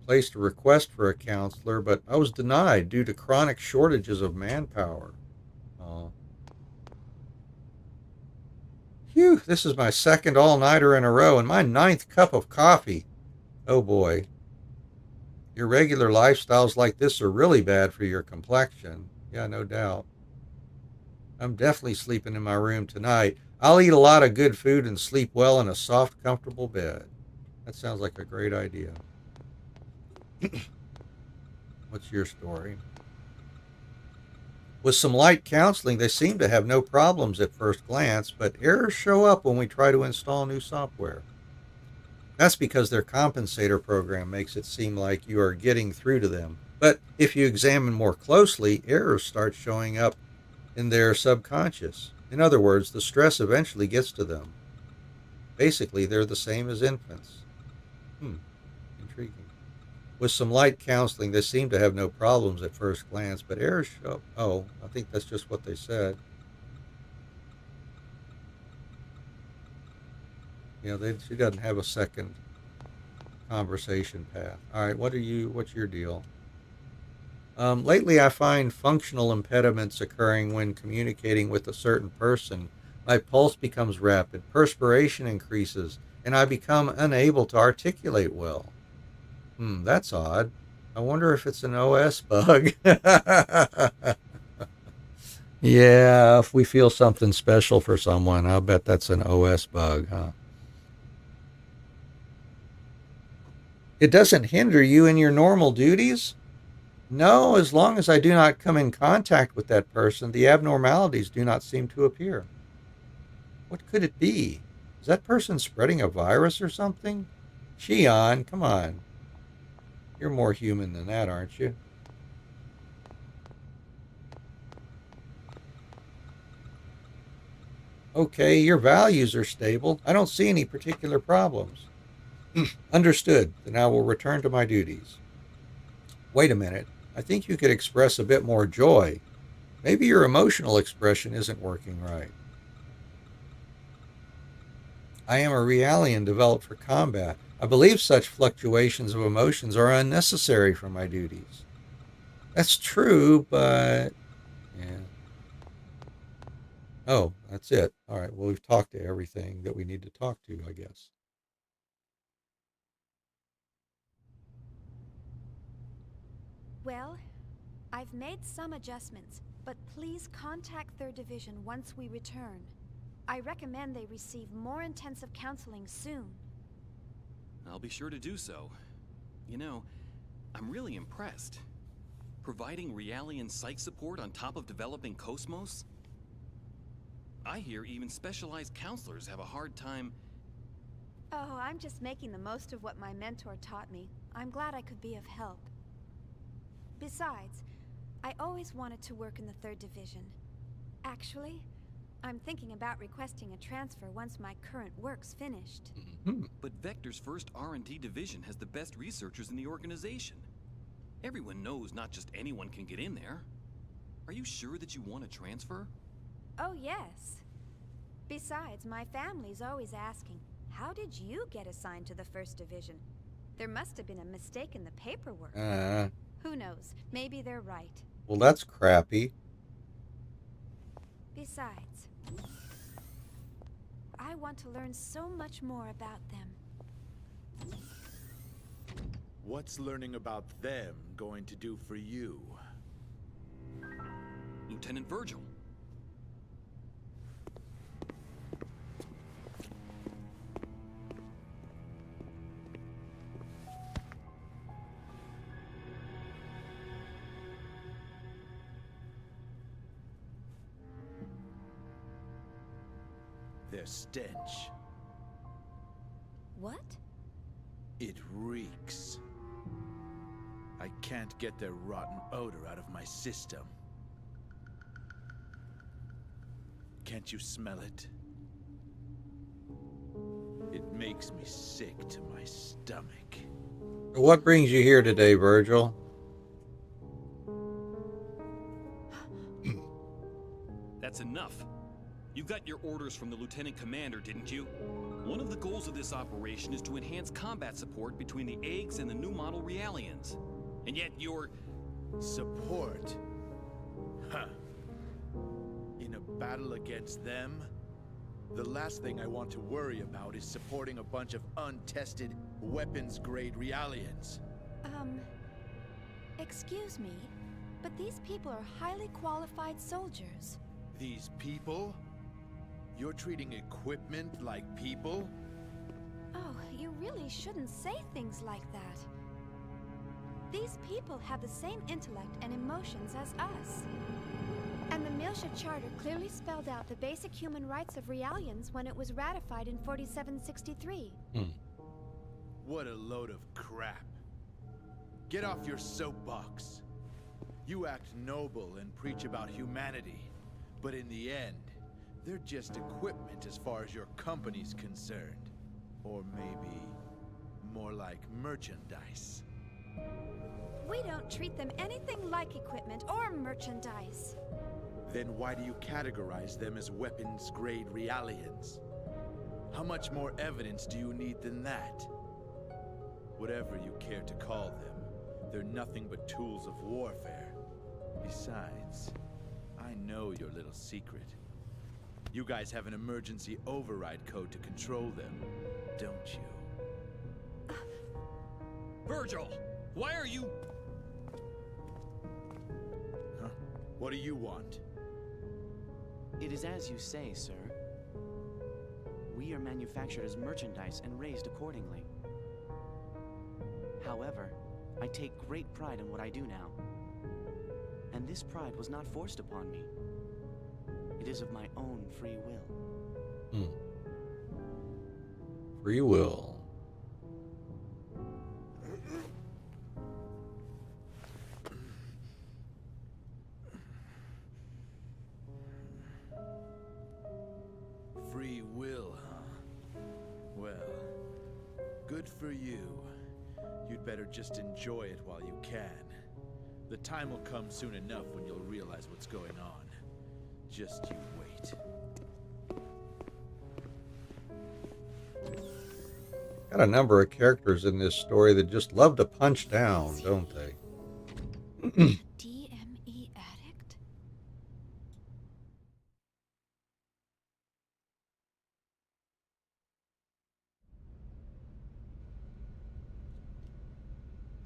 Placed a request for a counselor, but I was denied due to chronic shortages of manpower. Oh. Phew, this is my second all-nighter in a row and my 9th cup of coffee. Oh boy. Irregular lifestyles like this are really bad for your complexion. Yeah, no doubt. I'm definitely sleeping in my room tonight. I'll eat a lot of good food and sleep well in a soft, comfortable bed. That sounds like a great idea. What's your story? With some light counseling, they seem to have no problems at first glance, but errors show up when we try to install new software. That's because their compensator program makes it seem like you are getting through to them. But if you examine more closely, errors start showing up in their subconscious. In other words, the stress eventually gets to them. Basically, they're the same as infants. Intriguing. With some light counseling, they seem to have no problems at first glance, but errors show... Oh, I think that's just what they said. Yeah, she doesn't have a second conversation path. All right, what's your deal? Lately, I find functional impediments occurring when communicating with a certain person. My pulse becomes rapid, perspiration increases, and I become unable to articulate well. That's odd. I wonder if it's an OS bug. Yeah, if we feel something special for someone, I'll bet that's an OS bug, huh? It doesn't hinder you in your normal duties? No, as long as I do not come in contact with that person, the abnormalities do not seem to appear. What could it be? Is that person spreading a virus or something? Shion, come on. You're more human than that, aren't you? Okay, your values are stable. I don't see any particular problems. Understood. Then I will return to my duties. Wait a minute. I think you could express a bit more joy. Maybe your emotional expression isn't working right. I am a Realian developed for combat. I believe such fluctuations of emotions are unnecessary for my duties. That's true, but... Yeah. Oh, that's it. All right, well, we've talked to everything that we need to talk to, I guess. Well, I've made some adjustments, but please contact 3rd Division once we return. I recommend they receive more intensive counseling soon. I'll be sure to do so. You know, I'm really impressed. Providing Realian psych support on top of developing Cosmos? I hear even specialized counselors have a hard time... Oh, I'm just making the most of what my mentor taught me. I'm glad I could be of help. Besides, I always wanted to work in the 3rd Division. Actually, I'm thinking about requesting a transfer once my current work's finished. But Vector's first R&D division has the best researchers in the organization. Everyone knows not just anyone can get in there. Are you sure that you want to transfer? Oh, yes. Besides, my family's always asking, how did you get assigned to the 1st Division? There must have been a mistake in the paperwork. Who knows? Maybe they're right. Well, that's crappy. Besides, I want to learn so much more about them. What's learning about them going to do for you? Lieutenant Virgil. Their stench. What? It reeks. I can't get their rotten odor out of my system. Can't you smell it? It makes me sick to my stomach. What brings you here today, Virgil? That's enough. You got your orders from the Lieutenant Commander, didn't you? One of the goals of this operation is to enhance combat support between the eggs and the new model Realians. And yet you're... Support? Huh. In a battle against them? The last thing I want to worry about is supporting a bunch of untested, weapons-grade Realians. Excuse me, but these people are highly qualified soldiers. These people? You're treating equipment like people? Oh, you really shouldn't say things like that. These people have the same intellect and emotions as us. And the Miltia Charter clearly spelled out the basic human rights of Realians when it was ratified in 4763. What a load of crap. Get off your soapbox. You act noble and preach about humanity, but in the end, they're just equipment as far as your company's concerned. Or maybe more like merchandise. We don't treat them anything like equipment or merchandise. Then why do you categorize them as weapons-grade Realians? How much more evidence do you need than that? Whatever you care to call them, they're nothing but tools of warfare. Besides, I know your little secret. You guys have an emergency override code to control them, don't you? Virgil! Why are you... Huh? What do you want? It is as you say, sir. We are manufactured as merchandise and raised accordingly. However, I take great pride in what I do now. And this pride was not forced upon me. It is of my own free will. Free will. Free will, huh? Well, good for you. You'd better just enjoy it while you can. The time will come soon enough when you'll realize what's going on. Just you wait. Got a number of characters in this story that just love to punch down, don't they? DME addict?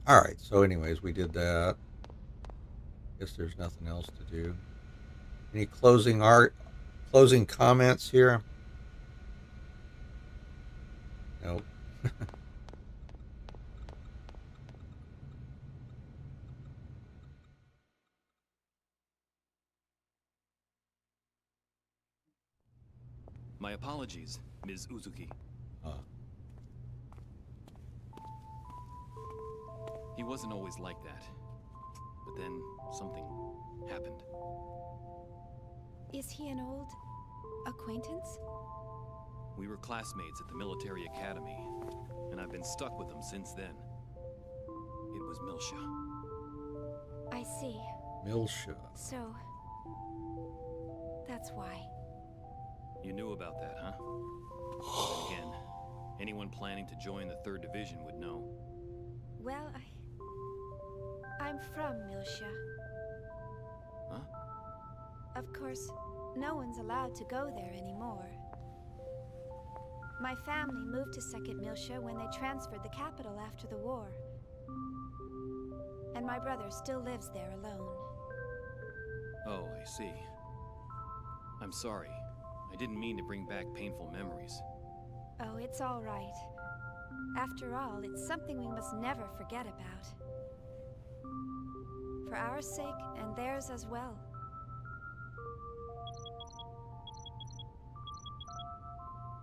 Alright, so anyways, we did that. Guess there's nothing else to do. Any closing comments here? Nope. My apologies, Ms. Uzuki. He wasn't always like that. But then something happened. Is he an old acquaintance? We were classmates at the military academy, and I've been stuck with him since then. It was Miltia. I see. Miltia. So, That's why. You knew about that, huh? Then again, anyone planning to join the 3rd Division would know. Well, I'm from Miltia. Huh? Of course, no one's allowed to go there anymore. My family moved to 2nd Miltia when they transferred the capital after the war. And my brother still lives there alone. Oh, I see. I'm sorry. I didn't mean to bring back painful memories. Oh, it's all right. After all, it's something we must never forget about. For our sake and theirs as well.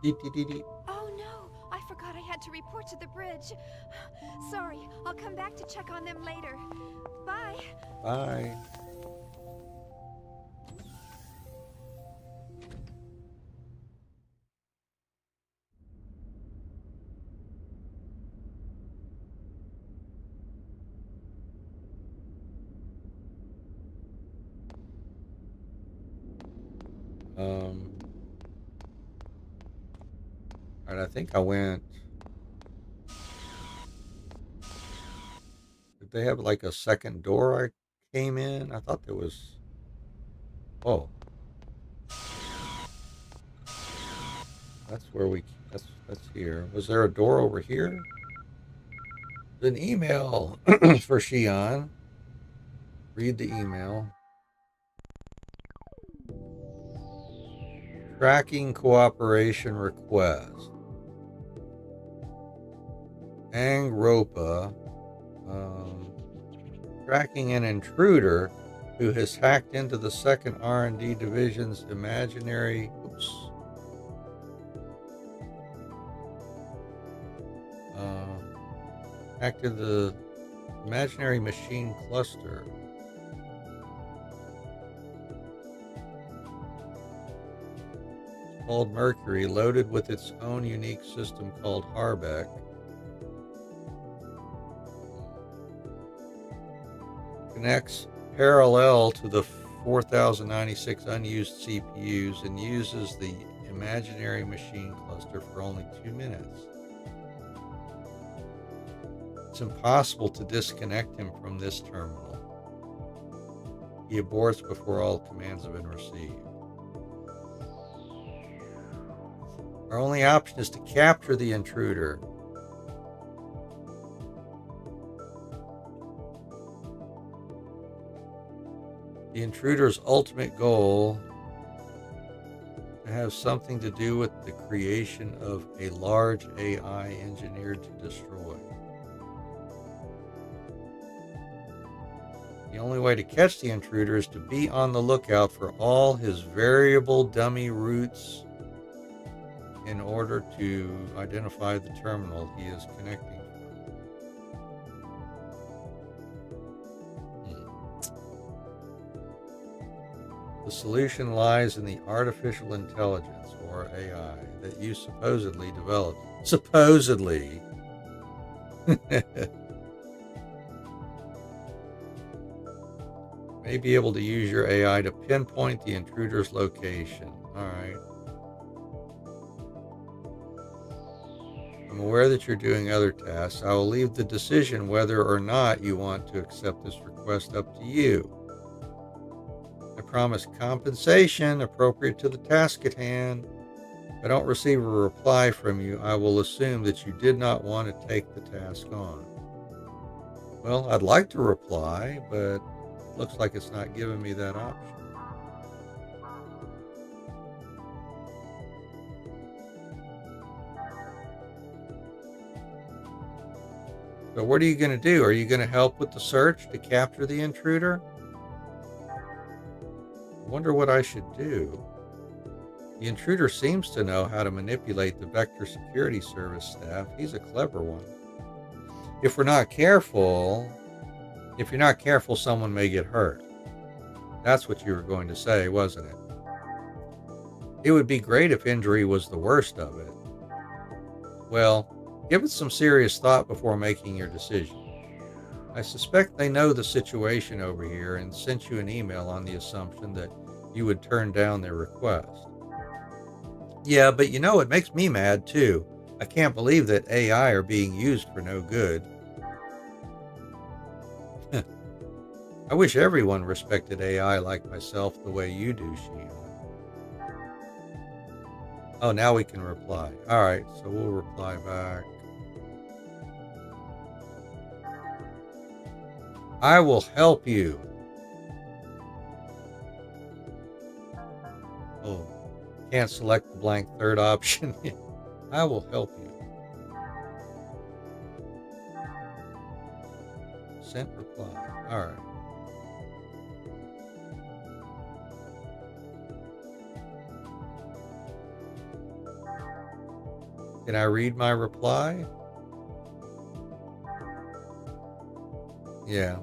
Oh no! I forgot I had to report to the bridge. Sorry, I'll come back to check on them later. Bye! Bye. Alright, I think I went. Did they have like a second door I came in? I thought there was. Oh. That's where we. That's here. Was there a door over here? An email for Shion. Read the email. Tracking cooperation request. Angropa. Tracking an intruder who has hacked into the 2nd R&D Division's imaginary... Oops. Hacked into the imaginary machine cluster. It's called Mercury, loaded with its own unique system called Harbeck. Connects parallel to the 4096 unused CPUs and uses the imaginary machine cluster for only 2 minutes. It's impossible to disconnect him from this terminal. He aborts before all commands have been received. Our only option is to capture the intruder. The intruder's ultimate goal to have something to do with the creation of a large AI engineered to destroy. The only way to catch the intruder is to be on the lookout for all his variable dummy routes in order to identify the terminal he is connecting. The solution lies in the artificial intelligence, or AI, that you supposedly developed. Supposedly! May be able to use your AI to pinpoint the intruder's location. Alright. I'm aware that you're doing other tasks. I will leave the decision whether or not you want to accept this request up to you. I promise compensation appropriate to the task at hand. If I don't receive a reply from you, I will assume that you did not want to take the task on. Well, I'd like to reply, but it looks like it's not giving me that option. So what are you going to do? Are you going to help with the search to capture the intruder? I wonder what I should do. The intruder seems to know how to manipulate the Vector Security Service staff. He's a clever one. If you're not careful, someone may get hurt. That's what you were going to say, wasn't it? It would be great if injury was the worst of it. Well, give it some serious thought before making your decision. I suspect they know the situation over here and sent you an email on the assumption that you would turn down their request. Yeah, but you know, it makes me mad too. I can't believe that AI are being used for no good. I wish everyone respected AI like myself the way you do, Shion. Oh, now we can reply. All right, so we'll reply back. I will help you. Oh, can't select the blank third option. I will help you. Sent reply. All right. Can I read my reply? Yeah.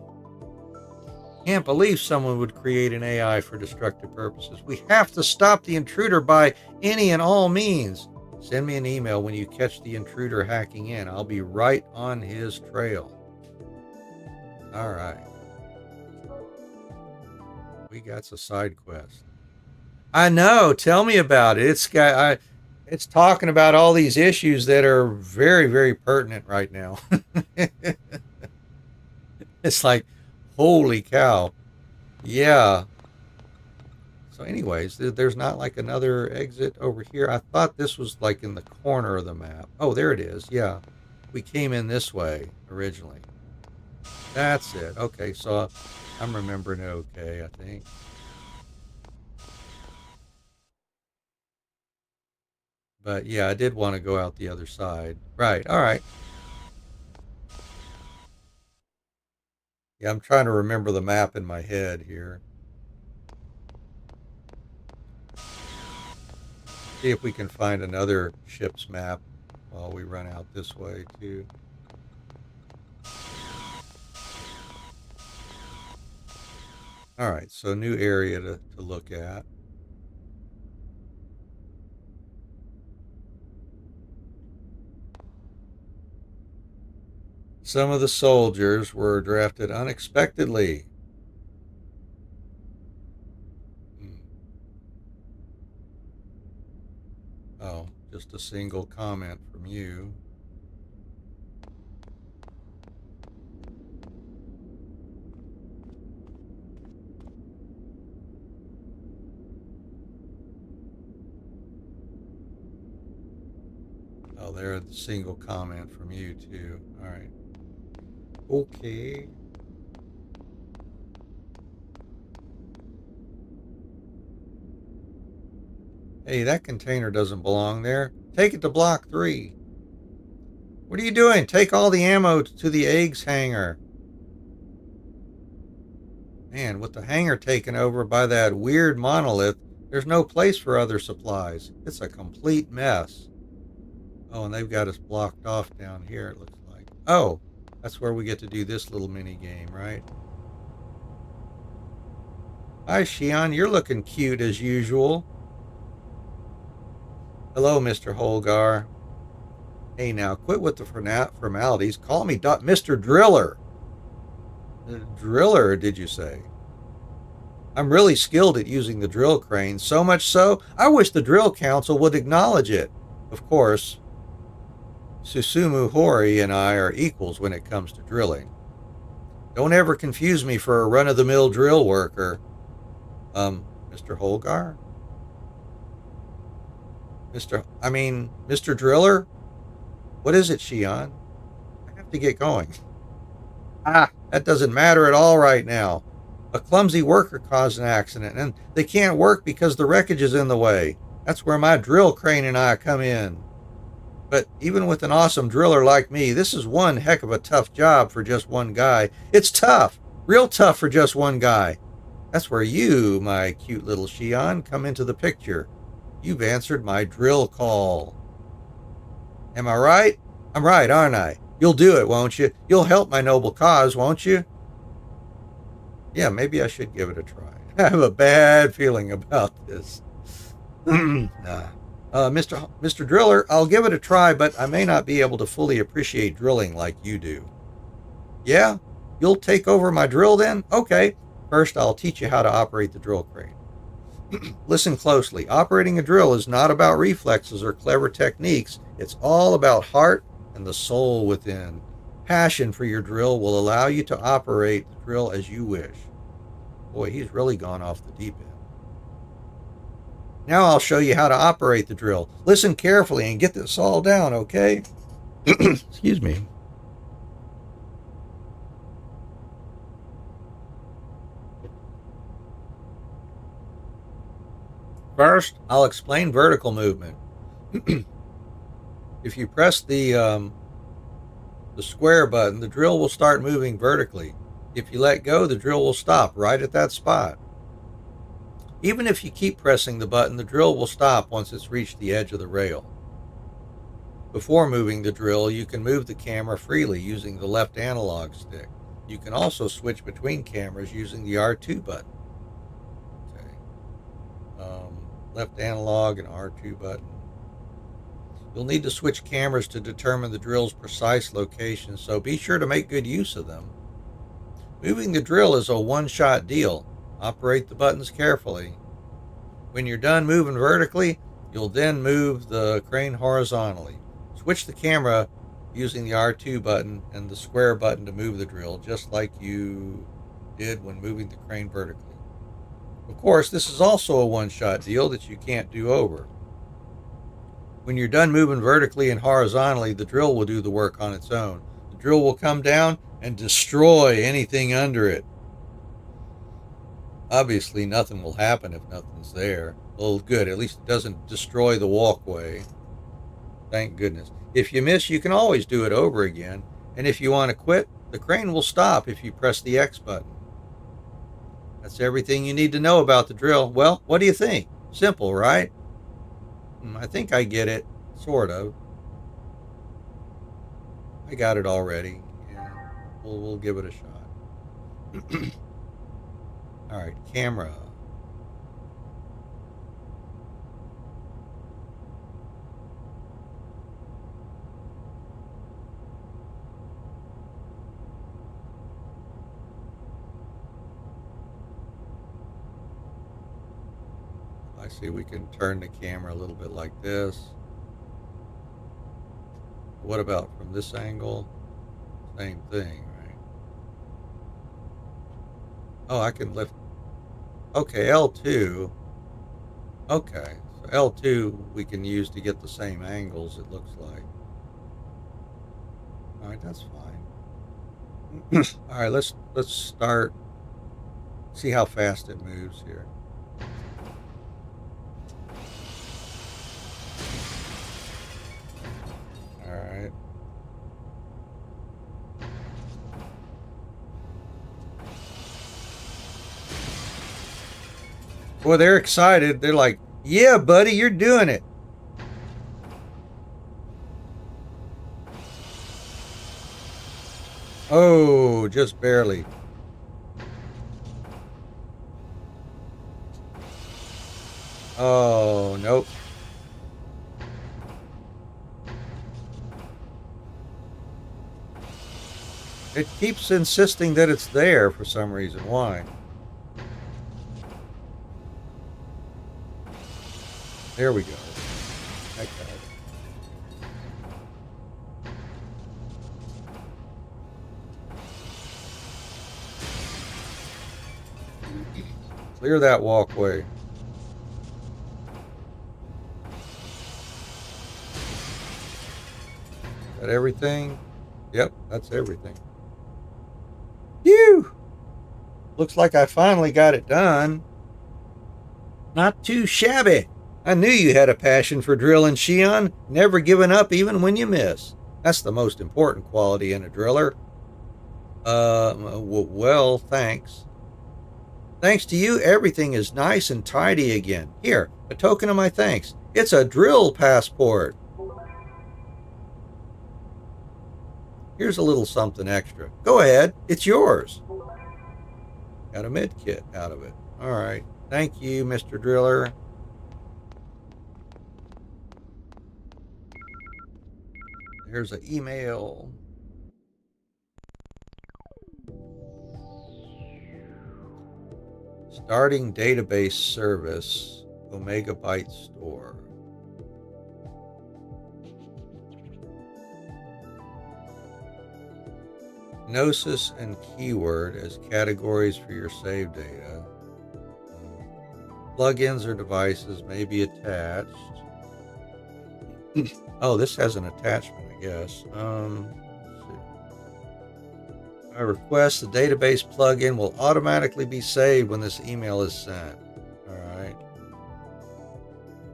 Can't believe someone would create an AI for destructive purposes. We have to stop the intruder by any and all means. Send me an email when you catch the intruder hacking in. I'll be right on his trail. All right. We got a side quest. I know. Tell me about it. It's talking about all these issues that are very, very pertinent right now. It's like, holy cow. Yeah. So anyways, there's not like another exit over here. I thought this was like in the corner of the map. Oh, there it is. Yeah. We came in this way originally. That's it. Okay, so I'm remembering it okay, I think. But yeah, I did want to go out the other side. Right, all right. Yeah, I'm trying to remember the map in my head here. See if we can find another ship's map while we run out this way too. All right, so new area to look at. Some of the soldiers were drafted unexpectedly. Oh, just a single comment from you. Oh, there's a single comment from you too. All right. Okay. Hey, that container doesn't belong there. Take it to Block 3. What are you doing? Take all the ammo to the eggs hangar. Man, with the hangar taken over by that weird monolith, there's no place for other supplies. It's a complete mess. Oh, and they've got us blocked off down here, it looks like. Oh, that's where we get to do this little mini game, right? Hi, Shion. You're looking cute as usual. Hello, Mr. Holgar. Hey, now, quit with the formalities. Call me Mr. Driller. Driller, did you say? I'm really skilled at using the drill crane, so much so, I wish the Drill Council would acknowledge it. Of course, Susumu Hori and I are equals when it comes to drilling. Don't ever confuse me for a run-of-the-mill drill worker. Mr. Holgar? Mr. Driller? What is it, Shion? I have to get going. That doesn't matter at all right now. A clumsy worker caused an accident, and they can't work because the wreckage is in the way. That's where my drill crane and I come in. But even with an awesome driller like me, this is one heck of a tough job for just one guy. It's tough, real tough for just one guy. That's where you, my cute little Shion, come into the picture. You've answered my drill call. Am I right? I'm right, aren't I? You'll do it, won't you? You'll help my noble cause, won't you? Yeah, maybe I should give it a try. I have a bad feeling about this. Nah. Mr. Driller, I'll give it a try, but I may not be able to fully appreciate drilling like you do. Yeah? You'll take over my drill then? Okay. First, I'll teach you how to operate the drill crane. Listen closely. Operating a drill is not about reflexes or clever techniques. It's all about heart and the soul within. Passion for your drill will allow you to operate the drill as you wish. Boy, he's really gone off the deep end. Now I'll show you how to operate the drill. Listen carefully and get this all down, okay? Excuse me. First, I'll explain vertical movement. If you press the square button, the drill will start moving vertically. If you let go, the drill will stop right at that spot. Even if you keep pressing the button, the drill will stop once it's reached the edge of the rail. Before moving the drill, you can move the camera freely using the left analog stick. You can also switch between cameras using the R2 button. Left analog and R2 button. You'll need to switch cameras to determine the drill's precise location, so be sure to make good use of them. Moving the drill is a one-shot deal. Operate the buttons carefully. When you're done moving vertically, you'll then move the crane horizontally. Switch the camera using the R2 button and the square button to move the drill, just like you did when moving the crane vertically. Of course, this is also a one-shot deal that you can't do over. When you're done moving vertically and horizontally, the drill will do the work on its own. The drill will come down and destroy anything under it. Obviously, nothing will happen if nothing's there. Well, good. At least it doesn't destroy the walkway. Thank goodness. If you miss, you can always do it over again. And if you want to quit, the crane will stop if you press the X button. That's everything you need to know about the drill. Well, what do you think? Simple, right? I think I get it. Sort of. I got it already. Yeah, we'll give it a shot. All right, camera. I see we can turn the camera a little bit like this. What about from this angle? Same thing, right? Oh, I can lift. Okay, L2. Okay, so L2 we can use to get the same angles, it looks like. All right, that's fine. All right, let's start. See how fast it moves here. Alright. Boy, they're excited. They're like, yeah, buddy, you're doing it. Oh, just barely. Oh, nope. It keeps insisting that it's there for some reason. Why? There we go. Okay. Clear that walkway. Is that everything? Yep, that's everything. Phew! Looks like I finally got it done. Not too shabby. I knew you had a passion for drilling, Shion. Never giving up even when you miss. That's the most important quality in a driller. Well, thanks. Thanks to you, everything is nice and tidy again. Here, a token of my thanks. It's a drill passport. Here's a little something extra. Go ahead, it's yours. Got a med kit out of it. All right, thank you, Mr. Driller. Here's an email. Starting database service, Omega Byte Store. Gnosis and keyword as categories for your save data. Plugins or devices may be attached. Oh, this has an attachment, I guess. Let's see. I request the database plugin will automatically be saved when this email is sent. All right.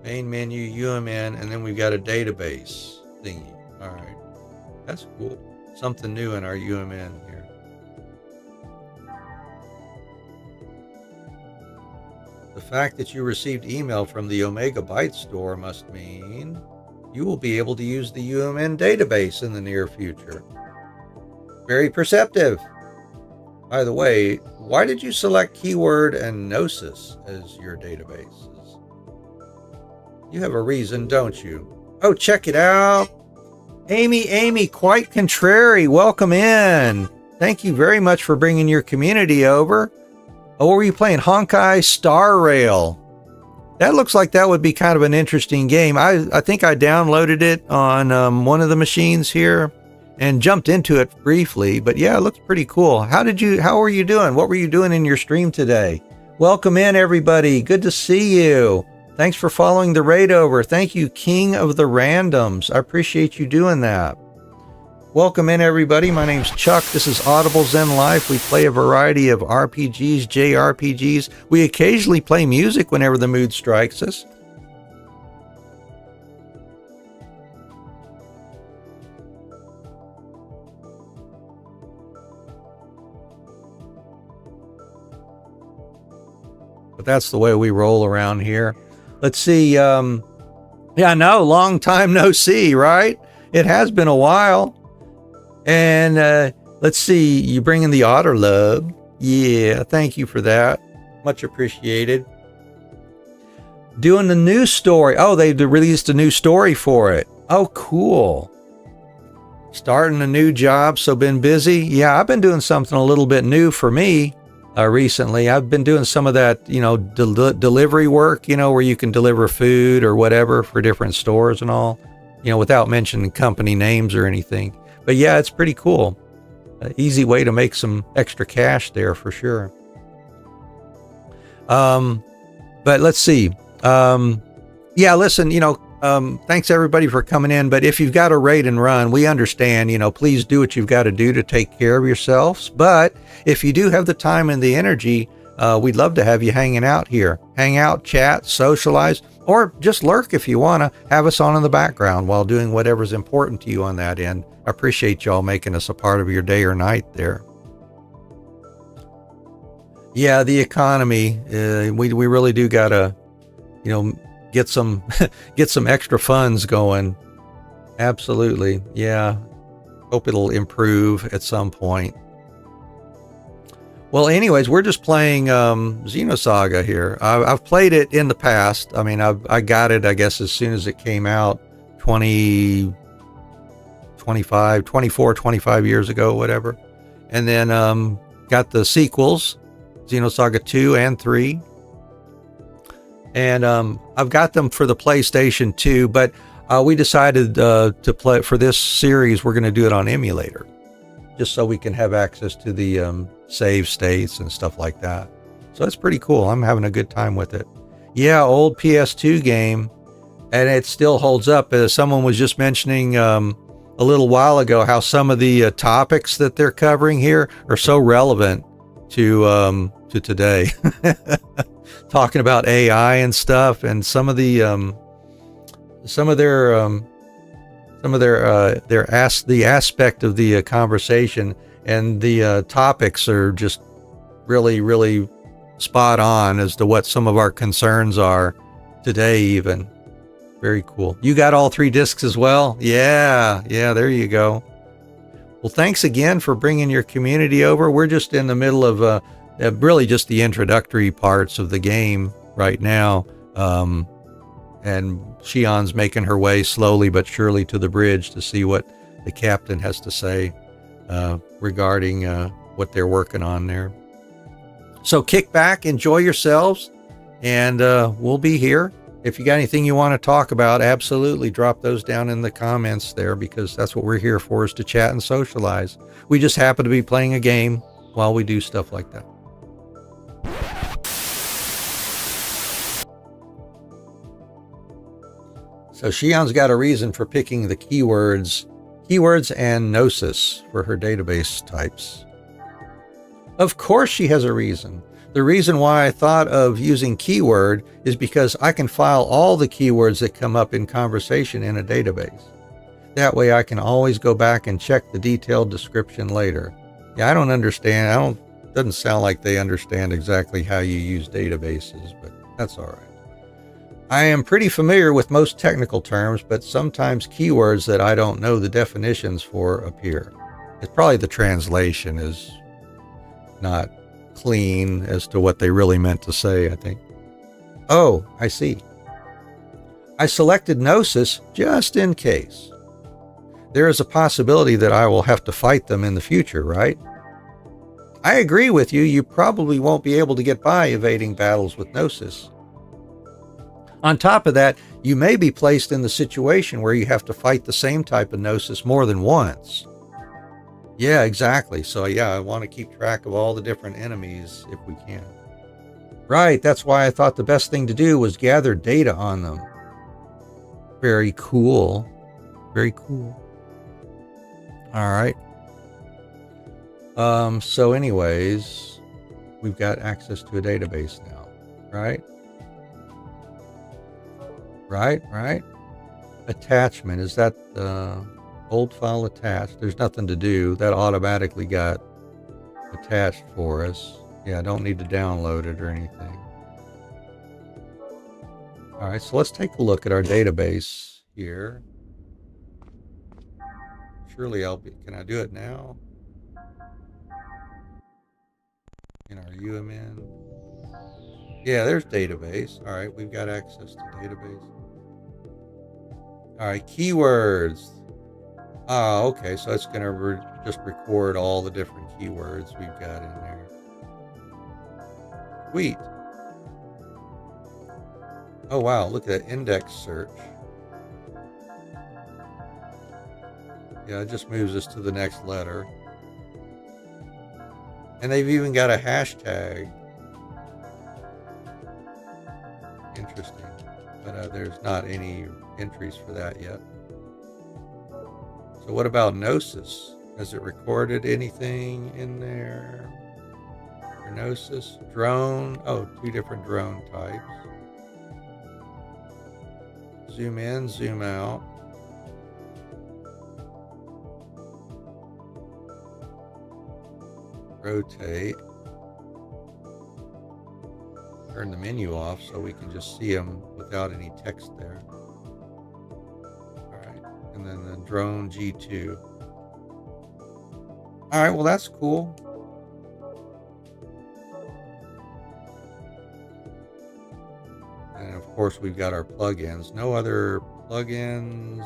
Main menu, UMN, and then we've got a database thingy. All right. That's cool. Something new in our UMN here. The fact that you received email from the Omega Byte store must mean you will be able to use the UMN database in the near future. Very perceptive. By the way, why did you select keyword and Gnosis as your databases? You have a reason, don't you? Oh, check it out. Amy, quite contrary. Welcome in. Thank you very much for bringing your community over. Oh, what were you playing? Honkai Star Rail. That looks like that would be kind of an interesting game. I think I downloaded it on one of the machines here and jumped into it briefly. But yeah, it looks pretty cool. How were you doing? What were you doing in your stream today? Welcome in, everybody. Good to see you. Thanks for following the raid over. Thank you, King of the Randoms. I appreciate you doing that. Welcome in, everybody. My name's Chuck. This is Audible Zen Life. We play a variety of RPGs, JRPGs. We occasionally play music whenever the mood strikes us. But that's the way we roll around here. Let's see. Yeah, no, long time no see, right? It has been a while. And let's see, you bring in the Otter Love. Yeah, thank you for that. Much appreciated. Doing the new story. Oh, they released a new story for it. Oh, cool. Starting a new job, so been busy. Yeah, I've been doing something a little bit new for me recently. I've been doing some of that, delivery work, where you can deliver food or whatever for different stores and all, without mentioning company names or anything. But yeah, it's pretty cool. Easy way to make some extra cash there for sure. But let's see. Yeah, listen, thanks everybody for coming in. But if you've got a raid and run, we understand, please do what you've got to do to take care of yourselves. But if you do have the time and the energy, we'd love to have you hanging out here. Hang out, chat, socialize, or just lurk if you want to have us on in the background while doing whatever's important to you on that end. I appreciate y'all making us a part of your day or night there. Yeah, the economy, we really do gotta, get some extra funds going. Absolutely, yeah. Hope it'll improve at some point. Well, anyways, we're just playing Xenosaga here. I've played it in the past. I mean, I got it, I guess, as soon as it came out, 25 years ago, whatever. And then got the sequels, Xenosaga 2 and 3. And I've got them for the PlayStation 2, but we decided to play for this series, we're going to do it on emulator, just so we can have access to the save states and stuff like that. So it's pretty cool. I'm having a good time with it. Yeah, old PS2 game, and it still holds up. Someone was just mentioning a little while ago how some of the topics that they're covering here are so relevant to today. Talking about AI and stuff, and some of the the aspect of the conversation and the topics are just really spot on as to what some of our concerns are today even. Very cool. You got all 3 discs as well? Yeah, there you go. Well, thanks again for bringing your community over. We're just in the middle of really just the introductory parts of the game right now. And Shion's making her way slowly but surely to the bridge to see what the captain has to say regarding what they're working on there. So kick back, enjoy yourselves, and we'll be here. If you got anything you want to talk about, absolutely drop those down in the comments there, because that's what we're here for, is to chat and socialize. We just happen to be playing a game while we do stuff like that. So Shion's got a reason for picking the keywords and Gnosis for her database types. Of course she has a reason. The reason why I thought of using keyword is because I can file all the keywords that come up in conversation in a database. That way I can always go back and check the detailed description later. Yeah, I don't understand. Doesn't sound like they understand exactly how you use databases, but that's all right. I am pretty familiar with most technical terms, but sometimes keywords that I don't know the definitions for appear. It's probably the translation is not clean as to what they really meant to say, I think. Oh, I see. I selected Gnosis just in case. There is a possibility that I will have to fight them in the future, right? I agree with you. You probably won't be able to get by evading battles with Gnosis. On top of that, you may be placed in the situation where you have to fight the same type of Gnosis more than once. Yeah, exactly. So yeah, I want to keep track of all the different enemies if we can. Right, that's why I thought the best thing to do was gather data on them. Very cool. Very cool. All right. So anyways, we've got access to a database now, right? Right. Attachment, is that old file attached? There's nothing to do. That automatically got attached for us. Yeah, I don't need to download it or anything. All right, so let's take a look at our database here. Surely can I do it now? In our UMN. Yeah, there's database. All right, we've got access to database. All right, keywords. Ah, okay, so it's going to just record all the different keywords we've got in there. Sweet. Oh, wow, look at that index search. Yeah, it just moves us to the next letter. And they've even got a hashtag. Interesting. But there's not any entries for that yet. So what about Gnosis? Has it recorded anything in there? For Gnosis? Drone? Oh, 2 different drone types. Zoom in, zoom out. Rotate. Turn the menu off so we can just see them without any text there. All right, and then the drone G2. All right, well that's cool. And of course we've got our plugins. No other plugins.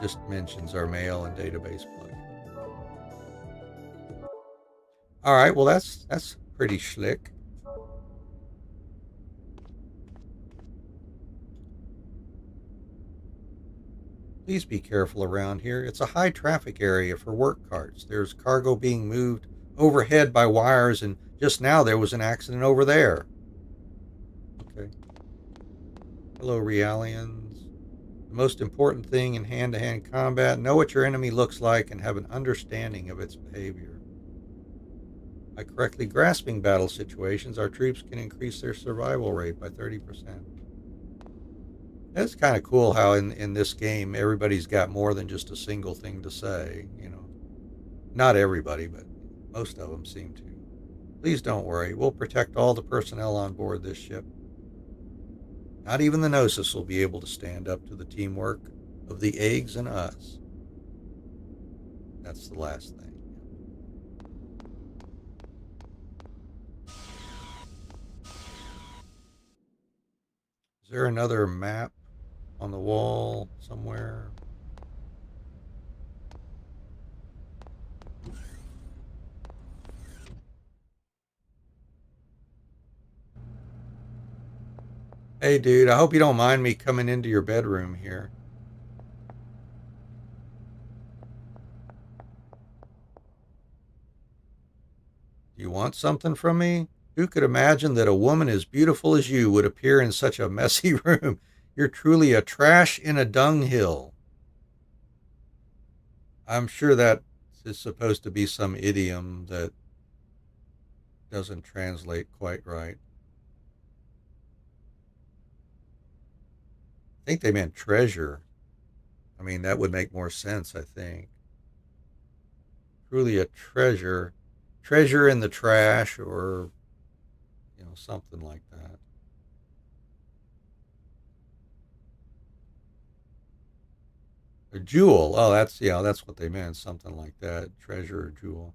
Just mentions our mail and database plugin. All right, well that's pretty slick. Please be careful around here. It's a high traffic area for work carts. There's cargo being moved overhead by wires, and just now there was an accident over there. Okay. Hello, Realians. The most important thing in hand-to-hand combat, know what your enemy looks like and have an understanding of its behavior. By correctly grasping battle situations, our troops can increase their survival rate by 30%. It's kind of cool how in this game, everybody's got more than just a single thing to say, you know. Not everybody, but most of them seem to. Please don't worry. We'll protect all the personnel on board this ship. Not even the Gnosis will be able to stand up to the teamwork of the eggs and us. That's the last thing. Is there another map on the wall somewhere? Hey, dude, I hope you don't mind me coming into your bedroom here. Do you want something from me? Who could imagine that a woman as beautiful as you would appear in such a messy room? You're truly a trash in a dunghill. I'm sure that is supposed to be some idiom that doesn't translate quite right. I think they meant treasure. I mean, that would make more sense, I think. Truly a treasure. Treasure in the trash, or, you know, something like that. A jewel. Oh, that's what they meant. Something like that. Treasure or jewel.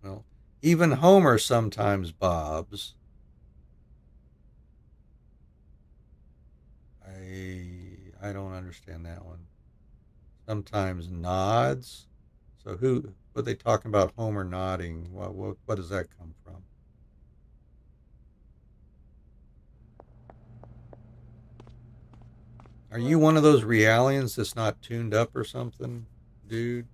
Well, even Homer sometimes bobs. I don't understand that one. Sometimes nods. So what are they talking about? Homer nodding. What does that come from? Are you one of those Realians that's not tuned up or something, dude?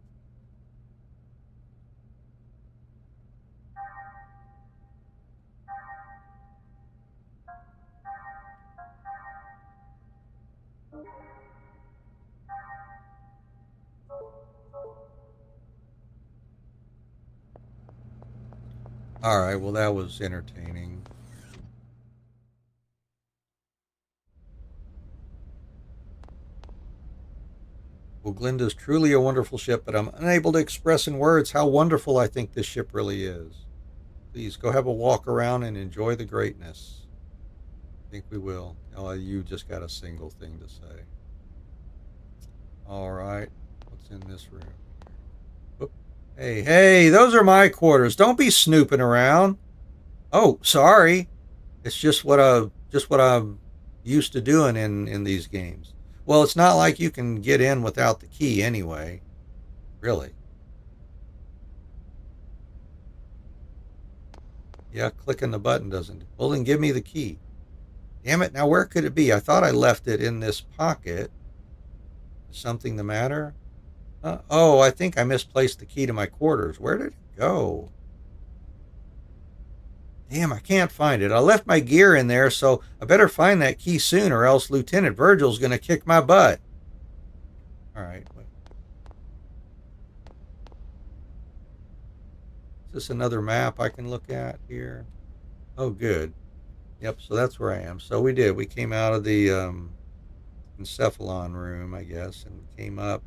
All right, well, that was entertaining. Well, Glinda's truly a wonderful ship, but I'm unable to express in words how wonderful I think this ship really is. Please go have a walk around and enjoy the greatness. I think we will. Oh, you just got a single thing to say. All right, what's in this room? Hey, those are my quarters. Don't be snooping around. Oh, sorry. It's just what I'm used to doing in these games. Well, it's not like you can get in without the key anyway. Really. Yeah, clicking the button doesn't. Well, then give me the key. Damn it, now where could it be? I thought I left it in this pocket. Is something the matter? Oh, I think I misplaced the key to my quarters. Where did it go? Damn, I can't find it. I left my gear in there, so I better find that key soon, or else Lieutenant Virgil's going to kick my butt. All right. Is this another map I can look at here? Oh, good. Yep, so that's where I am. So we did. We came out of the encephalon room, I guess, and came up.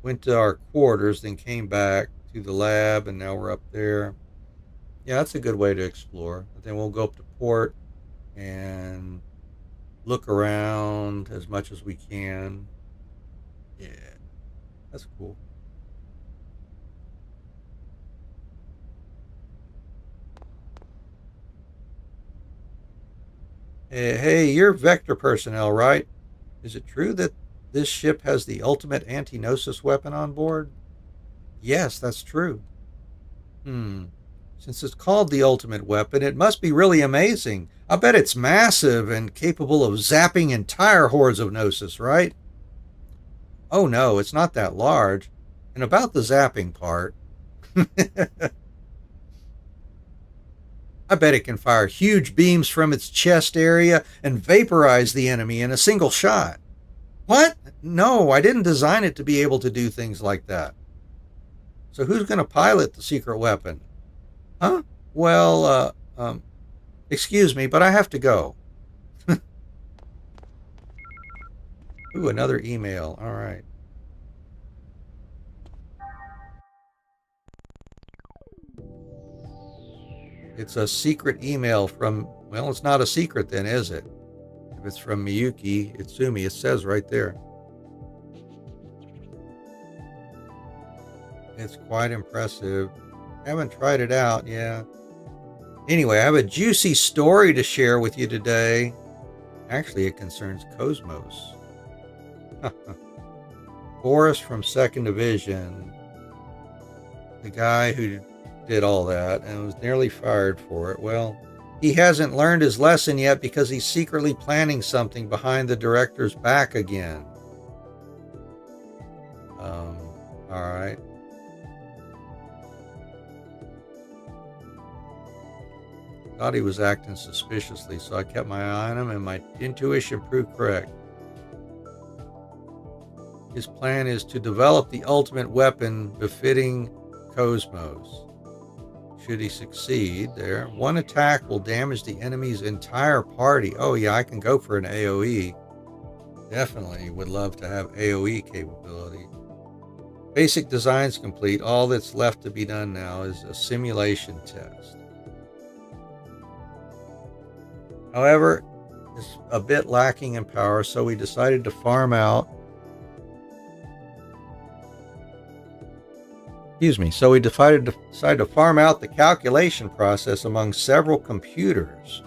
Went to our quarters, then came back to the lab, and now we're up there. Yeah, that's a good way to explore. But then we'll go up to port and look around as much as we can. Yeah, that's cool. Hey, you're Vector personnel, right? Is it true that this ship has the ultimate anti-Gnosis weapon on board? Yes, that's true. Since it's called the ultimate weapon, it must be really amazing. I bet it's massive and capable of zapping entire hordes of Gnosis, right? Oh no, it's not that large. And about the zapping part, I bet it can fire huge beams from its chest area and vaporize the enemy in a single shot. What? No, I didn't design it to be able to do things like that. So who's going to pilot the secret weapon? Huh? Well, excuse me, but I have to go. Ooh, another email. All right. It's a secret email from, well, it's not a secret then, is it? If it's from Miyuki Itsumi, it says right there. It's quite impressive. Haven't tried it out, yeah. Anyway, I have a juicy story to share with you today. Actually, it concerns Cosmos. Boris from 2nd Division, the guy who did all that and was nearly fired for it. Well, He hasn't learned his lesson yet because he's secretly planning something behind the director's back again. Alright. Thought he was acting suspiciously, so I kept my eye on him and my intuition proved correct. His plan is to develop the ultimate weapon befitting Cosmos. Should he succeed there, one attack will damage the enemy's entire party. Oh yeah, I can go for an AoE. Definitely would love to have AoE capability. Basic design's complete. All that's left to be done now is a simulation test. However, it's a bit lacking in power, so we decided to farm out. So we decided to farm out the calculation process among several computers.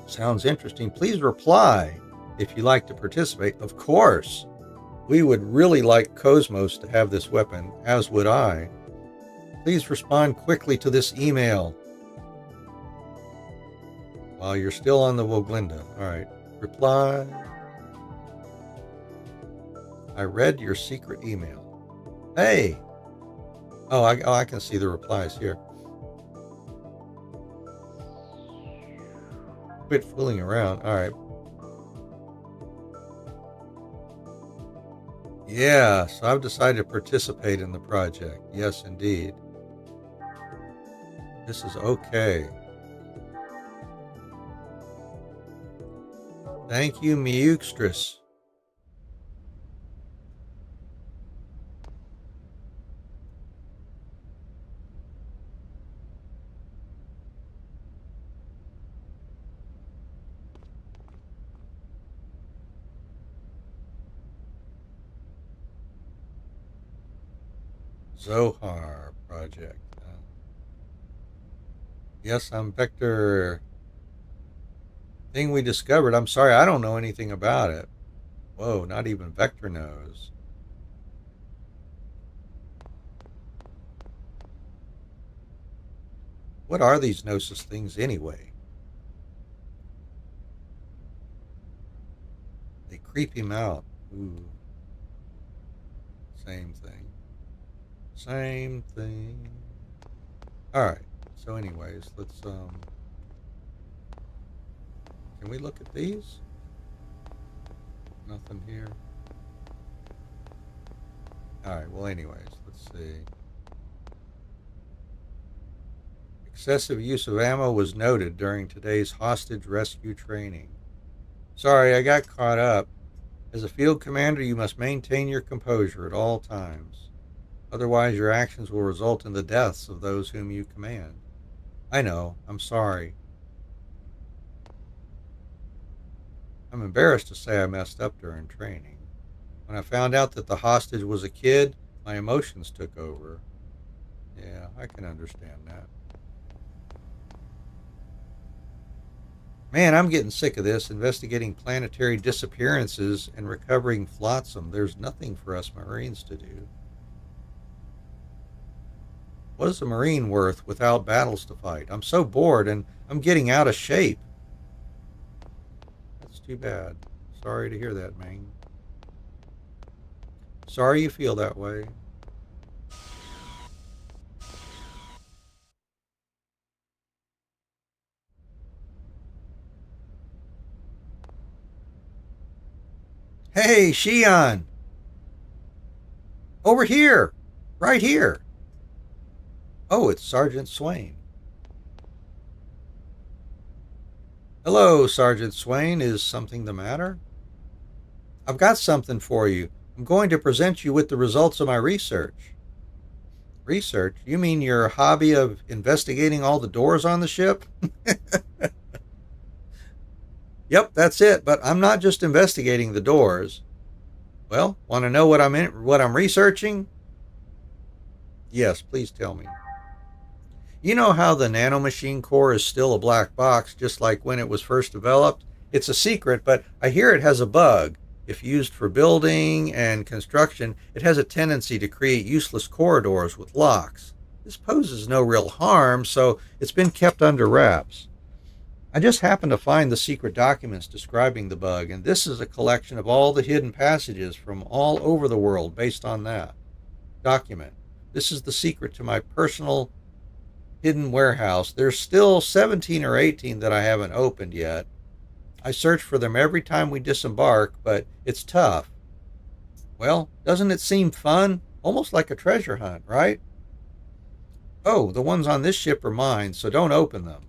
Sounds interesting. Please reply if you'd like to participate. Of course. We would really like Cosmos to have this weapon, as would I. Please respond quickly to this email. While you're still on the Woglinda. Alright. Reply. I read your secret email. Hey! Oh, I can see the replies here. Quit fooling around. Alright. Yeah, so I've decided to participate in the project. Yes, indeed. This is okay. Thank you, Miuxtris. Zohar project. Yes, I'm Vector. Thing we discovered. I'm sorry, I don't know anything about it. Whoa, not even Vector knows. What are these Gnosis things anyway? They creep him out. Ooh. Same thing. Same thing. Alright, so anyways, let's can we look at these? Nothing here. Alright, well anyways, let's see. Excessive use of ammo was noted during today's hostage rescue training. Sorry, I got caught up. As a field commander, you must maintain your composure at all times. Otherwise, your actions will result in the deaths of those whom you command. I know, I'm sorry. I'm embarrassed to say I messed up during training. When I found out that the hostage was a kid, my emotions took over. Yeah, I can understand that. Man, I'm getting sick of this, investigating planetary disappearances and recovering flotsam. There's nothing for us Marines to do. What is a Marine worth without battles to fight? I'm so bored and I'm getting out of shape. That's too bad. Sorry to hear that, Ming. Sorry you feel that way. Hey, Shion! Over here! Right here! Oh, it's Sergeant Swain. Hello, Sergeant Swain. Is something the matter? I've got something for you. I'm going to present you with the results of my research. Research? You mean your hobby of investigating all the doors on the ship? Yep, that's it, but I'm not just investigating the doors. Well, want to know what I'm researching? Yes, please tell me. You know how the nanomachine core is still a black box, just like when it was first developed? It's a secret, but I hear it has a bug. If used for building and construction, it has a tendency to create useless corridors with locks. This poses no real harm, so it's been kept under wraps. I just happened to find the secret documents describing the bug, and this is a collection of all the hidden passages from all over the world based on that document. This is the secret to my personal hidden warehouse. There's still 17 or 18 that I haven't opened yet. I search for them every time we disembark, but it's tough. Well, doesn't it seem fun? Almost like a treasure hunt, right? Oh, the ones on this ship are mine, so don't open them.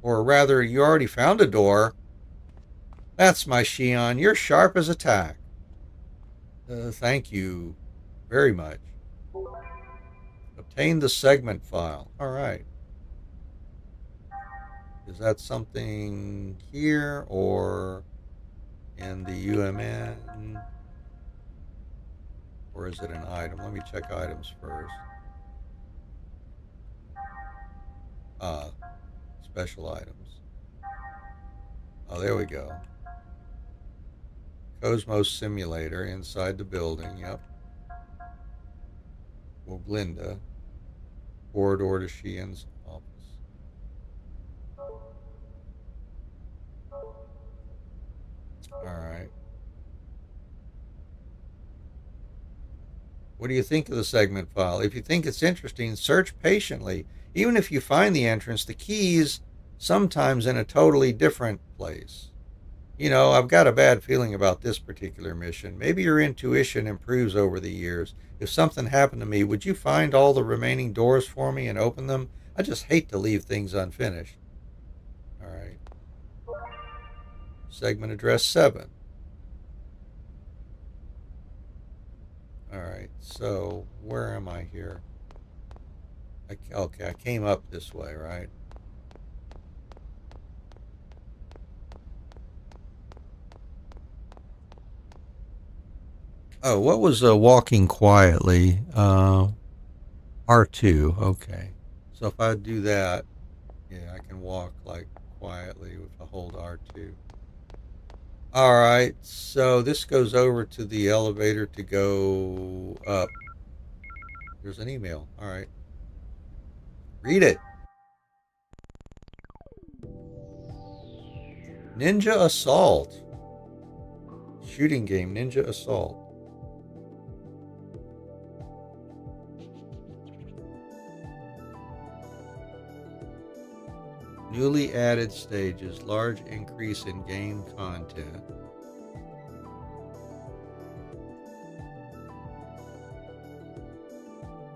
Or rather, you already found a door. That's my Shion. You're sharp as a tack. Thank you very much. Obtain the segment file. All right. Is that something here or in the UMN? Or is it an item? Let me check items first. Special items. Oh, there we go. Cosmos Simulator inside the building. Yep. Well, Glinda. Corridor to Shion's office. Alright. What do you think of the segment file? If you think it's interesting, search patiently. Even if you find the entrance, the key's sometimes in a totally different place. You know, I've got a bad feeling about this particular mission. Maybe your intuition improves over the years. If something happened to me, would you find all the remaining doors for me and open them? I just hate to leave things unfinished. All right. Segment address 7. All right, so where am I here? Okay, I came up this way, right? Oh, what was walking quietly? R2, okay. So if I do that, yeah, I can walk like quietly if I hold R2. All right, so this goes over to the elevator to go up. There's an email. All right. Read it. Ninja Assault. Shooting game, Ninja Assault. Newly added stages, large increase in game content.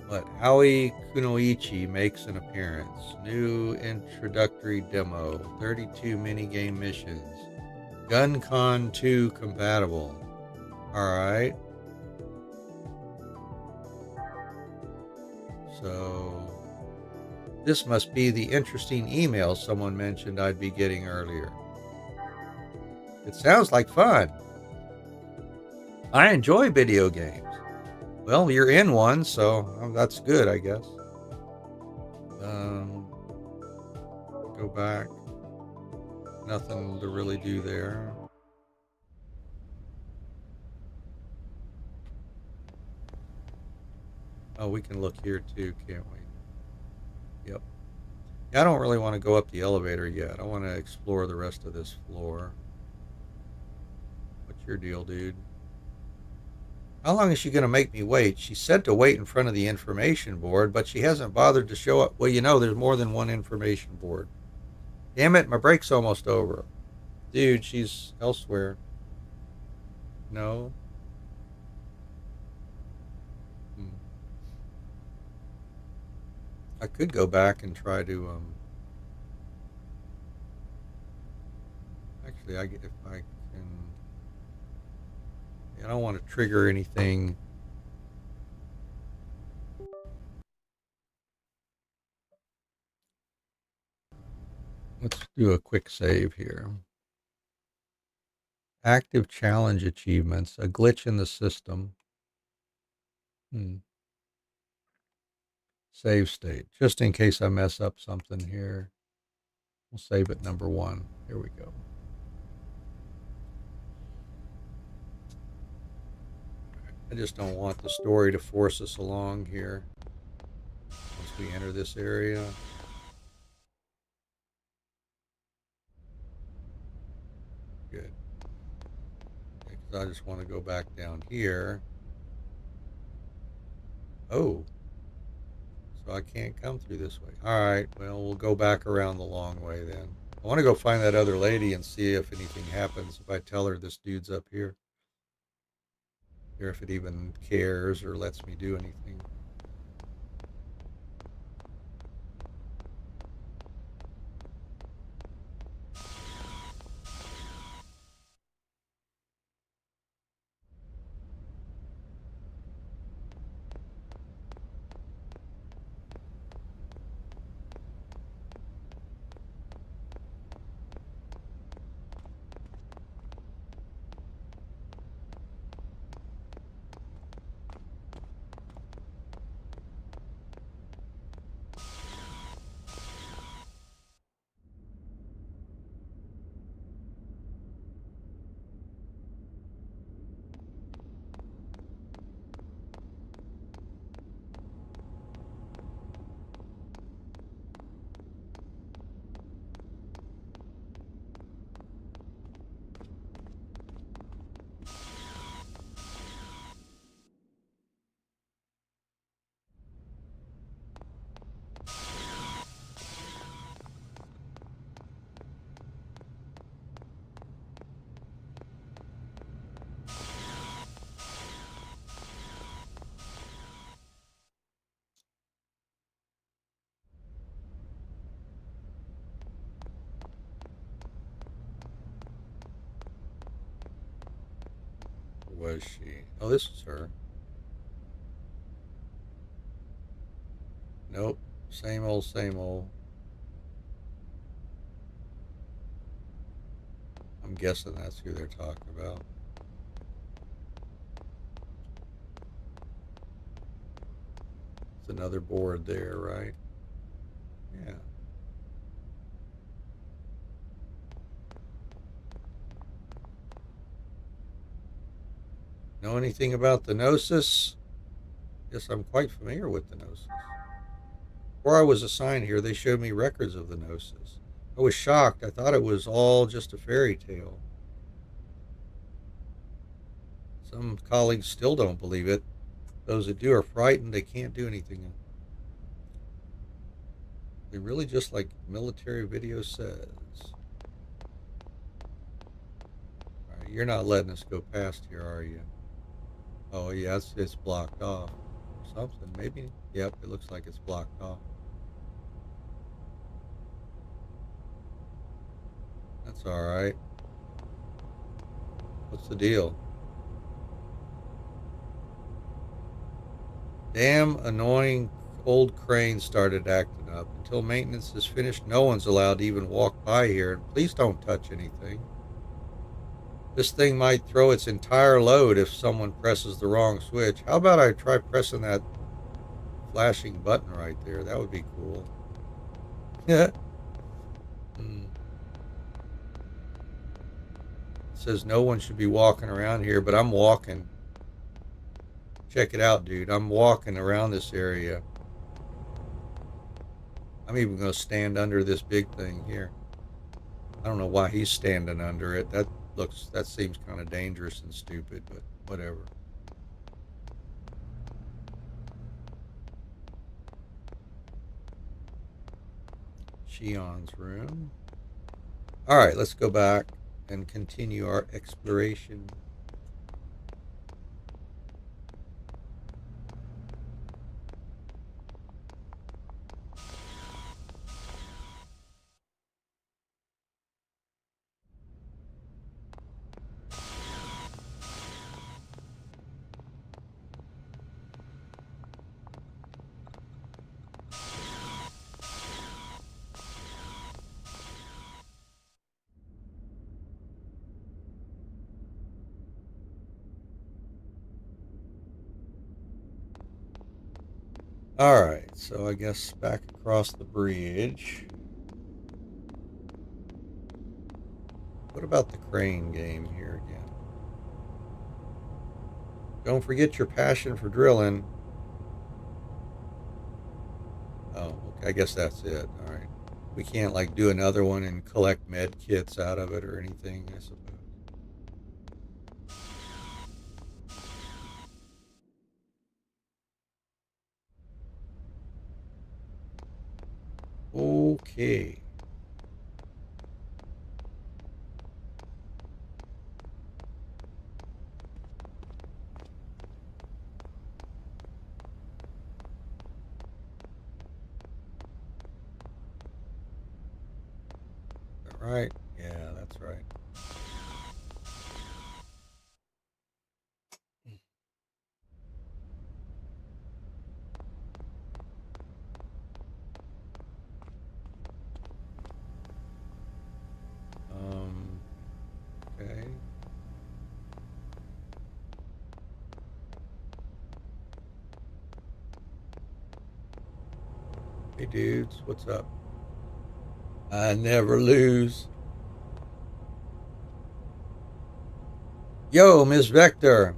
But Aoi Kunoichi makes an appearance. New introductory demo, 32 minigame missions. GunCon 2 compatible. Alright. So this must be the interesting email someone mentioned I'd be getting earlier. It sounds like fun. I enjoy video games. Well, you're in one, so that's good, I guess. Go back. Nothing to really do there. Oh, we can look here too, can't we? Yep. Yeah, I don't really want to go up the elevator yet. I want to explore the rest of this floor. What's your deal, dude? How long is she going to make me wait? She said to wait in front of the information board, but she hasn't bothered to show up. Well, you know, there's more than one information board. Damn it, my break's almost over. Dude, she's elsewhere. No. I could go back and try to, actually, if I can, I don't want to trigger anything. Let's do a quick save here. Active challenge achievements, a glitch in the system. Save state, just in case I mess up something here. We'll save it number 1. Here we go. I just don't want the story to force us along here. we enter this area. Good. Because I just want to go back down here. Oh. So I can't come through this way. Alright, well, we'll go back around the long way then. I want to go find that other lady and see if anything happens if I tell her this dude's up here. Or if it even cares or lets me do anything. Was she? Oh, this is her. Nope. Same old, same old. I'm guessing that's who they're talking about. It's another board there, right? Yeah. Know anything about the Gnosis? Yes, I'm quite familiar with the Gnosis. Before I was assigned here, they showed me records of the Gnosis. I was shocked. I thought it was all just a fairy tale. Some colleagues still don't believe it. Those that do are frightened. They can't do anything. They really just like military video says. All right, you're not letting us go past here, are you? Oh, yeah, it's blocked off. Something, maybe. Yep, it looks like it's blocked off. That's alright. What's the deal? Damn annoying old crane started acting up. Until maintenance is finished, no one's allowed to even walk by here. And please don't touch anything. This thing might throw its entire load if someone presses the wrong switch. How about I try pressing that flashing button right there? That would be cool. Yeah. It says no one should be walking around here, but I'm walking. Check it out, dude. I'm walking around this area. I'm even going to stand under this big thing here. I don't know why he's standing under it. That seems kind of dangerous and stupid, but whatever. Shion's room. All right, let's go back and continue our exploration. Alright, so I guess back across the bridge. What about the crane game here again? Don't forget your passion for drilling. Oh, okay. I guess that's it. All right. We can't like do another one and collect med kits out of it or anything, I suppose. Okay. Right? Yeah, that's right. Okay. Hey dudes, what's up? I never lose. Yo, Ms. Vector.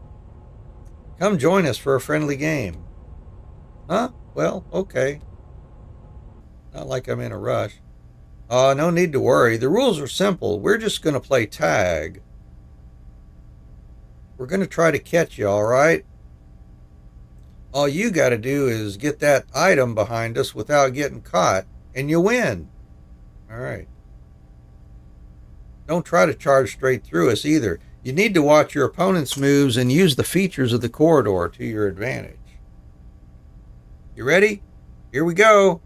Come join us for a friendly game. Huh? Well, okay. Not like I'm in a rush. No need to worry. The rules are simple. We're just going to play tag. We're going to try to catch you, all right? All you got to do is get that item behind us without getting caught, and you win. All right. Don't try to charge straight through us either. You need to watch your opponent's moves and use the features of the corridor to your advantage. You ready? Here we go.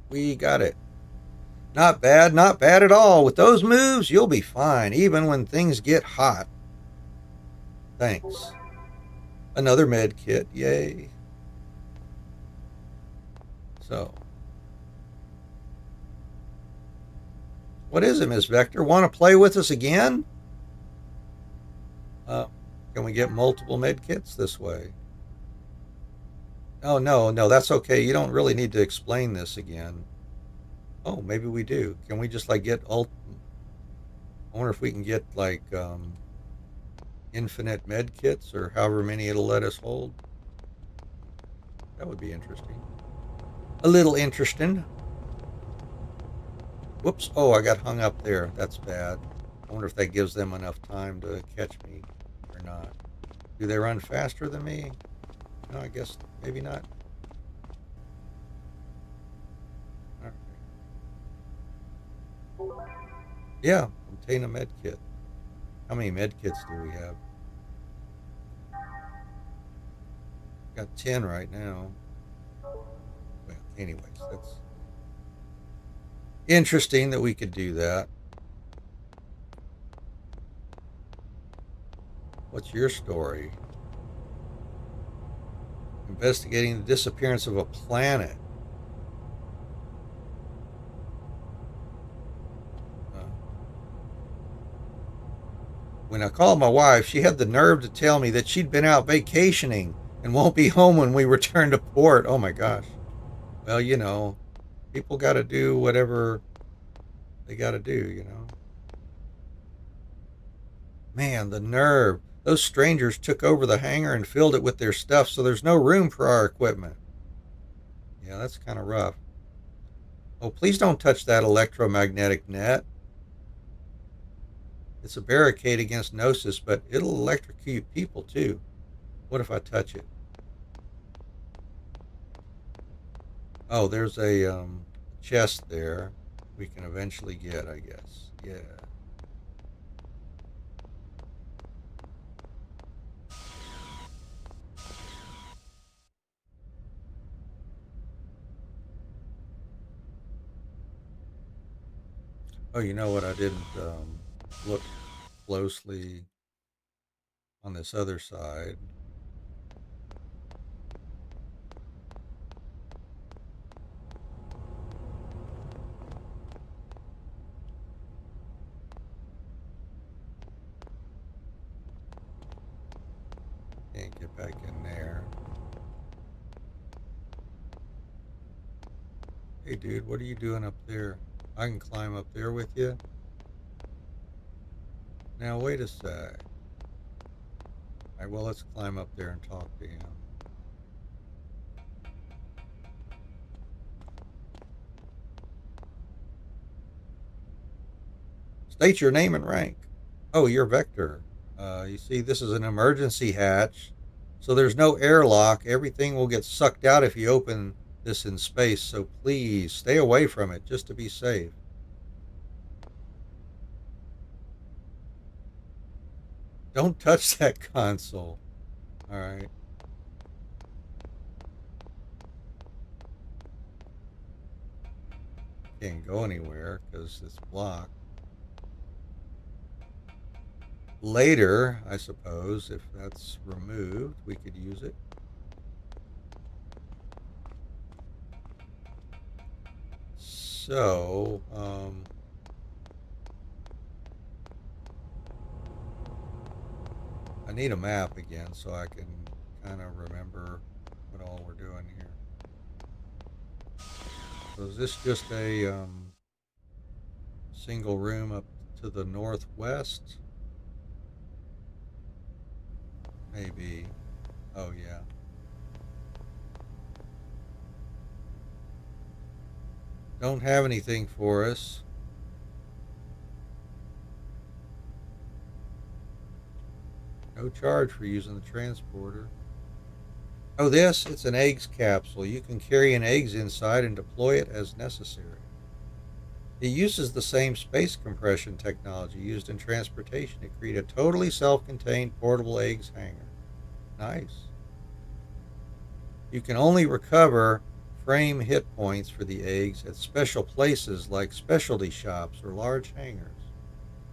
We got it. Not bad, not bad at all. With those moves, you'll be fine, even when things get hot. Thanks. Another med kit, yay. So. What is it, Ms. Vector? Want to play with us again? Can we get multiple med kits this way? Oh, no, that's okay. You don't really need to explain this again. Oh, maybe we do. Can we just like get I wonder if we can get like infinite med kits or however many it'll let us hold. That would be interesting. A little interesting. Whoops. Oh, I got hung up there. That's bad. I wonder if that gives them enough time to catch me or not. Do they run faster than me? No, I guess maybe not. All right. Yeah, obtain a med kit. How many med kits do we have? Got 10 right now. Well, anyways, that's interesting that we could do that. What's your story? Investigating the disappearance of a planet. When I called my wife, she had the nerve to tell me that she'd been out vacationing and won't be home when we return to port. Oh my gosh. Well, you know, people got to do whatever they got to do, you know. Man, the nerve. Those strangers took over the hangar and filled it with their stuff, so there's no room for our equipment. Yeah, that's kind of rough. Oh, please don't touch that electromagnetic net. It's a barricade against Gnosis, but it'll electrocute people too. What if I touch it? Oh, there's a chest there we can eventually get, I guess. Yeah. Oh, you know what? I didn't look closely on this other side. Can't get back in there. Hey dude, what are you doing up there? I can climb up there with you. Now wait a sec. Alright, well let's climb up there and talk to him. State your name and rank. Oh, you're Vector. You see, this is an emergency hatch, so there's no airlock. Everything will get sucked out if you open this in space, so please stay away from it just to be safe. Don't touch that console. All right. Can't go anywhere because it's blocked. Later, I suppose, if that's removed, we could use it. So, I need a map again so I can kind of remember what all we're doing here. So is this just a single room up to the northwest? Maybe. Oh, yeah. Don't have anything for us. No charge for using the transporter. Oh, this? It's an eggs capsule. You can carry an eggs inside and deploy it as necessary. It uses the same space compression technology used in transportation to create a totally self-contained portable eggs hangar. Nice. You can only recover frame hit points for the eggs at special places like specialty shops or large hangars.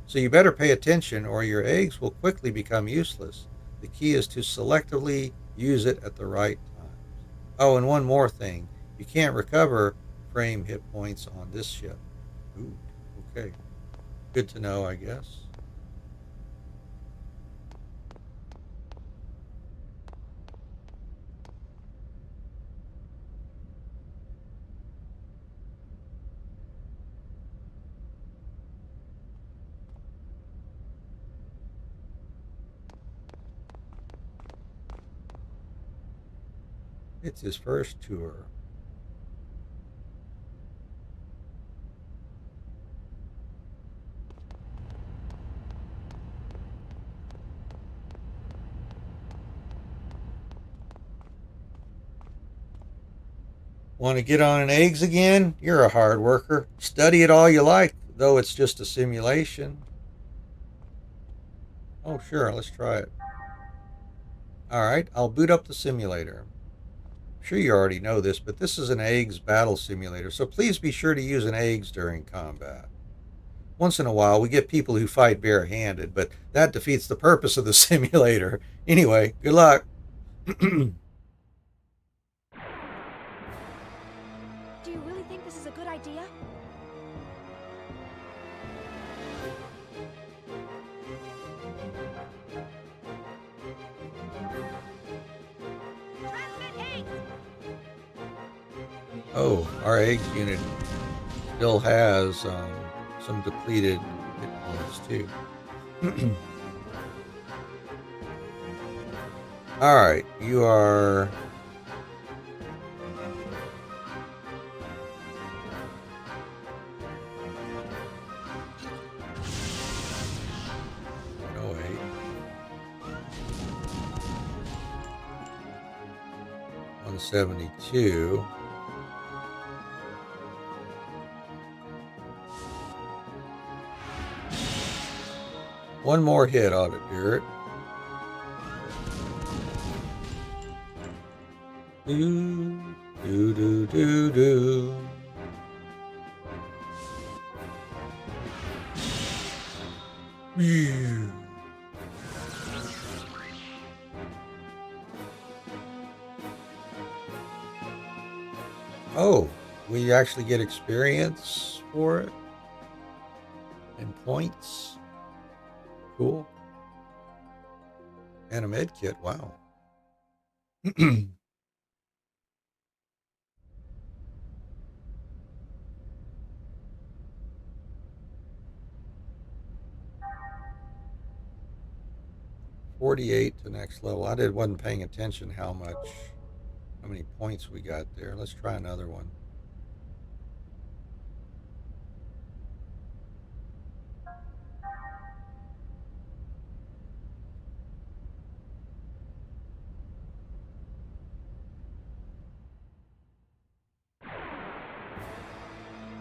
So you better pay attention or your eggs will quickly become useless. The key is to selectively use it at the right time. Oh, and one more thing. You can't recover frame hit points on this ship. Ooh, okay. Good to know, I guess. It's his first tour. Want to get on an eggs again? You're a hard worker. Study it all you like, though it's just a simulation. Oh, sure, let's try it. All right, I'll boot up the simulator. I'm sure you already know this, but this is an eggs battle simulator, so please be sure to use an eggs during combat. Once in a while, we get people who fight barehanded, but that defeats the purpose of the simulator. Anyway, good luck. Do you really think this is a good idea? Oh, our eggs unit still has some depleted hit points too. All right, you are $172. One more hit ought to do it. Do, do, do, do, do. Phew. Oh, we actually get experience for it and points. Cool. And a med kit. Wow. 48 to next level. Wasn't paying attention how many points we got there. Let's try another one.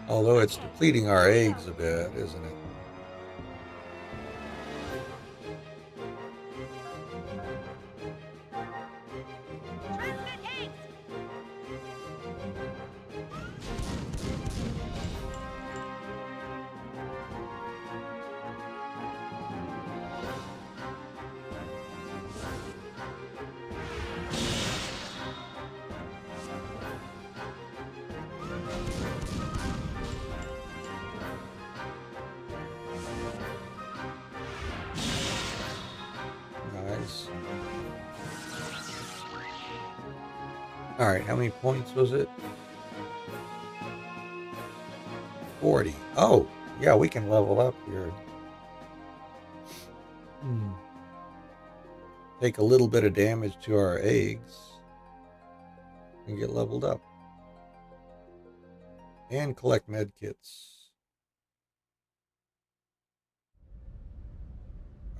Although it's depleting our eggs a bit, isn't it? Nice. All right, how many points was it? 40. Oh, yeah, we can level up here. Take a little bit of damage to our eggs and get leveled up. And collect med kits.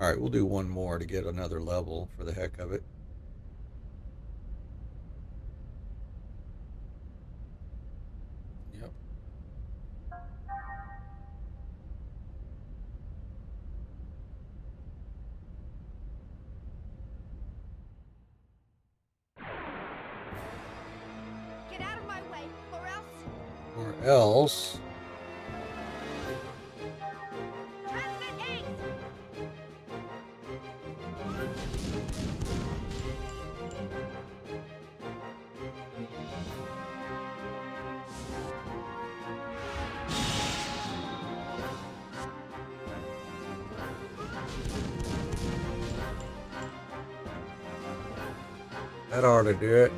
All right, we'll do one more to get another level for the heck of it. Yep. Get out of my way, or else. Or else. That ought to do it.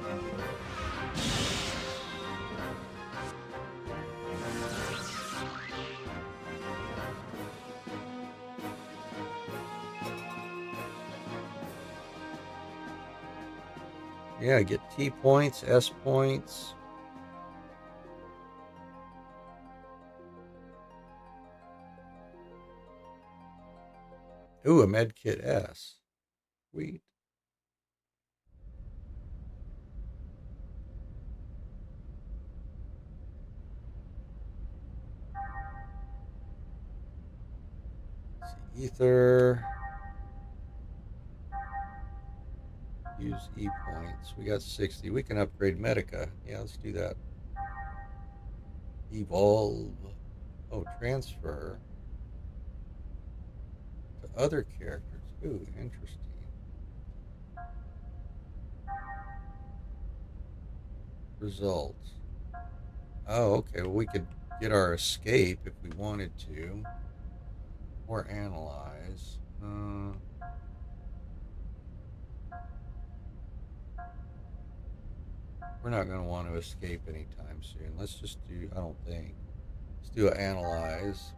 Yeah, get T points, S points. Ooh, a med kit S. Sweet. Ether. Use E points. We got 60. We can upgrade Medica. Yeah, let's do that. Evolve. Oh, transfer to other characters. Ooh, interesting. Results. Oh, okay. Well, we could get our escape if we wanted to. Or analyze. We're not going to want to escape anytime soon. Let's just do, I don't think. Let's do an analyze.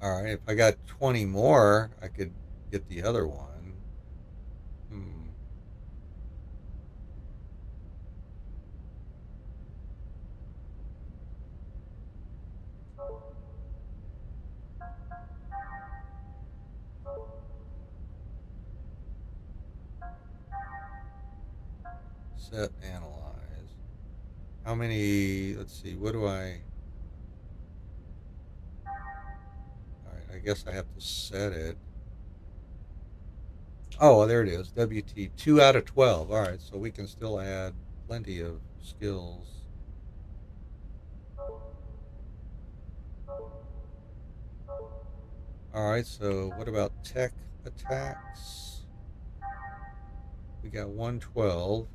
All right, if I got 20 more, I could get the other one. Set analyze. How many, let's see, what do I, all right, I guess I have to set it. Oh, there it is, WT, 2 out of 12. All right, so we can still add plenty of skills. All right, so what about tech attacks? We got 112.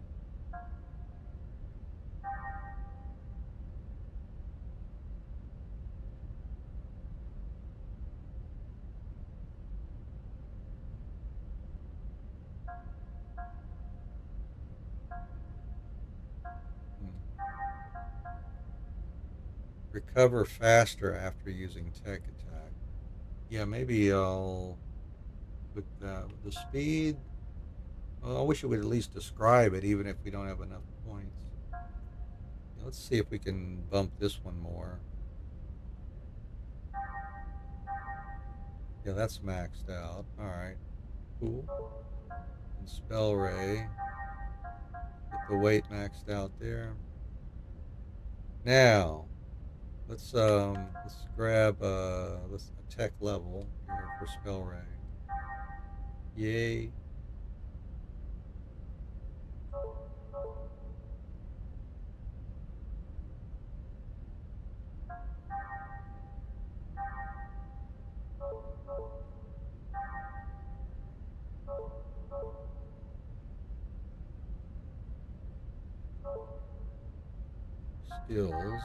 Recover faster after using tech attack. Yeah, maybe I'll put that with the speed. Well, I wish it would at least describe it, even if we don't have enough points. Let's see if we can bump this one more. Yeah, that's maxed out. Alright. Cool. And Spell Ray. Get the weight maxed out there. Now, let's grab a tech level here for Spell Ray. Yay. Skills.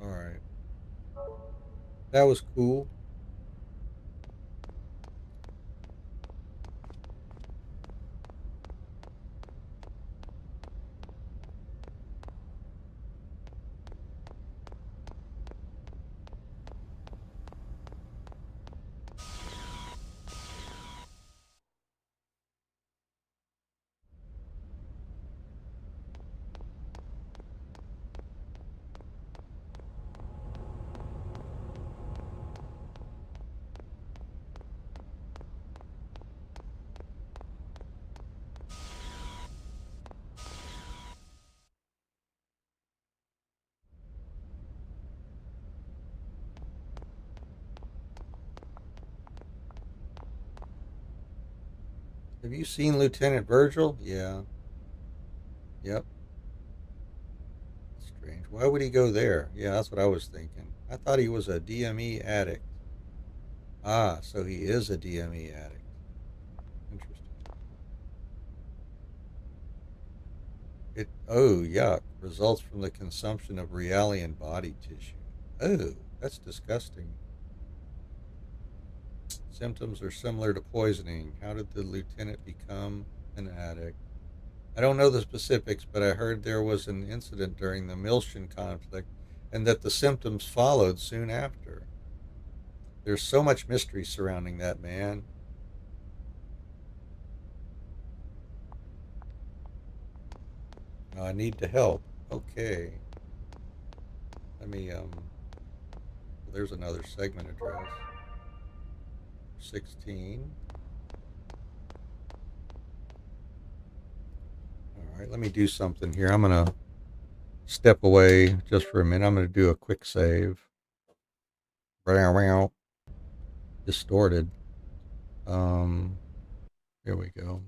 All right. That was cool. Have you seen Lieutenant Virgil? Yeah. Yep. Strange. Why would he go there? Yeah, that's what I was thinking. I thought he was a DME addict. Ah, so he is a DME addict. Interesting. Oh, yuck. Results from the consumption of Realian body tissue. Oh, that's disgusting. Symptoms are similar to poisoning. How did the lieutenant become an addict? I don't know the specifics, but I heard there was an incident during the Miltian conflict and that the symptoms followed soon after. There's so much mystery surrounding that man. I need to help. Okay. Let me, there's another segment address. 16. All right, let me do something here. I'm going to step away just for a minute. I'm going to do a quick save. Distorted. Here we go.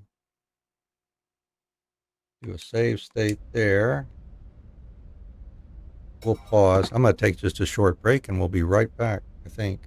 Do a save state there. We'll pause. I'm going to take just a short break and we'll be right back, I think.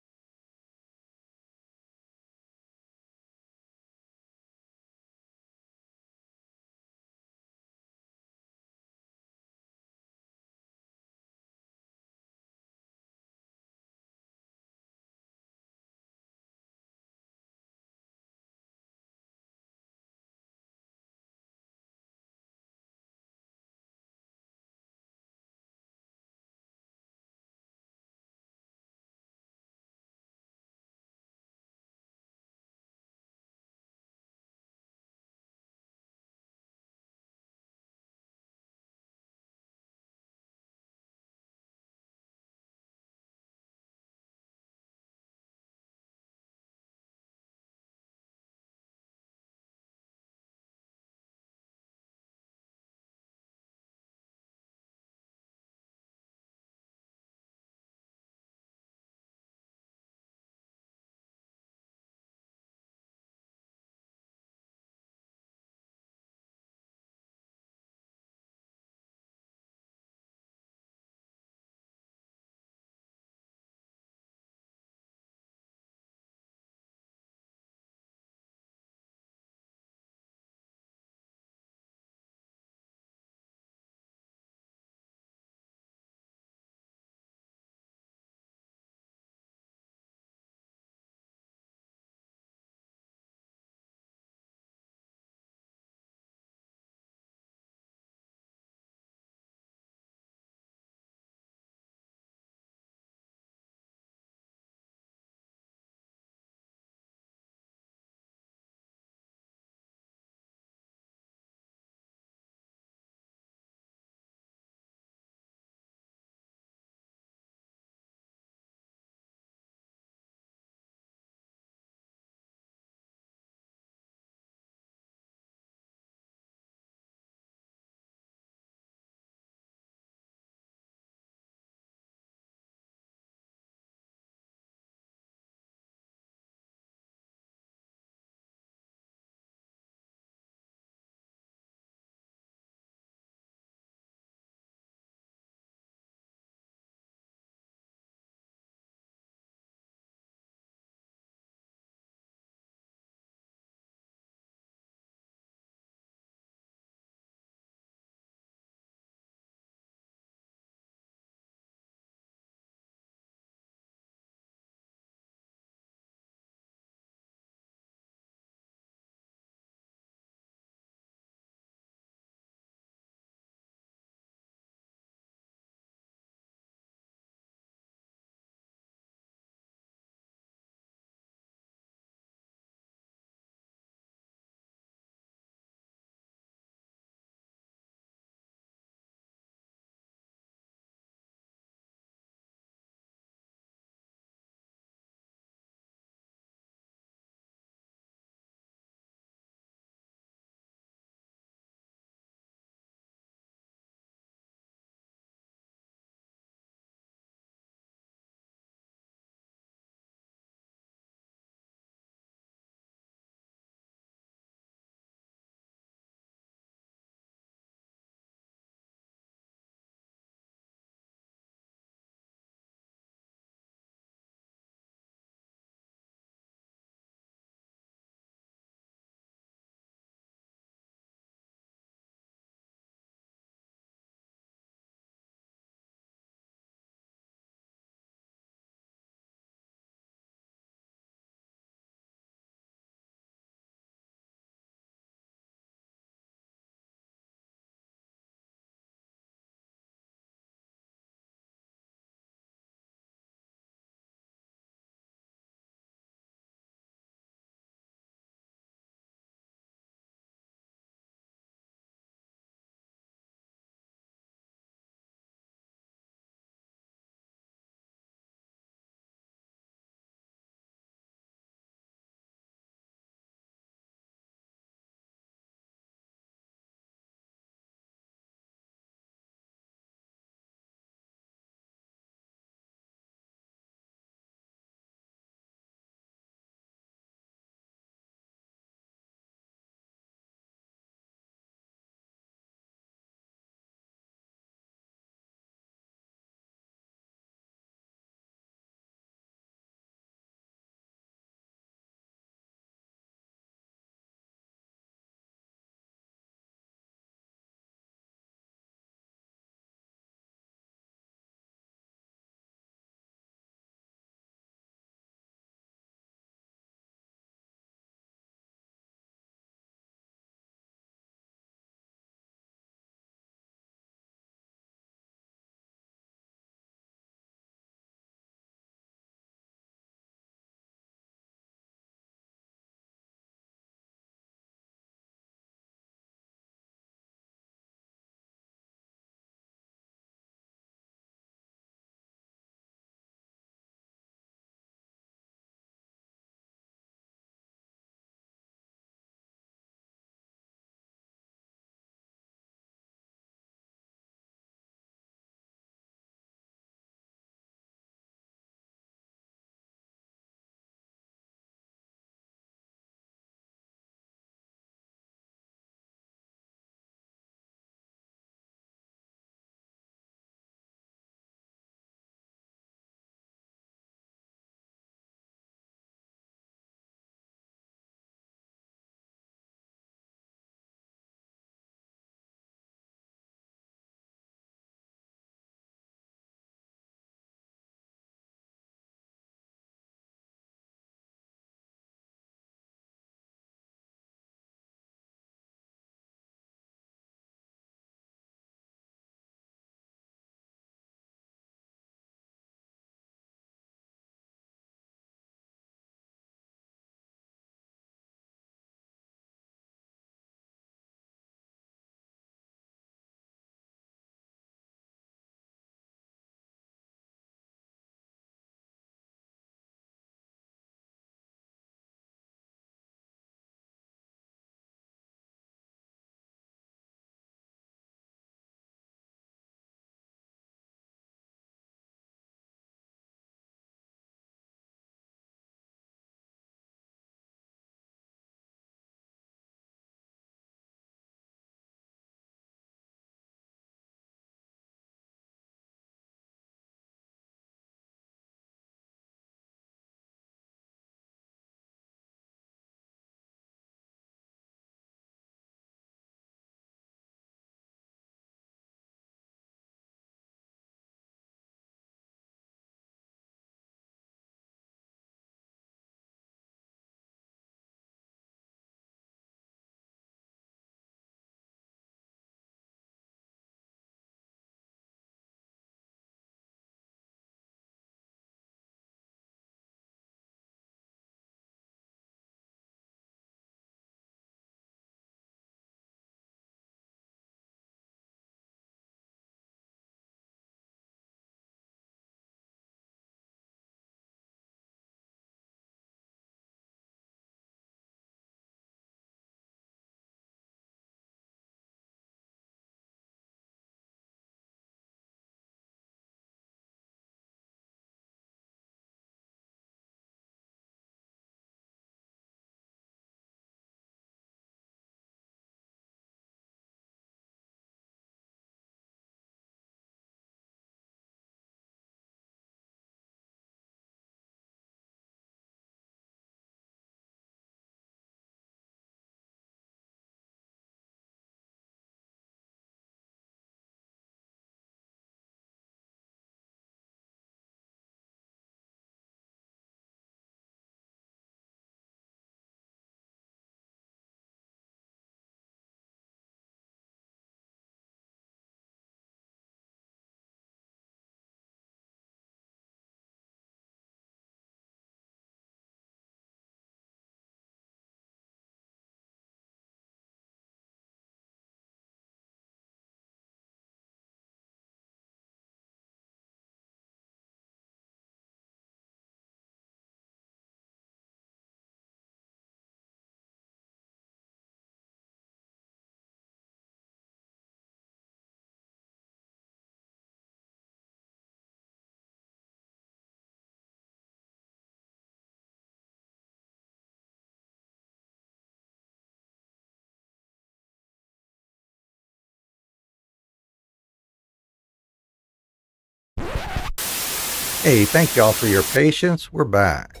Hey, thank y'all for your patience. We're back.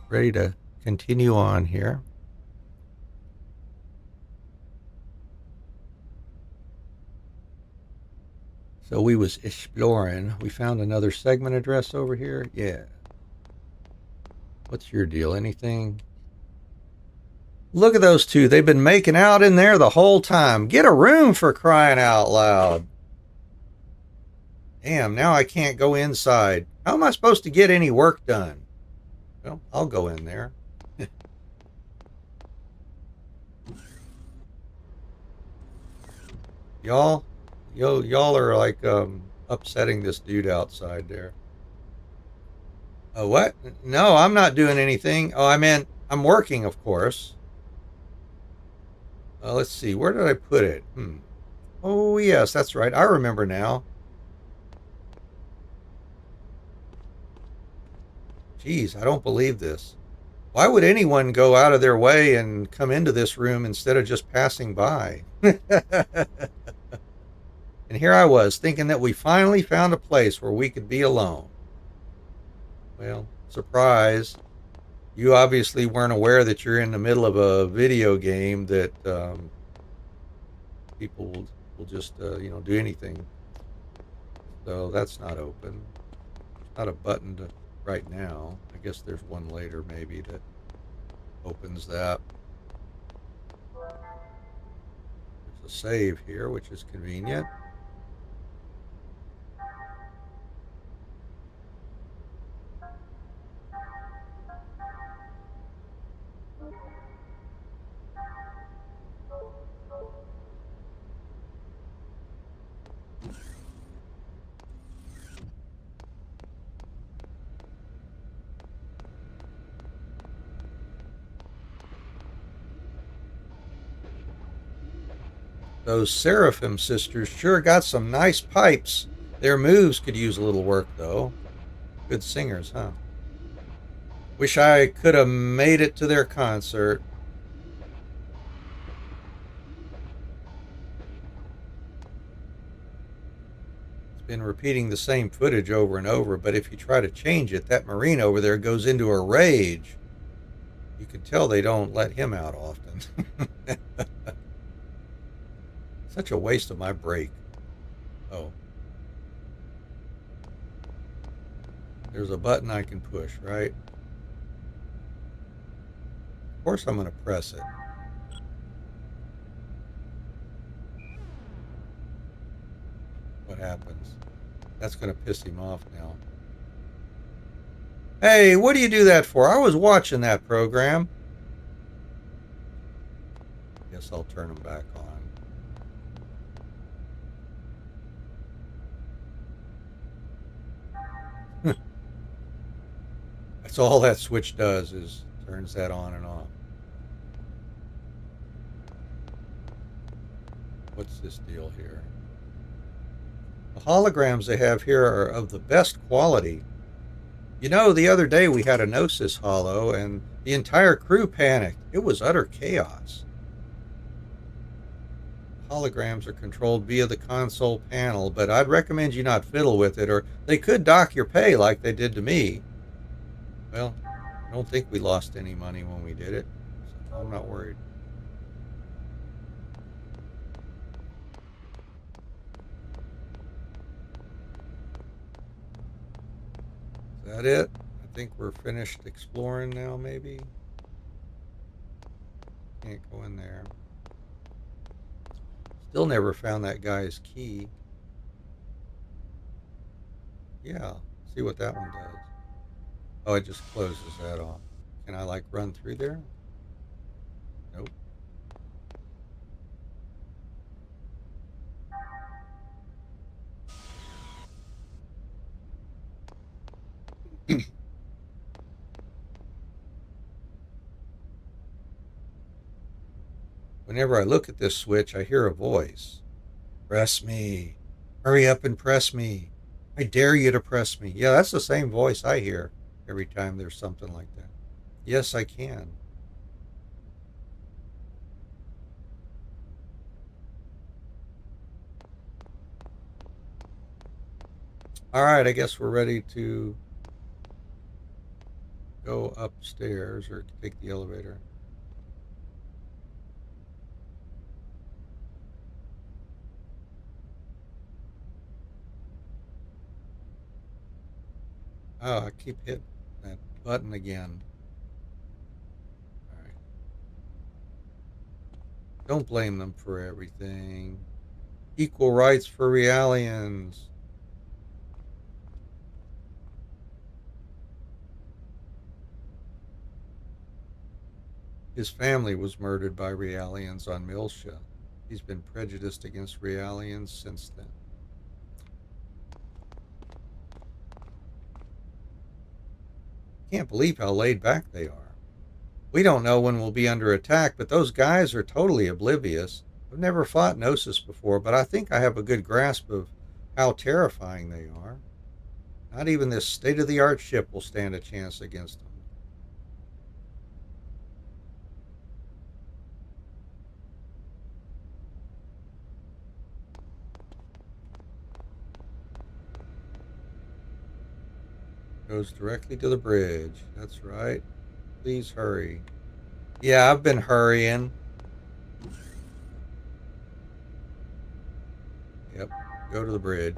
Ready to continue on here. So we was exploring. We found another segment address over here. Yeah. What's your deal? Anything? Look at those two. They've been making out in there the whole time. Get a room, for crying out loud. Damn, now I can't go inside. How am I supposed to get any work done? Well, I'll go in there. Y'all are like upsetting this dude outside there. Oh, what? No, I'm not doing anything. Oh, I meant I'm working, of course. Let's see. Where did I put it? Oh, yes, that's right. I remember now. Geez, I don't believe this. Why would anyone go out of their way and come into this room instead of just passing by? And here I was, thinking that we finally found a place where we could be alone. Well, surprise. You obviously weren't aware that you're in the middle of a video game that people will just, do anything. So that's not open. There's not a button to right now. I guess there's one later maybe that opens that. There's a save here, which is convenient. Those Seraphim sisters sure got some nice pipes. Their moves could use a little work, though. Good singers, huh? Wish I could have made it to their concert. It's been repeating the same footage over and over, but if you try to change it, that Marine over there goes into a rage. You can tell they don't let him out often. Such a waste of my break. Oh. There's a button I can push, right? Of course I'm going to press it. What happens? That's going to piss him off now. Hey, what do you do that for? I was watching that program. Guess I'll turn them back on. That's all that switch does, is turns that on and off. What's this deal here? The holograms they have here are of the best quality. You know, the other day we had a Gnosis holo and the entire crew panicked. It was utter chaos. Holograms are controlled via the console panel, but I'd recommend you not fiddle with it, or they could dock your pay like they did to me. Well, I don't think we lost any money when we did it, so I'm not worried. Is that it? I think we're finished exploring now, maybe? Can't go in there. Still never found that guy's key. Yeah, see what that one does. Oh, it just closes that off. Can I, like, run through there? Nope. Whenever I look at this switch, I hear a voice. Press me. Hurry up and press me. I dare you to press me. Yeah, that's the same voice I hear every time there's something like that. Yes, I can. All right, I guess we're ready to go upstairs or take the elevator. Oh, I keep hitting that button again. All right. Don't blame them for everything. Equal rights for Realians. His family was murdered by Realians on Miltia. He's been prejudiced against Realians since then. Can't believe how laid back they are. We don't know when we'll be under attack, but those guys are totally oblivious. I've never fought Gnosis before, but I think I have a good grasp of how terrifying they are. Not even this state-of-the-art ship will stand a chance against them. Goes directly to the bridge. That's right. Please hurry. Yeah, I've been hurrying. Yep. Go to the bridge.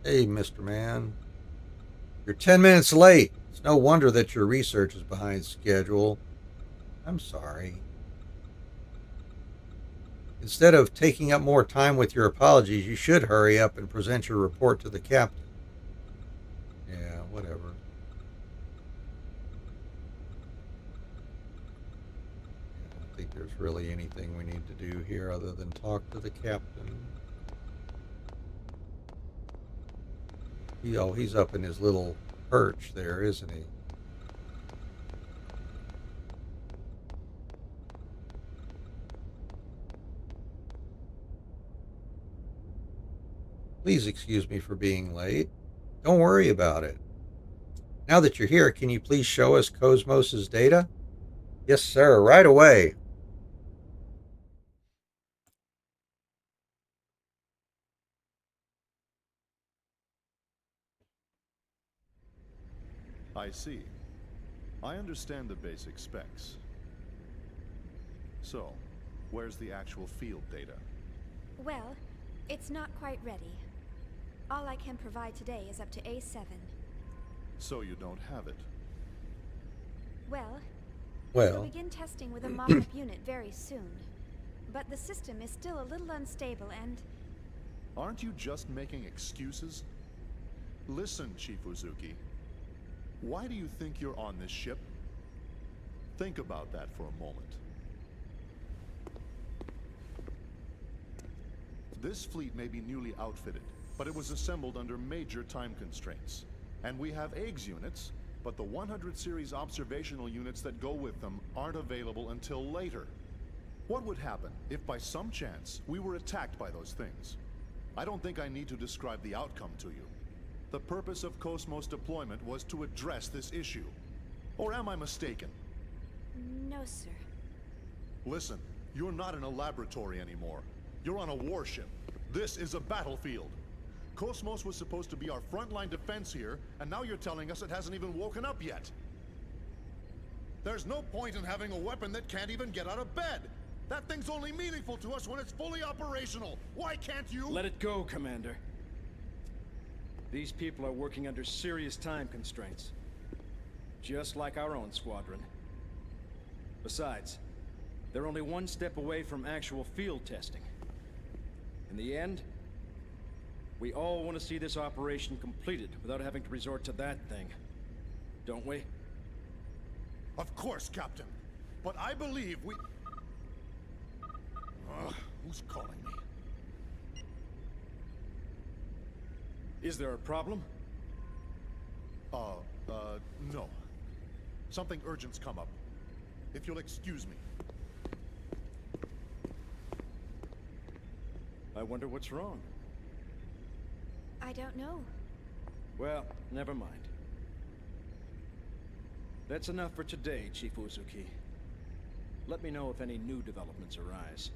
Hey, Mr. Man. You're 10 minutes late. It's no wonder that your research is behind schedule. I'm sorry. Instead of taking up more time with your apologies, you should hurry up and present your report to the captain. Yeah, whatever. I don't think there's really anything we need to do here other than talk to the captain. He's up in his little perch there, isn't he? Please excuse me for being late. Don't worry about it. Now that you're here, can you please show us Cosmos' data? Yes, sir, right away. I see. I understand the basic specs. So, where's the actual field data? Well, it's not quite ready. All I can provide today is up to A7. So you don't have it? Well, Well. we'll begin testing with a mock-up unit very soon. But the system is still a little unstable and... Aren't you just making excuses? Listen, Chief Uzuki. Why do you think you're on this ship? Think about that for a moment. This fleet may be newly outfitted, but it was assembled under major time constraints. And we have Eggs units, but the 100 series observational units that go with them aren't available until later. What would happen if by some chance we were attacked by those things? I don't think I need to describe the outcome to you. The purpose of Cosmos deployment was to address this issue. Or am I mistaken? No, sir. Listen, you're not in a laboratory anymore. You're on a warship. This is a battlefield. Cosmos was supposed to be our frontline defense here, and now you're telling us it hasn't even woken up yet. There's no point in having a weapon that can't even get out of bed. That thing's only meaningful to us when it's fully operational. Why can't you— Let it go, Commander. These people are working under serious time constraints. Just like our own squadron. Besides, they're only one step away from actual field testing. In the end, we all want to see this operation completed without having to resort to that thing. Don't we? Of course, Captain. But I believe we— who's calling me? Is there a problem? No. Something urgent's come up. If you'll excuse me. I wonder what's wrong. I don't know. Well, never mind. That's enough for today, Chief Uzuki. Let me know if any new developments arise.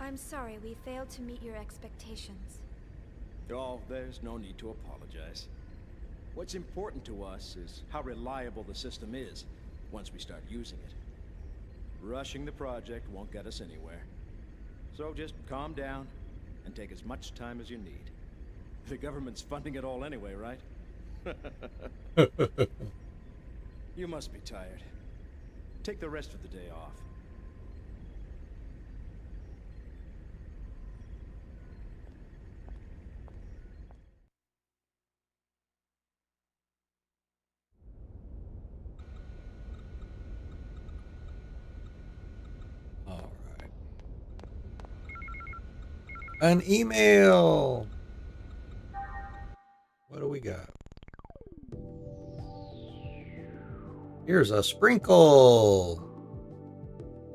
I'm sorry we failed to meet your expectations. Oh, there's no need to apologize. What's important to us is how reliable the system is once we start using it. Rushing the project won't get us anywhere. So just calm down and take as much time as you need. The government's funding it all anyway, right? You must be tired. Take the rest of the day off. All right. An email. What do we got? Here's a sprinkle.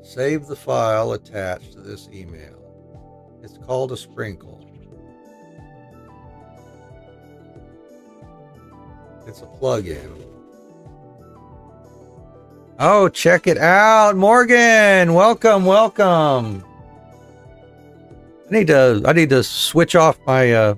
Save the file attached to this email. It's called a sprinkle. It's a plugin. Oh, check it out, Morgan. Welcome, welcome. I need to switch off my